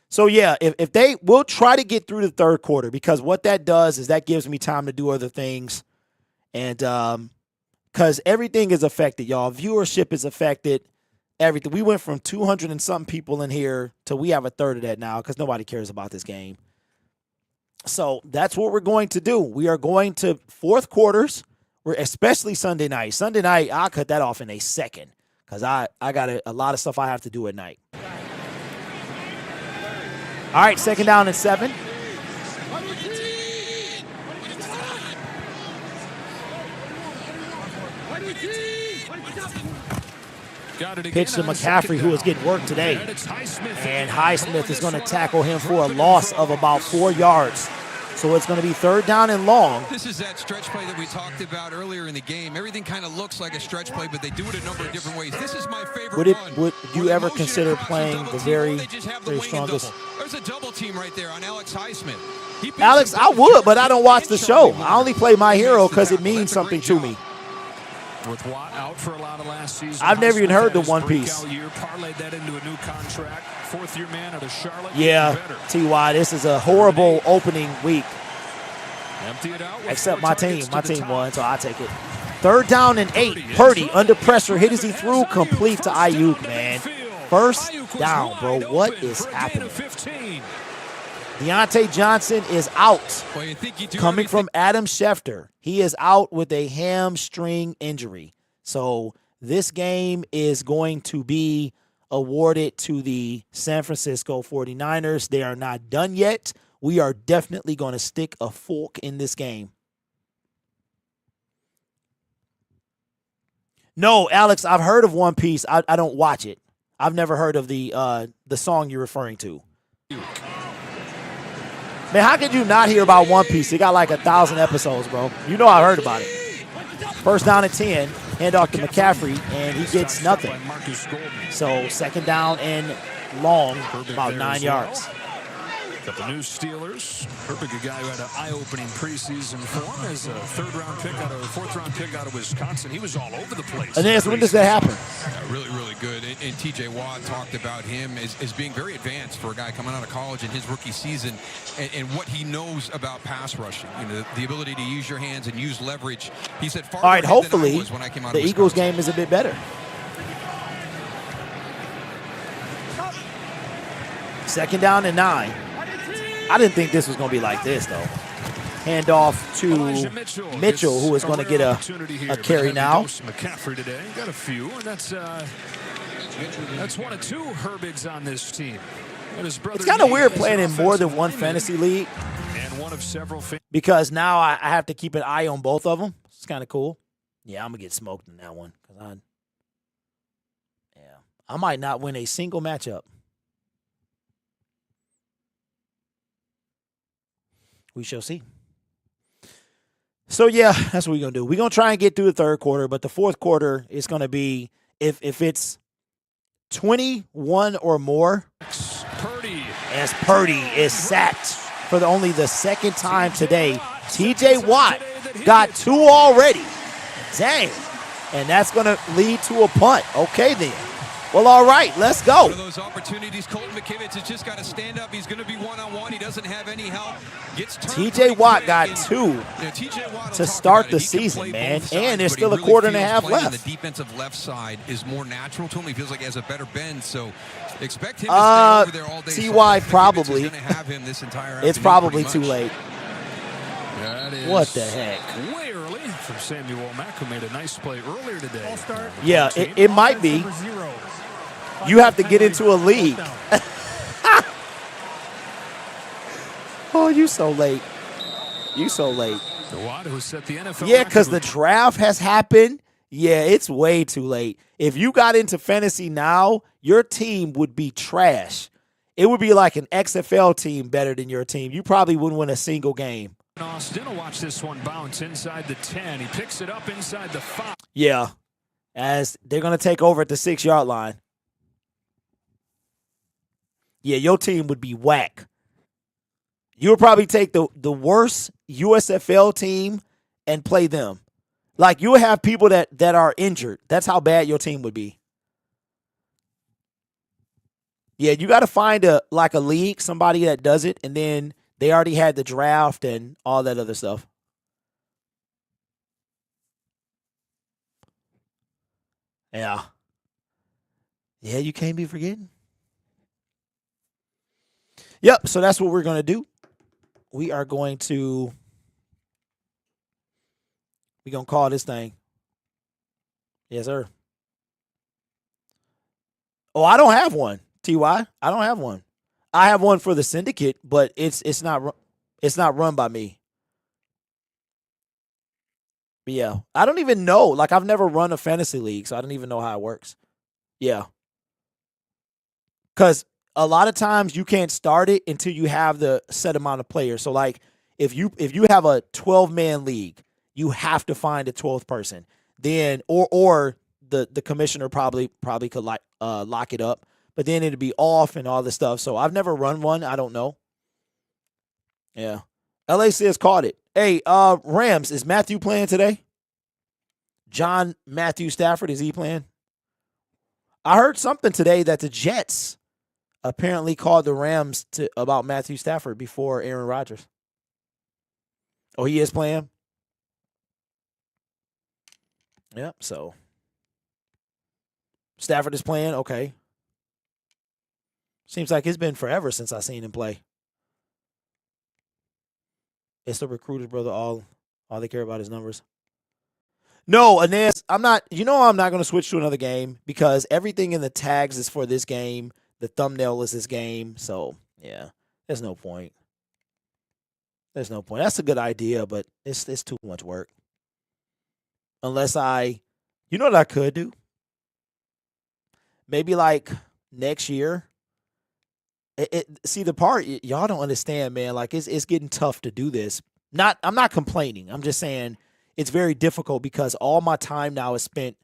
So, yeah, if they will try to get through the third quarter, because what that does is that gives me time to do other things. And because everything is affected, y'all. Viewership is affected. Everything. We went from 200 and something people in here to we have a third of that now because nobody cares about this game. So that's what we're going to do. We are going to fourth quarters, especially Sunday night. Sunday night, I'll cut that off in a second because I got a lot of stuff I have to do at night. All right, second down and 7. Pitch to McCaffrey, who is getting work today. And Highsmith is going to tackle him for a loss of about 4 yards. So it's going to be third down and long. This is that stretch play that we talked about earlier in the game. Everything kind of looks like a stretch play, but they do it a number of different ways. This is my favorite one. Would you ever consider playing the very strongest? There's a double team right there on Alex Highsmith. Alex, I would, but I don't watch the show. I only play My Hero because it means something to me. With Watt out for a lot of last season, I've never even heard the One Piece. Parlayed that into a new contract. Fourth-year man out of Charlotte. Yeah, T.Y., this is a horrible opening week. Empty it out. Except my team. My team won, so I'll take it. Third down and 8. Purdy under pressure. Hit as he threw, complete to Ayuk, man. First down, bro. What is happening? Deontay Johnson is out. Coming from Adam Schefter. He is out with a hamstring injury. So this game is going to be awarded to the San Francisco 49ers. They are not done yet. We are definitely going to stick a fork in this game. No, Alex, I've heard of One Piece. I don't watch it. I've never heard of the song you're referring to. Man, how could you not hear about One Piece? It got like 1,000 episodes, bro. You know I heard about it. First down and 10, hand off to McCaffrey, and he gets nothing. So second down and long, about 9 yards. Got the new Steelers. Herbig, a guy who had an eye-opening preseason form as a fourth-round pick out of Wisconsin. He was all over the place. And when does that happen? Really, really good. And T.J. Watt talked about him as being very advanced for a guy coming out of college in his rookie season and what he knows about pass rushing. You know, the ability to use your hands and use leverage. He said, all right, hopefully the Eagles game is a bit better. 2nd down and 9. I didn't think this was going to be like this, though. Handoff to Mitchell, who is going to get a carry now. McCaffrey today got a few, and that's one of 2 Herbigs on this team. It's kind of weird playing in more than one fantasy league, and one of several because now I have to keep an eye on both of them. It's kind of cool. Yeah, I'm gonna get smoked in that one because I might not win a single matchup. We shall see. So yeah, that's what we're gonna do. We're gonna try and get through the 3rd quarter, but the 4th quarter is gonna be if it's 21 or more. As Purdy is sacked for only the 2nd time today. T.J. Watt got 2 already. Dang. And that's going to lead to a punt. Okay, then. Well, all right, let's go. One of those opportunities, Colton McKivitz has just got to stand up. He's going to be one-on-one. He doesn't have any help. T.J. Watt got 2 to start the season, man. And there's still a quarter and a half left. The defensive left side is more natural to him. He feels like he has a better bend, so expect him to stay over there all day. T.Y. probably. It's probably too late. What the heck? Way early from Samuel Mack, who made a nice play earlier today. Yeah, it might be. You have to get into a league. Oh, you so late. You so late. Yeah, because the draft has happened. Yeah, it's way too late. If you got into fantasy now, your team would be trash. It would be like an XFL team better than your team. You probably wouldn't win a single game. Austin will watch this one bounce inside the 10. He picks it up inside the 5. Yeah, as they're going to take over at the 6-yard line. Yeah, your team would be whack. You would probably take the worst USFL team and play them. Like, you would have people that are injured. That's how bad your team would be. Yeah, you got to find a league, somebody that does it, and then they already had the draft and all that other stuff. Yeah. Yeah, you can't be forgetting. Yep, so that's what we're going to do. We're going to call this thing. Yes, sir. Oh, I don't have one, TY. I don't have one. I have one for the Syndicate, but it's not run by me. But yeah, I don't even know. Like, I've never run a fantasy league, so I don't even know how it works. Yeah. Because a lot of times you can't start it until you have the set amount of players. So, like, if you have a 12-man league, you have to find a 12th person. Then or the commissioner probably could lock it up. But then it'd be off and all this stuff. So I've never run one. I don't know. Yeah. LA says caught it. Hey, Rams, is Matthew playing today? John Matthew Stafford, is he playing? I heard something today that the Jets apparently called the Rams about Matthew Stafford before Aaron Rodgers. Oh, he is playing? Yep, so Stafford is playing? Okay. Seems like it's been forever since I seen him play. It's the recruiters, brother. All they care about is numbers. No, Inez, I'm not going to switch to another game because everything in the tags is for this game. The thumbnail is this game. So, yeah, there's no point. There's no point. That's a good idea, but it's too much work. Unless you know what I could do? Maybe like next year. See, the part y'all don't understand, man. Like, it's getting tough to do this. I'm not complaining. I'm just saying it's very difficult because all my time now is spent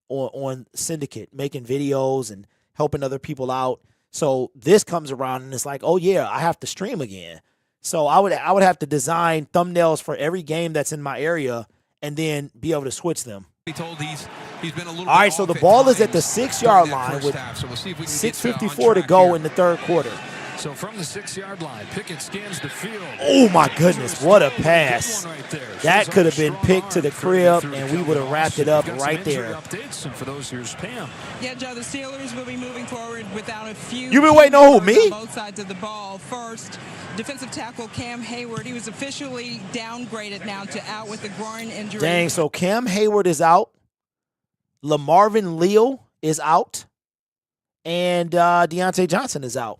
on Syndicate, making videos and helping other people out. So this comes around and it's like, oh yeah, I have to stream again. So I would have to design thumbnails for every game that's in my area and then be able to switch them. He's been a little all right, so the ball is at the 6-yard line with 6:54 to go in the third quarter. So from the 6-yard line, Pickett scans the field. Oh, my goodness. What a pass. That could have been picked to the crib, and we would have wrapped it up right there. For those here's Pam. Yeah, Joe, the Steelers will be moving forward without a few. You been waiting on who, me? On both sides of the ball. First, defensive tackle Cam Hayward. He was officially downgraded now to out with a groin injury. Dang, so Cam Hayward is out. LaMarvin Leal is out. And Deontay Johnson is out.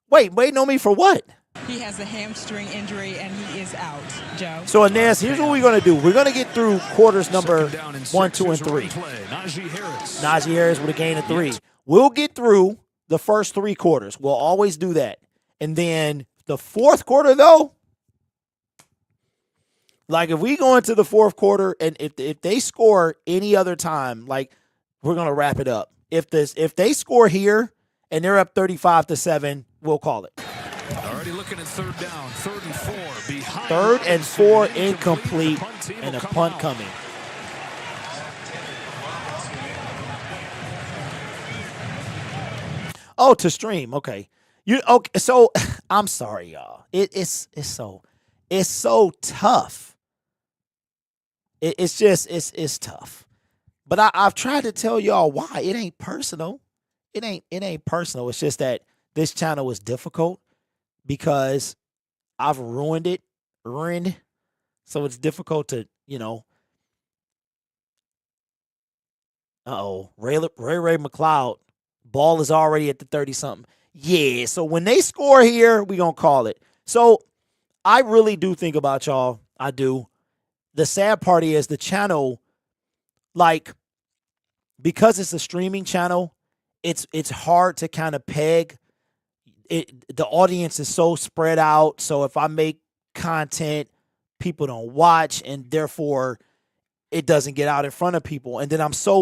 Waiting on me for what? He has a hamstring injury, and he is out, Joe. So, Inez, here's what we're going to do. We're going to get through quarters number 1, 2, and 3. Najee Harris with a gain of 3. We'll get through the first 3 quarters. We'll always do that. And then the fourth quarter, though, like if we go into the fourth quarter and if they score any other time, like we're going to wrap it up. If they score here and they're up 35-7, we'll call it. Already looking at third down, 3rd and 4. Behind 3rd and 4 incomplete and a punt coming. Oh, to stream. Okay. Okay, so I'm sorry, y'all. It's so tough. It's tough. But I've tried to tell y'all why. It ain't personal. It ain't personal. It's just that this channel is difficult because I've ruined it. So it's difficult to, Ray McLeod, ball is already at the 30-something. Yeah, so when they score here, we going to call it. So I really do think about y'all. I do. The sad part is the channel, like, because it's a streaming channel, it's hard to kind of peg it. The audience is so spread out. So if I make content, people don't watch, and therefore it doesn't get out in front of people. And then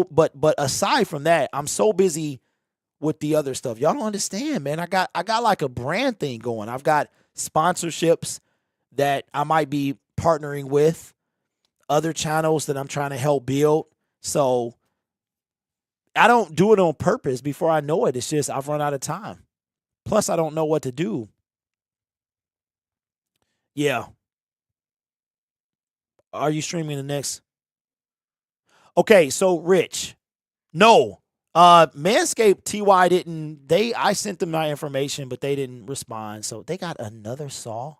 but aside from that, I'm so busy with the other stuff. Y'all don't understand, man. I got like a brand thing going. I've got sponsorships that I might be partnering with, other channels that I'm trying to help build. So I don't do it on purpose. Before I know it, it's just I've run out of time. Plus, I don't know what to do. Yeah. Are you streaming the next? Okay, so Rich. No. Manscaped TY didn't. I sent them my information, but they didn't respond. So they got another saw.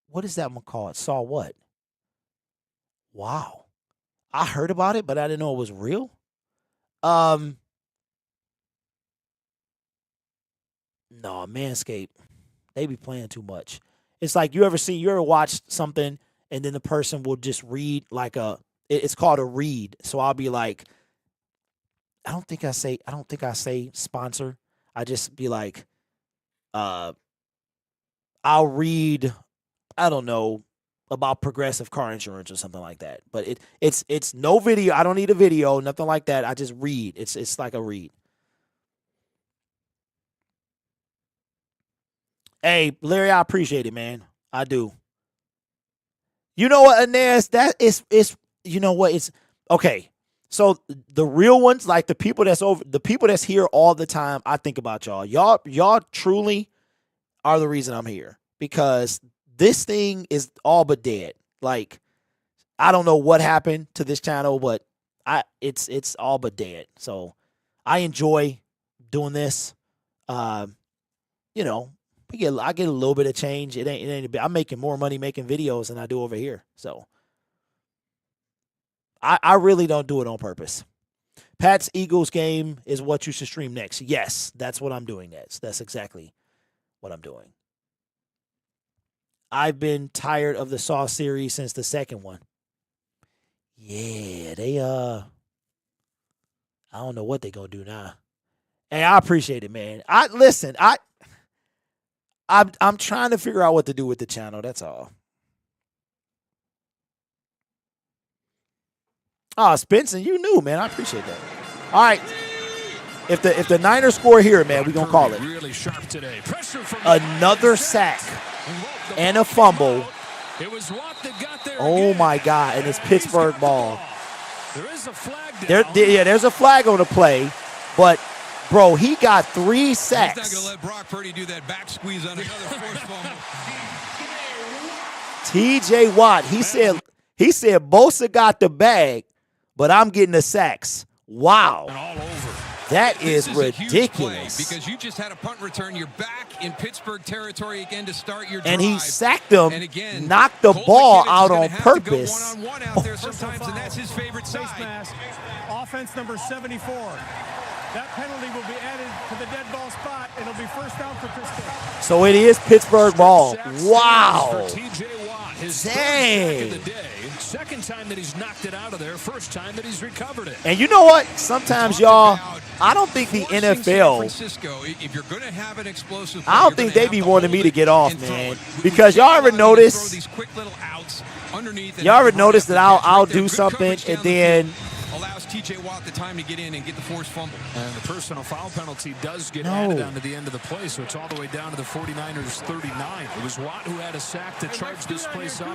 What is that one called? Saw what? Wow. I heard about it, but I didn't know it was real. No, Manscaped, they be playing too much. It's like you ever watched something and then the person will just read like it's called a read. So I'll be like, I don't think I say sponsor. I just be like, I'll read, I don't know, about Progressive car insurance or something like that. But it's no video. I don't need a video, nothing like that. I just read. It's like a read. Hey, Larry, I appreciate it, man. I do. You know what, Inez? That is you know what? It's okay. So the real ones, like the people that's here all the time, I think about y'all. Y'all truly are the reason I'm here, because this thing is all but dead. Like, I don't know what happened to this channel, but it's all but dead. So I enjoy doing this. I get a little bit of change. It ain't a bit. I'm making more money making videos than I do over here. So I really don't do it on purpose. Pat's Eagles game is what you should stream next. Yes, that's what I'm doing next. That's exactly what I'm doing. I've been tired of the Saw series since the second one. Yeah, they I don't know what they gonna do now. Hey, I appreciate it, man. I'm trying to figure out what to do with the channel. That's all. Oh, Spencer, you knew, man. I appreciate that. All right. If the Niners score here, man, we're going to call it. Really sharp today. Another sack and a fumble. Oh, my God. And it's Pittsburgh ball. There is a flag there's a flag on the play, but Bro, he got 3 He's sacks. not going to let Brock Purdy do that back squeeze on another forced fumble. T.J. Watt, he said Bosa got the bag, but I'm getting the sacks. Wow. And all over. That is This is a huge play ridiculous. because you just had a punt return. You're back in Pittsburgh territory again to start your drive. And he sacked him, And again, knocked the Cole ball McKinnon's out gonna on have to go purpose. one-on-one out there sometimes, and that's his favorite Face side. mask. Offense number 74. That penalty will be added to the dead ball spot. It'll be first down for Pittsburgh. So it is Pittsburgh ball. Wow. For TJ Watt, his third Dang. sack of the day. Second time that he's knocked it out of there. First time that he's recovered it. And you know what? Sometimes, y'all, I don't think the Forcing San NFL, Francisco, if you're going to have an explosive play, I don't you're think gonna they be have to wanting hold me to it get off, and throw man. it. Because y'all ever Throw notice, these quick little outs underneath and y'all ever right notice after that the catch. I'll Right there, do good something coverage down and the then field. Allows TJ Watt the time to get in and get the forced fumble. And the personal foul penalty does get No. added onto the end of the play, so it's all the way down to the 49ers 39. It was Watt who had a sack to charge this place up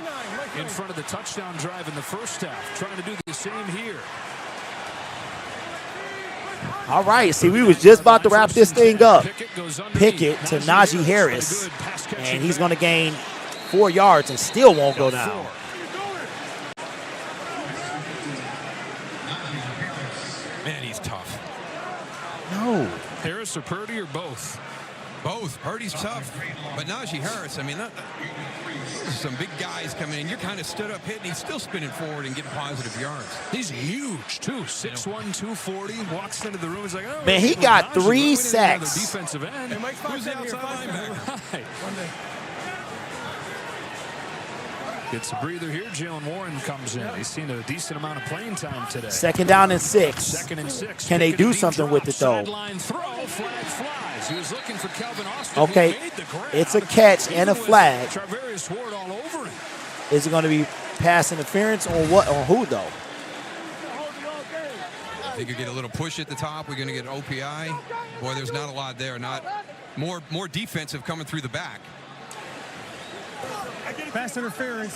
in front of the touchdown drive in the first half. Trying to do the same here. all right, see, we was just about to wrap this thing up. Pickett goes underneath. Pickett to Najee Harris, Good pass catching and he's back. going to gain 4 yards and still won't go Got down. 4. Man, he's tough. No. Harris or Purdy or both? Both. Purdy's tough, but Najee Harris, I mean, some big guys coming in. You're kind of stood up hitting. He's still spinning forward and getting positive yards. He's huge, too. 6'1", 240. Walks into the room. He's like, oh, Man, he well, got Najee, 3 we need another sacks. defensive end. Who's the outside linebacker? Right. Gets a breather here. Jalen Warren comes in. He's seen a decent amount of playing time today. 2nd down and 6. 2nd and 6. Can they Pickett do deep something drop, with it, though? Sideline throw, flag flies. He was looking for Calvin Austin. Okay, He made the grab. it's a catch and a Even with flag. Charvarius Ward all over him. Is it going to be pass interference on what? On who, though? I think you get a little push at the top. We're going to get an OPI. Boy, there's not a lot there. Not more defensive coming through the back. Pass interference.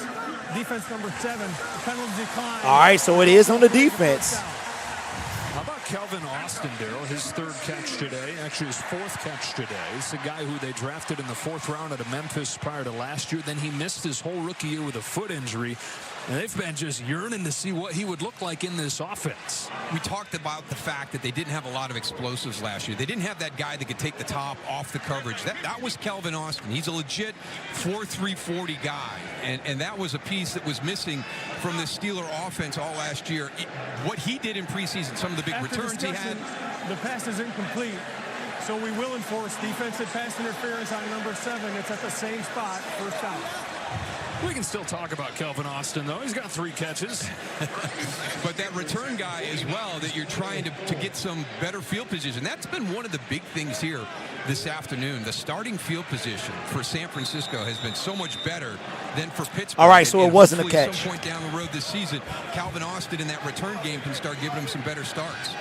Defense number 7. Penalty decline. All right, so it is on the defense. How about Calvin Austin, Darryl? His 3rd catch today. Actually, his 4th catch today. He's the guy who they drafted in the 4th round out of Memphis prior to last year. Then he missed his whole rookie year with a foot injury. And they've been just yearning to see what he would look like in this offense. We talked about the fact that they didn't have a lot of explosives last year. They didn't have that guy that could take the top off the coverage. That was Calvin Austin. He's a legit 4.3 40 guy. And that was a piece that was missing from the Steeler offense all last year. What he did in preseason, some of the big After returns he discussion, had. the pass is incomplete. So we will enforce defensive pass interference on number 7. It's at the same spot. First down. We can still talk about Calvin Austin, though. He's got 3 catches. But that return guy as well, that you're trying to get some better field position. That's been one of the big things here this afternoon. The starting field position for San Francisco has been so much better than for Pittsburgh. All right, so And it wasn't a hopefully catch. Some point down the road this season, Calvin Austin in that return game can start giving him some better starts.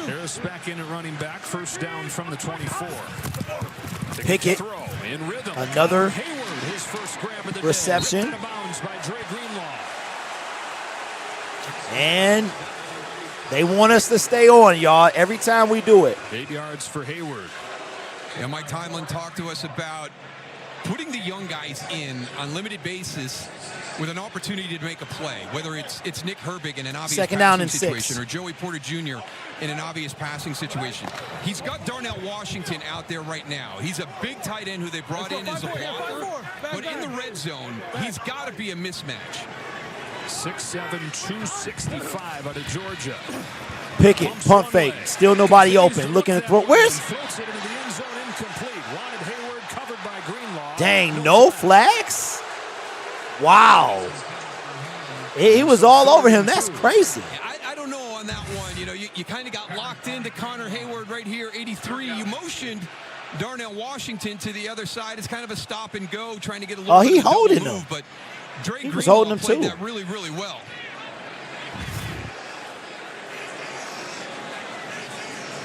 Harris back in at running back. First down from the 24. Pickett. Throw in rhythm. Another Hayward, his first grab of the reception. Day. Ripped out of bounds by Dre Greenlaw. And they want us to stay on, y'all, every time we do it. 8 yards for Hayward. Yeah, Mike Tomlin talked to us about putting the young guys in on limited basis with an opportunity to make a play, whether it's Nick Herbig in an obvious 2nd down passing and 6. situation or Joey Porter Jr. in an obvious passing situation. He's got Darnell Washington out there right now. He's a big tight end who they brought in as a blocker, but in the red zone, he's got to be a mismatch. 6'7", 265 out of Georgia. Pickett, pump fake. Still nobody open. Looking at throw. Where's? Floats it into the end zone, incomplete. Wanted Hayward, covered by Greenlaw. Dang, no flags? Wow. It was all over him. That's crazy. I don't know on that one. You know, you kind of got locked into Connor Hayward right here, 83. You motioned Darnell Washington to the other side. It's kind of a stop and go, trying to get a little he bit of a double holding move, him. but Dre He was Greenlaw holding him played too. that really, really well.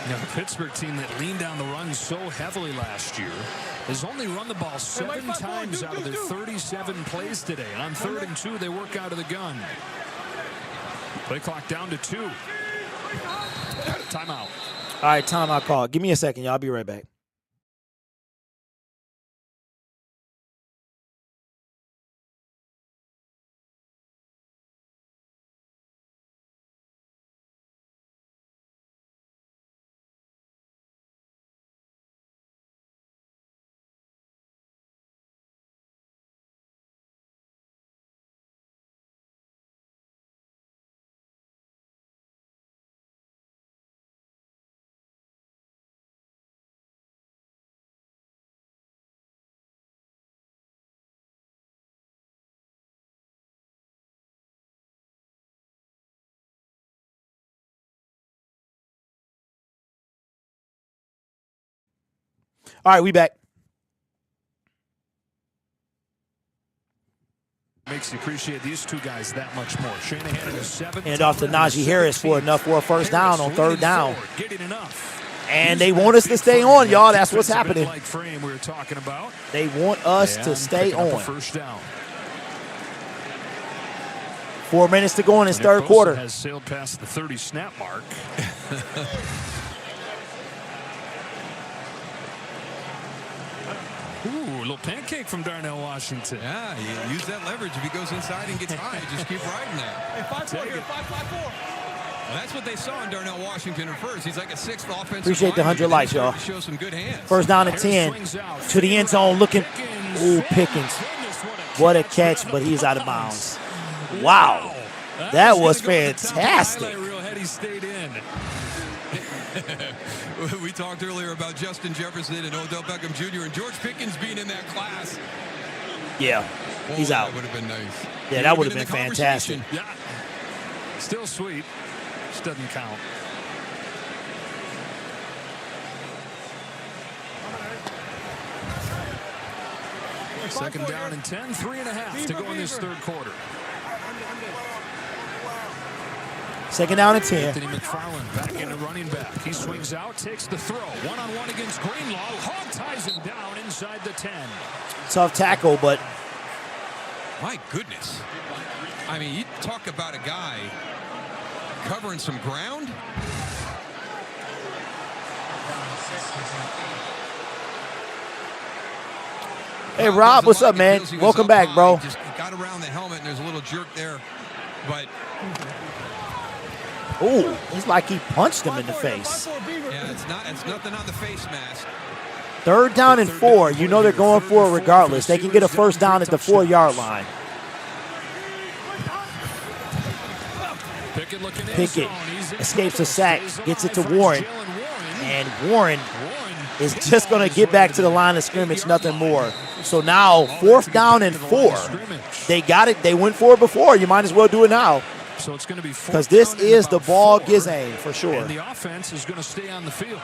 Now, the Pittsburgh team that leaned down the run so heavily last year has only run the ball 7 times out of their 37 plays today. And on 3rd and 2, they work out of the gun. Play clock down to 2. Timeout. All right, timeout call. Give me a second, y'all. I'll be right back. All right, we back. Makes you appreciate these two guys that much more. Shanahan in his 7th. Hand off to Najee Harris for enough for a first down on third down. Getting enough. And they want us to stay on, y'all. That's what's happening. Frame we were talking about. They want us to stay on. First down. 4 minutes to go in this third quarter. Has sailed past the 30 snap mark. Ooh, a little pancake from Darnell Washington. Yeah, you use that leverage. If he goes inside and gets high, just keep riding that. Hey, 5-4 here, 5-5-4. Well, that's what they saw in Darnell Washington at first. He's like a 6th offensive. Appreciate the 100 likes, y'all. Show some good hands. First down and 10 to the end zone, looking. Ooh, Pickens. What a catch, but he's out of bounds. Wow, that was fantastic. We talked earlier about Justin Jefferson and Odell Beckham Jr. and George Pickens being in that class. Yeah, he's out. That would have been nice. Yeah, that would have been fantastic. Yeah. Still sweet. Just doesn't count. Second down and 10, 3.5 to go in this third quarter. Second down and 10. Anthony McFarland back into running back. He swings out, takes the throw. One-on-one against Greenlaw. Hog ties him down inside the 10. Tough tackle, but. My goodness. I mean, you talk about a guy covering some ground. Hey, Rob, what's up, man? Welcome back, bro. Just got around the helmet, and there's a little jerk there. But ooh, it's like he punched him in the face. yeah, it's nothing on the face mask. Third down and 4. You know they're going for it regardless. They can get a first down at the 4-yard line. Pickett escapes a sack, gets it to Warren. And Warren is just going to get back to the line of scrimmage, nothing more. So now, 4th down and 4. They got it. They went for it before. You might as well do it now. So it's going to be because this is the ball game for sure. And the offense is going to stay on the field.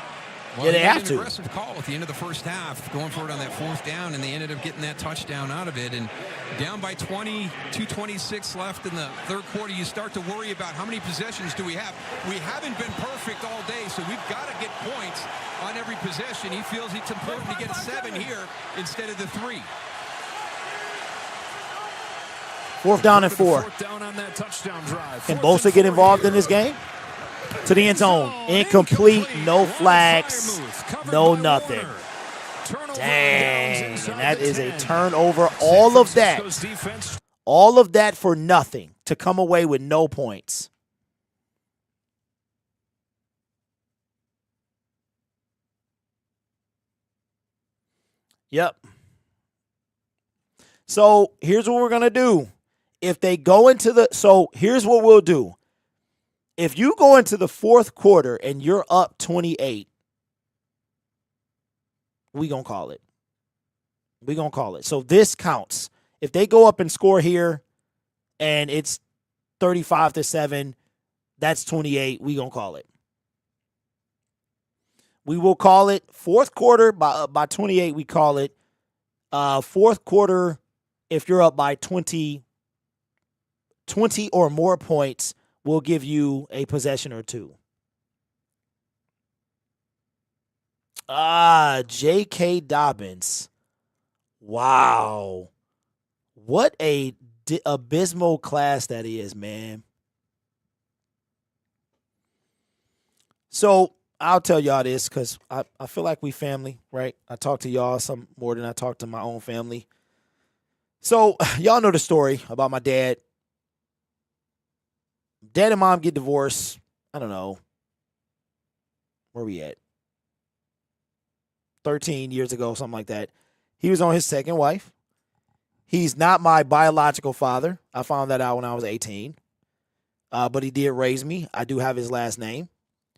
Well, yeah, they have to. An aggressive call at the end of the first half, going for it on that 4th down, and they ended up getting that touchdown out of it. And down by 20, 2:26 left in the third quarter, you start to worry about how many possessions do we have. We haven't been perfect all day, so we've got to get points on every possession. He feels it's important to get a 7 here instead of the 3. 4th down and 4. 4th down on that touchdown drive. Can Bosa get involved in this game? To the end zone. Incomplete. No flags. No nothing. Dang. And that is a turnover. All of that. All of that for nothing. To come away with no points. Yep. So here's what we're going to do. If they go into the, so here's what we'll do. If you go into the 4th quarter and you're up 28, we going to call it. We going to call it. So this counts. If they go up and score here and it's 35-7, that's 28, we going to call it. We will call it 4th quarter by 28, we call it. 4th quarter, if you're up by 20 or more points, we'll give you a possession or 2. J.K. Dobbins. Wow. What a abysmal class that is, man. So I'll tell y'all this because I feel like we family, right? I talk to y'all some more than I talk to my own family. So y'all know the story about my dad. Dad and mom get divorced. I don't know. Where we at? 13 years ago, something like that. He was on his second wife. He's not my biological father. I found that out when I was 18. But he did raise me. I do have his last name.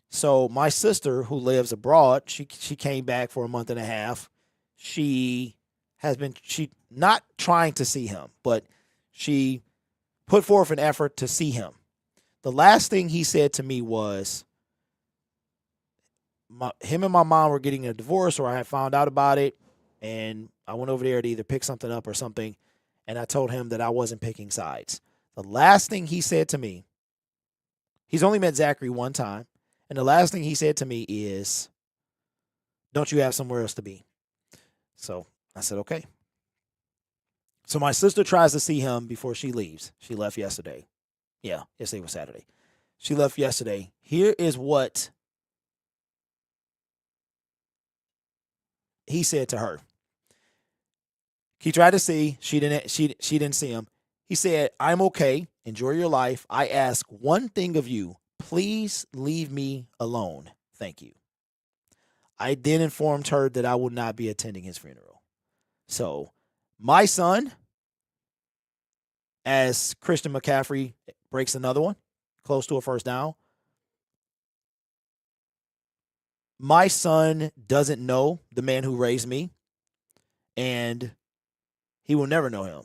So my sister, who lives abroad, she came back for a month and a half. She not trying to see him, but she put forth an effort to see him. The last thing he said to me was, him and my mom were getting a divorce, or I had found out about it, and I went over there to either pick something up or something, and I told him that I wasn't picking sides. The last thing he said to me, he's only met Zachary one time, and the last thing he said to me is, don't you have somewhere else to be? So I said, okay. So my sister tries to see him before she leaves. She left yesterday. Yeah, yesterday was Saturday. She left yesterday. Here is what he said to her. He tried to see. She didn't see him. He said, I'm okay. Enjoy your life. I ask one thing of you. Please leave me alone. Thank you. I then informed her that I would not be attending his funeral. So my son, as Christian McCaffrey breaks another one, close to a first down, my son doesn't know the man who raised me, and he will never know him.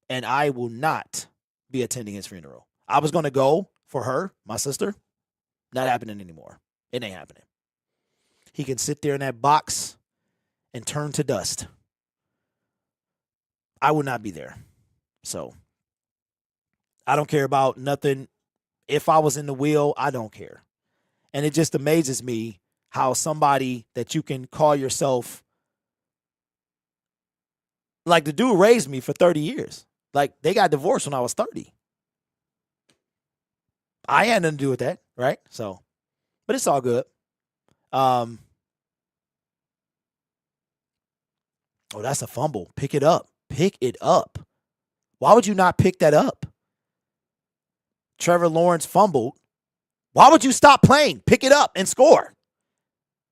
And I will not be attending his funeral. I was going to go for her, my sister. Not happening anymore. It ain't happening. He can sit there in that box and turn to dust. I will not be there. So I don't care about nothing. If I was in the wheel, I don't care. And it just amazes me how somebody that you can call yourself, like the dude raised me for 30 years. Like they got divorced when I was 30. I had nothing to do with that, right? So, but it's all good. Oh, that's a fumble. Pick it up. Pick it up. Why would you not pick that up? Trevor Lawrence fumbled. Why would you stop playing? Pick it up and score.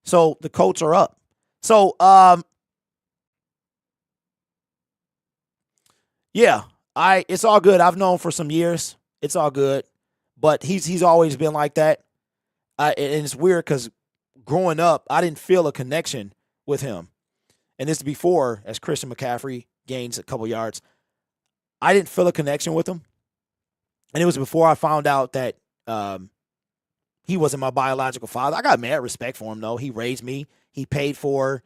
So the Colts are up. So, yeah, it's all good. I've known for some years. It's all good. But he's always been like that. And it's weird because growing up, I didn't feel a connection with him. And this is before, as Christian McCaffrey gains a couple yards, I didn't feel a connection with him. And it was before I found out that he wasn't my biological father. I got mad respect for him, though. He raised me. He paid for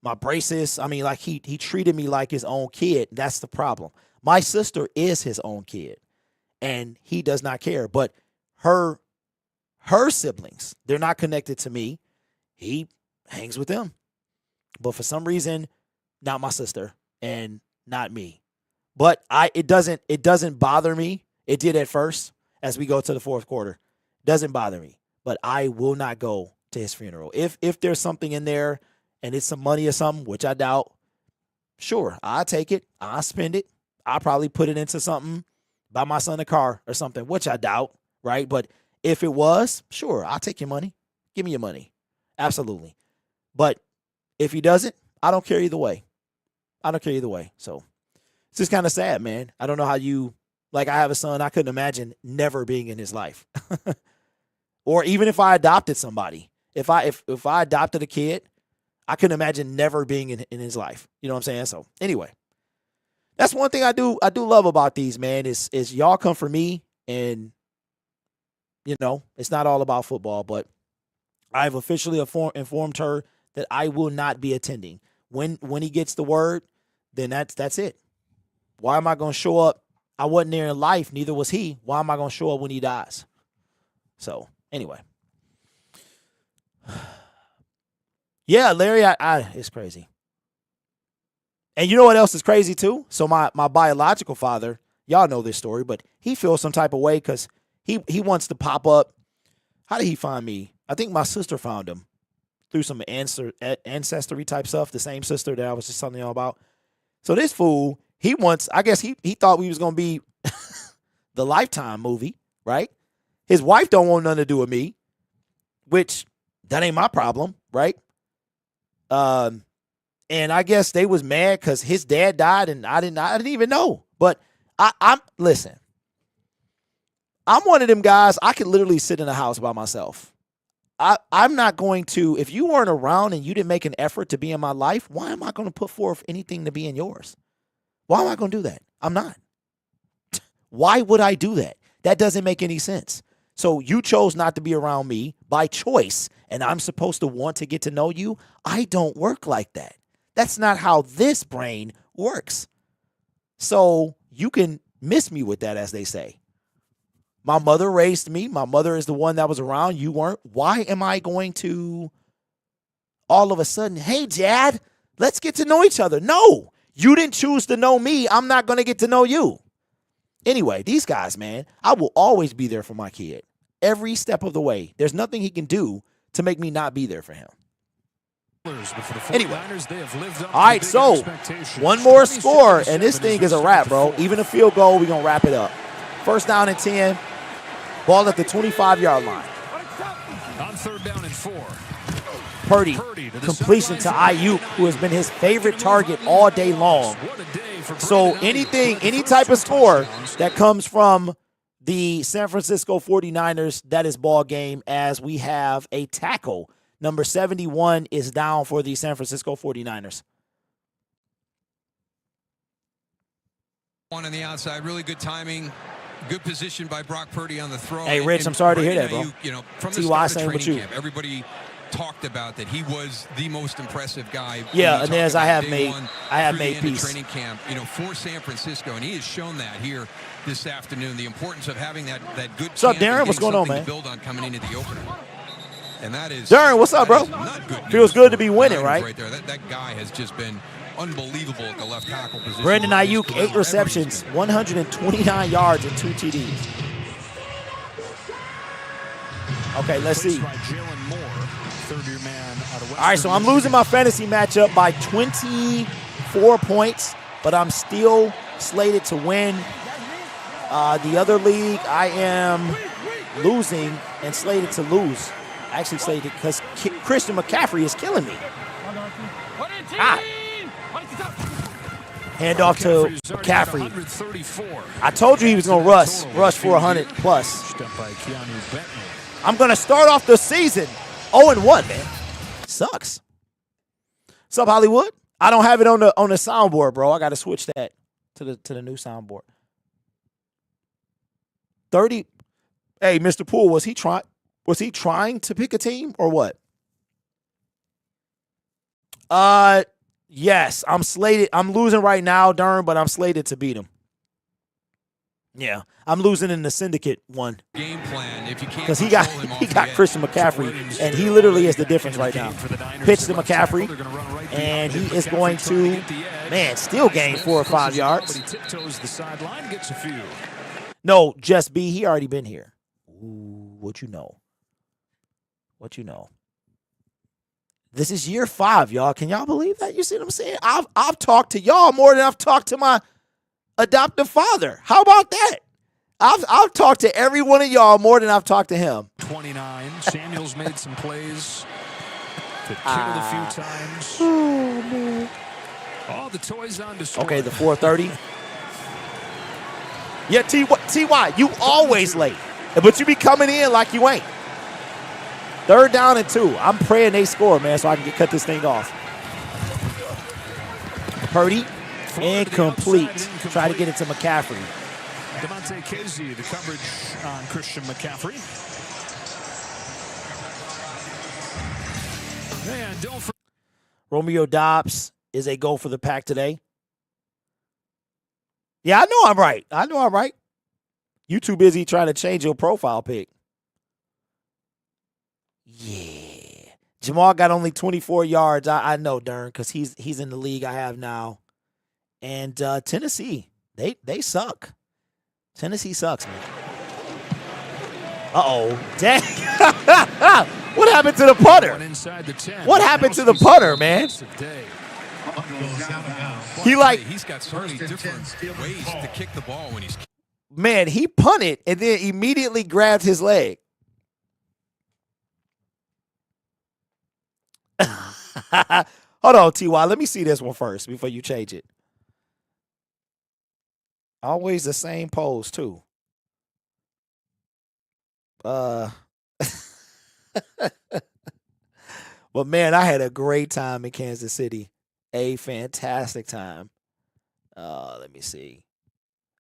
my braces. I mean, like he treated me like his own kid. That's the problem. My sister is his own kid, and he does not care. But her siblings, they're not connected to me. He hangs with them. But for some reason, not my sister and not me. But it doesn't bother me. It did at first as we go to the fourth quarter. Doesn't bother me. But I will not go to his funeral. If there's something in there and it's some money or something, which I doubt, sure, I'll take it. I'll spend it. I'll probably put it into something, buy my son a car or something, which I doubt, right? But if it was, sure, I'll take your money. Give me your money. Absolutely. But if he doesn't, I don't care either way. I don't care either way. So it's just kind of sad, man. I don't know how you, like I have a son, I couldn't imagine never being in his life. Or even if I adopted somebody, if I adopted a kid, I couldn't imagine never being in his life. You know what I'm saying? So anyway, that's one thing I do love about these, man, is y'all come for me, and you know, it's not all about football, but I've officially informed her that I will not be attending. When he gets the word, then that's it. Why am I going to show up? I wasn't there in life, neither was he. Why am I going to show up when he dies? So anyway. Yeah, Larry, it's crazy. And you know what else is crazy too? So my biological father, y'all know this story, but he feels some type of way because he wants to pop up. How did he find me? I think my sister found him through some ancestry type stuff, the same sister that I was just telling y'all about. So this fool, I guess he thought we was going to be the Lifetime movie, right? His wife don't want nothing to do with me, which that ain't my problem, right? And I guess they was mad because his dad died and I didn't even know. But listen, I'm one of them guys, I could literally sit in a house by myself. I'm not going to, if you weren't around and you didn't make an effort to be in my life, why am I going to put forth anything to be in yours? Why am I going to do that? I'm not. Why would I do that? That doesn't make any sense. So you chose not to be around me by choice, and I'm supposed to want to get to know you? I don't work like that. That's not how this brain works. So you can miss me with that, as they say. My mother raised me. My mother is the one that was around. You weren't. Why am I going to all of a sudden, hey, Dad, let's get to know each other? No, you didn't choose to know me. I'm not going to get to know you. Anyway, these guys, man, I will always be there for my kid. Every step of the way. There's nothing he can do to make me not be there for him. Anyway, all right, so one more score, and this thing is a wrap, bro. Even a field goal, we're going to wrap it up. First down and 10. Ball at the 25-yard line. On 3rd down and 4. Purdy, completion to Ayuk, who has been his favorite target all day long. So any type of score that comes from the San Francisco 49ers, that is ball game, as we have a tackle. Number 71 is down for the San Francisco 49ers. One on the outside, really good timing. Good position by Brock Purdy on the throw. Hey, Rich, I'm sorry to hear that, bro. From the start of training camp, everybody talked about that he was the most impressive guy. Yeah, and as I have made peace. Training camp, for San Francisco, and he has shown that here this afternoon. The importance of having that good. What's up, Darren? What's going on, man? To build on coming into the opener. And that is Darren. What's up, bro? Feels good to be winning, right? Right there. That guy has just been unbelievable at the left tackle position. Brandon Ayuk, 8 receptions, 129 yards, and 2 TDs. Okay, let's see. All right, so I'm losing my fantasy matchup by 24 points, but I'm still slated to win. The other league, I am losing and slated to lose. Actually slated because Christian McCaffrey is killing me. Hand off to McCaffrey. I told you he was going to rush for 100 plus. I'm going to start off the season 0-1, man. Sucks. What's up, Hollywood? I don't have it on the soundboard, bro. I got to switch that to the new soundboard. 30. Hey, Mr. Poole, was he trying to pick a team or what? Yes, I'm slated. I'm losing right now, Durham, but I'm slated to beat him. Yeah, I'm losing in the Syndicate one. Game plan, if you can't, because he got Christian McCaffrey, and he literally is the difference right now. Pitch to McCaffrey, and he is going to, still gain 4 or 5 yards. No, just B. He already been here. Ooh, what you know? What you know? This is year 5, y'all. Can y'all believe that? You see what I'm saying? I've talked to y'all more than I've talked to my adoptive father. How about that? I've talked to every one of y'all more than I've talked to him. 29. Samuel's made some plays. Killed a few times. Oh, man. All the toys on display. Okay, the 4:30. Yeah, T.Y., you always late. But you be coming in like you ain't. 3rd down and 2. I'm praying they score, man, so I can cut this thing off. Purdy, incomplete. Try to get it to McCaffrey. Devontae Casey, the coverage on Christian McCaffrey. And don't forget. Romeo Dobbs is a go for the pack today. Yeah, I know I'm right. You too busy trying to change your profile pic. Yeah. Jamal got only 24 yards. I know, Dern, because he's in the league I have now. And Tennessee, they suck. Tennessee sucks, man. Uh-oh. Dang. What happened to the putter? What happened to the putter, man? He's got so many different ways to kick the ball when he's. Man, he punted and then immediately grabbed his leg. Hold on, TY. Let me see this one first before you change it. Always the same pose, too. But man, I had a great time in Kansas City. A fantastic time. Let me see.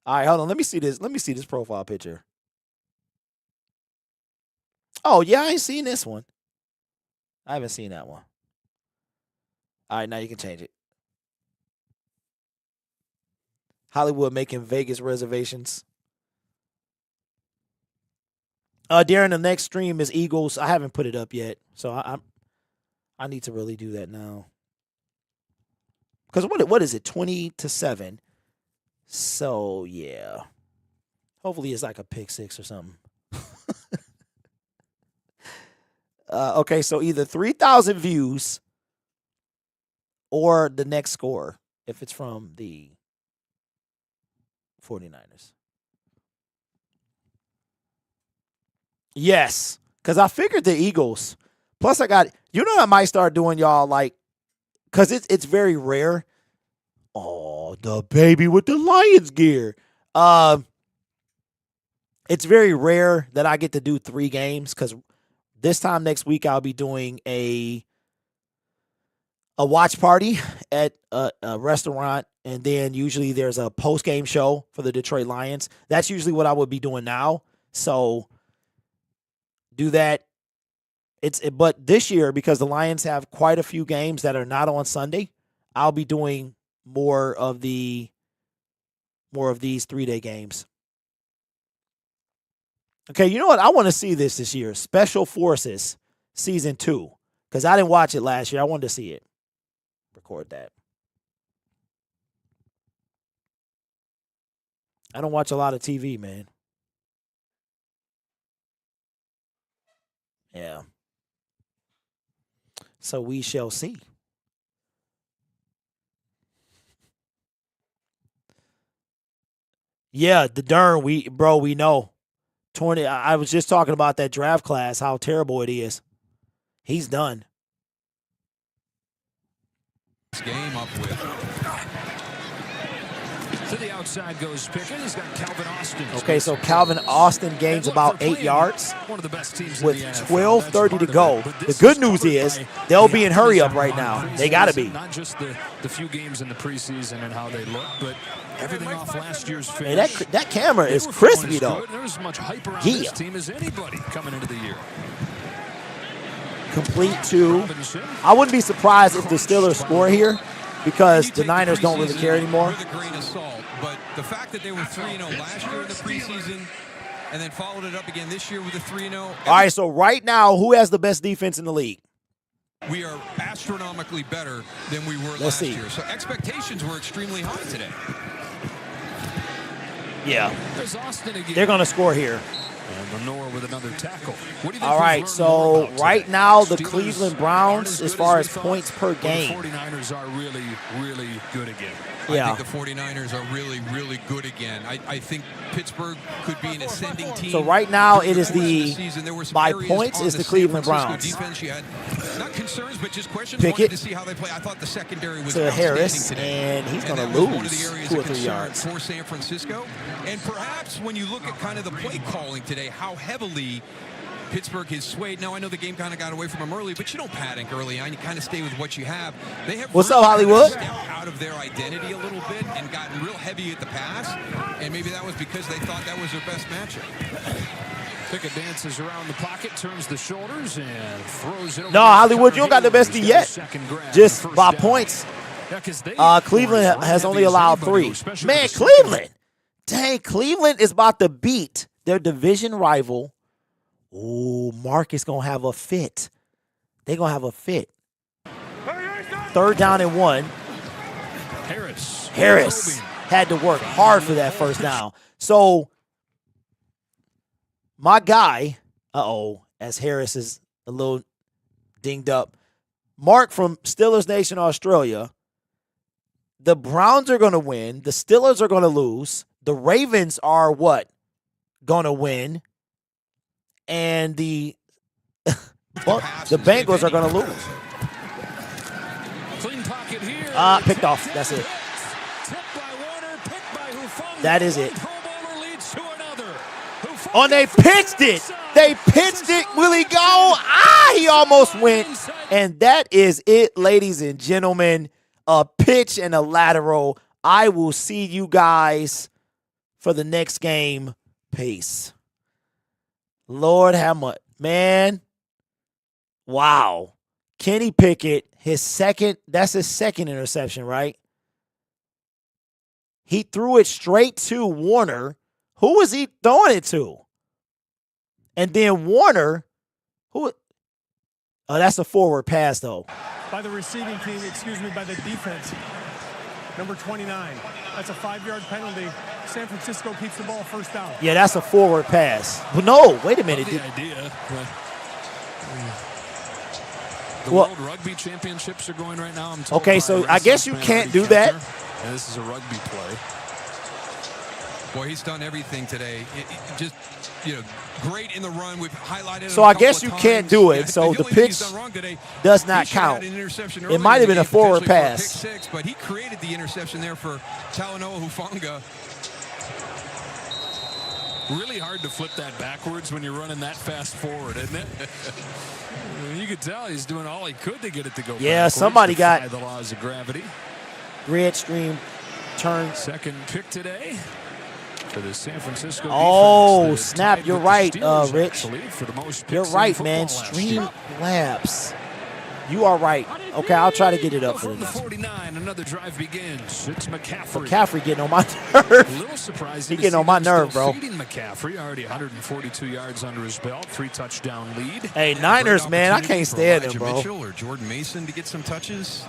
All right, hold on. Let me see this. Let me see this profile picture. Oh, yeah, I ain't seen this one. I haven't seen that one. All right, now you can change it. Hollywood making Vegas reservations. Darren, the next stream is Eagles. I haven't put it up yet, so I need to really do that now. Because what is it? 20-7. So yeah, hopefully it's like a pick six or something. Okay, so either 3,000 views or the next score if it's from the 49ers. Yes, because I figured the Eagles. Plus, I got, I might start doing y'all like, because it's very rare. Oh, the baby with the Lions gear. It's very rare that I get to do 3 games because this time next week I'll be doing a watch party at a restaurant, and then usually there's a post-game show for the Detroit Lions. That's usually what I would be doing now. So do that. But this year, because the Lions have quite a few games that are not on Sunday, I'll be doing more of these 3-day games. Okay, you know what? I want to see this year. Special Forces Season 2. Because I didn't watch it last year. I wanted to see it. Record that. I don't watch a lot of TV, man. Yeah. So we shall see. Yeah, the darn we know. 20. I was just talking about that draft class, how terrible it is. He's done. Game up with. To the outside goes Pickett. He's got Calvin Austin. Okay, so Calvin Austin gains about 8 yards One of the best teams with in the NFL. 12:30 to go. The good news is they'll be in hurry up right now. They got to be. Not just the few games in the preseason and how they look, but everything off last year's Hey, finish. that camera is crispy, though. There's as much hype around Yeah. this team as anybody coming into the year. Complete to. I wouldn't be surprised if the Steelers score here because the Niners don't really care anymore. With a grain of salt, but the fact that they were 3-0 last year in the preseason and then followed it up again this year with a 3-0. All right, so right now, who has the best defense in the league? We are astronomically better than we were last year. So expectations were extremely high today. Yeah. There's Austin again. They're going to score here. And Lenore with another tackle. What do you think All right, we've so learned more about right today? now the Steelers Cleveland Browns, aren't as good far we as thought, points per but game. The 49ers are really, really good again. Yeah. I think the 49ers are really, really good again. I think Pittsburgh could be an ascending team. So right now it is During the season, there were some by areas points on is the San Cleveland Francisco Browns. Defense you had not concerns, but just questions. Pickett Wanted to see how they play. I thought the secondary was to outstanding Harris, today. and he's going that to was one of the lose areas 2 or of 3 concern yards. for San Francisco. And perhaps when you look at kind of the play calling today, how heavily Pittsburgh has swayed. Now, I know the game kind of got away from them early, but you don't panic early on. You kind of stay with what you have. They have What's really up, Hollywood? stepped out of their identity a little bit and gotten real heavy at the pass, and maybe that was because they thought that was their best matchup. Pickett dances around the pocket, turns the shoulders, and throws it over. No, Hollywood, you don't got the best D yet. Just by points. Cleveland has only allowed 3. Man, Cleveland. Dang, Cleveland is about to beat their division rival. Oh, Marcus going to have a fit. They're going to have a fit. 3rd down and 1. Harris had to work hard for that first down. So, my guy, as Harris is a little dinged up. Mark from Steelers Nation, Australia. The Browns are going to win. The Steelers are going to lose. The Ravens are what? Going to win. And the Bengals are going to lose. Clean pocket here. Picked off. That's it. That is it. Oh, they pitched it. They pitched it. Will he go? He almost went. And that is it, ladies and gentlemen. A pitch and a lateral. I will see you guys for the next game. Peace. Lord have much. Man. Wow. Kenny Pickett, that's his second interception, right? He threw it straight to Warner. Who was he throwing it to? And then Warner, that's a forward pass, though. By the receiving team, by the defense. Number 29. That's a 5-yard penalty. San Francisco keeps the ball first down. Yeah, that's a forward pass. Well, no, wait a minute. The idea. The World Rugby Championships are going right now. Okay, so I guess you can't do that. And this is a rugby play. Boy, he's done everything today. Just, great in the run. We've highlighted. So I guess you can't do it. So the pitch does not count. It might have been a forward pass. But he created the interception there for Talanoa Hufanga. Really hard to flip that backwards when you're running that fast forward, isn't it? You could tell he's doing all he could to get it to go. Yeah, somebody got the laws of gravity. Grid stream turn. Second pick today for the San Francisco. Oh, snap! You're right, Rich. For the most You're right, man. Stream labs. You are right. Okay, I'll try to get it up for the 49. Another drive begins. It's McCaffrey. McCaffrey getting on my nerve. A little surprised. He getting on my nerve, bro. Feeding McCaffrey already 142 yards under his belt. 3-touchdown lead. Hey, Niners, man, I can't stand them, bro. Mitchell or Jordan Mason to get some touches.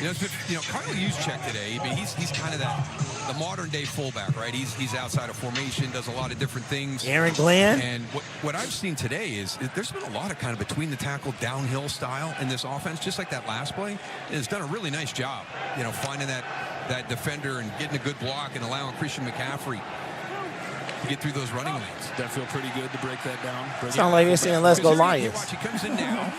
Carl Juszczyk today. I mean, he's kind of the modern day fullback, right? He's outside of formation, does a lot of different things. Aaron Glenn. And what I've seen today is there's been a lot of kind of between the tackle downhill style in this offense, just like that last play. And it's done a really nice job, finding that defender and getting a good block and allowing Christian McCaffrey to get through those running lanes. That feel pretty good to break that down. Sound like they're saying, "Let's go Lions." He comes in now.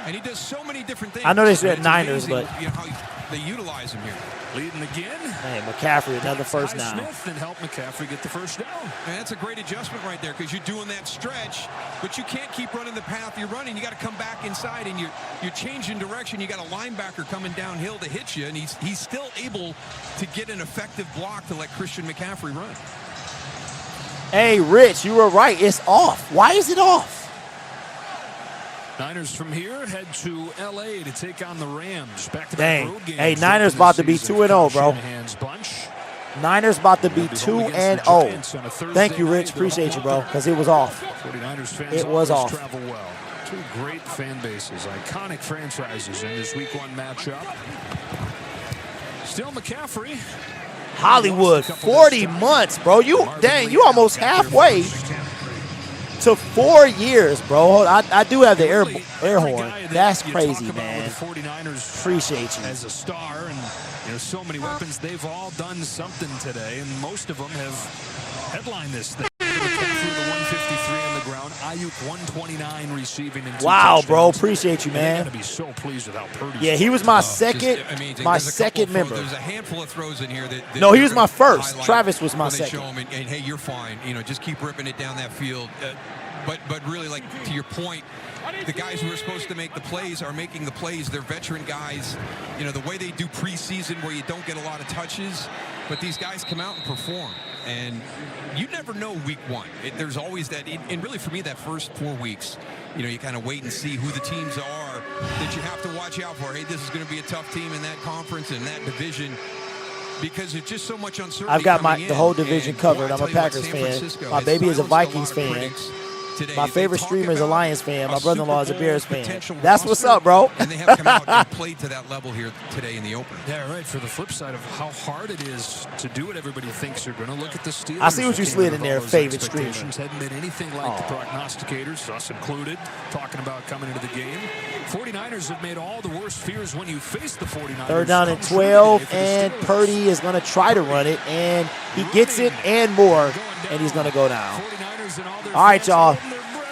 And he does so many different things. I know they said Niners, but how they utilize him here. Leading again. Hey, McCaffrey, another first down. Smith and help McCaffrey get the first down. And that's a great adjustment right there because you're doing that stretch, but you can't keep running the path you're running. You got to come back inside, and you're changing direction. You got a linebacker coming downhill to hit you, and he's still able to get an effective block to let Christian McCaffrey run. Hey, Rich, you were right. It's off. Why is it off? Niners from here head to L.A. to take on the Rams. Dang. Hey, Niners about to be 2-0, bro. Niners about to be 2-0. Thank you, Rich. Appreciate you, bro, because it was off. 49ers fans it was off. Travel well. Two great fan bases, iconic franchises in this Week 1 matchup. Still McCaffrey. Hollywood, 40 months, bro. You almost halfway to 4 years, bro. I do have the air horn. That's crazy, man. Appreciate you. As a star, and so many weapons. They've all done something today, and most of them have headlined this thing. Through the 153 on the ground. Ayuk 129 receiving. And wow, bro. Appreciate you, man. They're gonna be so pleased with how Purdy. Yeah, he was my second member. There's a handful of throws in here that no, he was my first. Travis was my second. Show him and hey, you're fine. Just keep ripping it down that field. But really, like to your point, the guys who are supposed to make the plays are making the plays. They're veteran guys. The way they do preseason where you don't get a lot of touches, but these guys come out and perform. And you never know week 1. There's always that, and really for me, that first 4 weeks, you kind of wait and see who the teams are that you have to watch out for. Hey, this is going to be a tough team in that conference and that division. Because there's just so much uncertainty. I've got the whole division covered. I'm a Packers fan. My baby is a Vikings fan. today. My favorite streamer is a Lions fan. My brother-in-law is a Super Bears Bowl fan. potential That's what's roster, up, bro. And they have come out and played to that level here today in the opener. Yeah, right. For the flip side of how hard it is to do what everybody thinks they're going to look at the Steelers. I see what you that came slid out in of there, all those favorite streamer. expectations. Hadn't been anything like the prognosticators, us included, talking about coming into the game. 49ers have made all the worst fears when you face the 49ers. 3rd down and 12, and Purdy is going to try to run it, and he gets it and more, and he's going to go down. All right, y'all.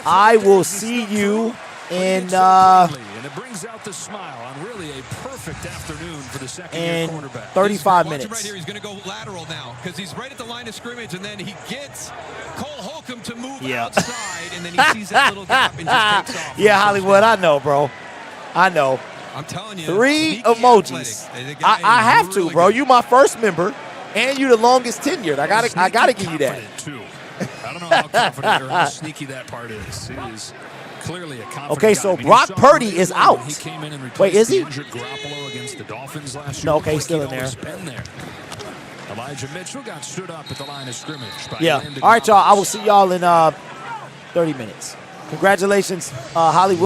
I will see you in and it brings out the smile on really a perfect afternoon for the second-year quarterback. 35 Watch him minutes. right here. He's going to go lateral now because he's right at the line of scrimmage, and then he gets Cole Holcomb to move outside, and then he sees that little gap and just takes off. Yeah, Hollywood, I know, bro. I know. I'm telling you. 3 emojis. I have to, bro. You my first member, and you the longest tenured. I gotta give you that. Too. I don't know how confident or how sneaky that part is. He is clearly a confident Okay, guy. so I mean, Brock you saw Purdy him is when out. He came in and Wait, is he? injured Garoppolo against the Dolphins last year. No, okay, Looked still like in there. he'd always been there. Elijah Mitchell got stood up at the line of scrimmage. By Yeah. Landon All right, y'all. I will Collins. see y'all in 30 minutes. Congratulations, Hollywood.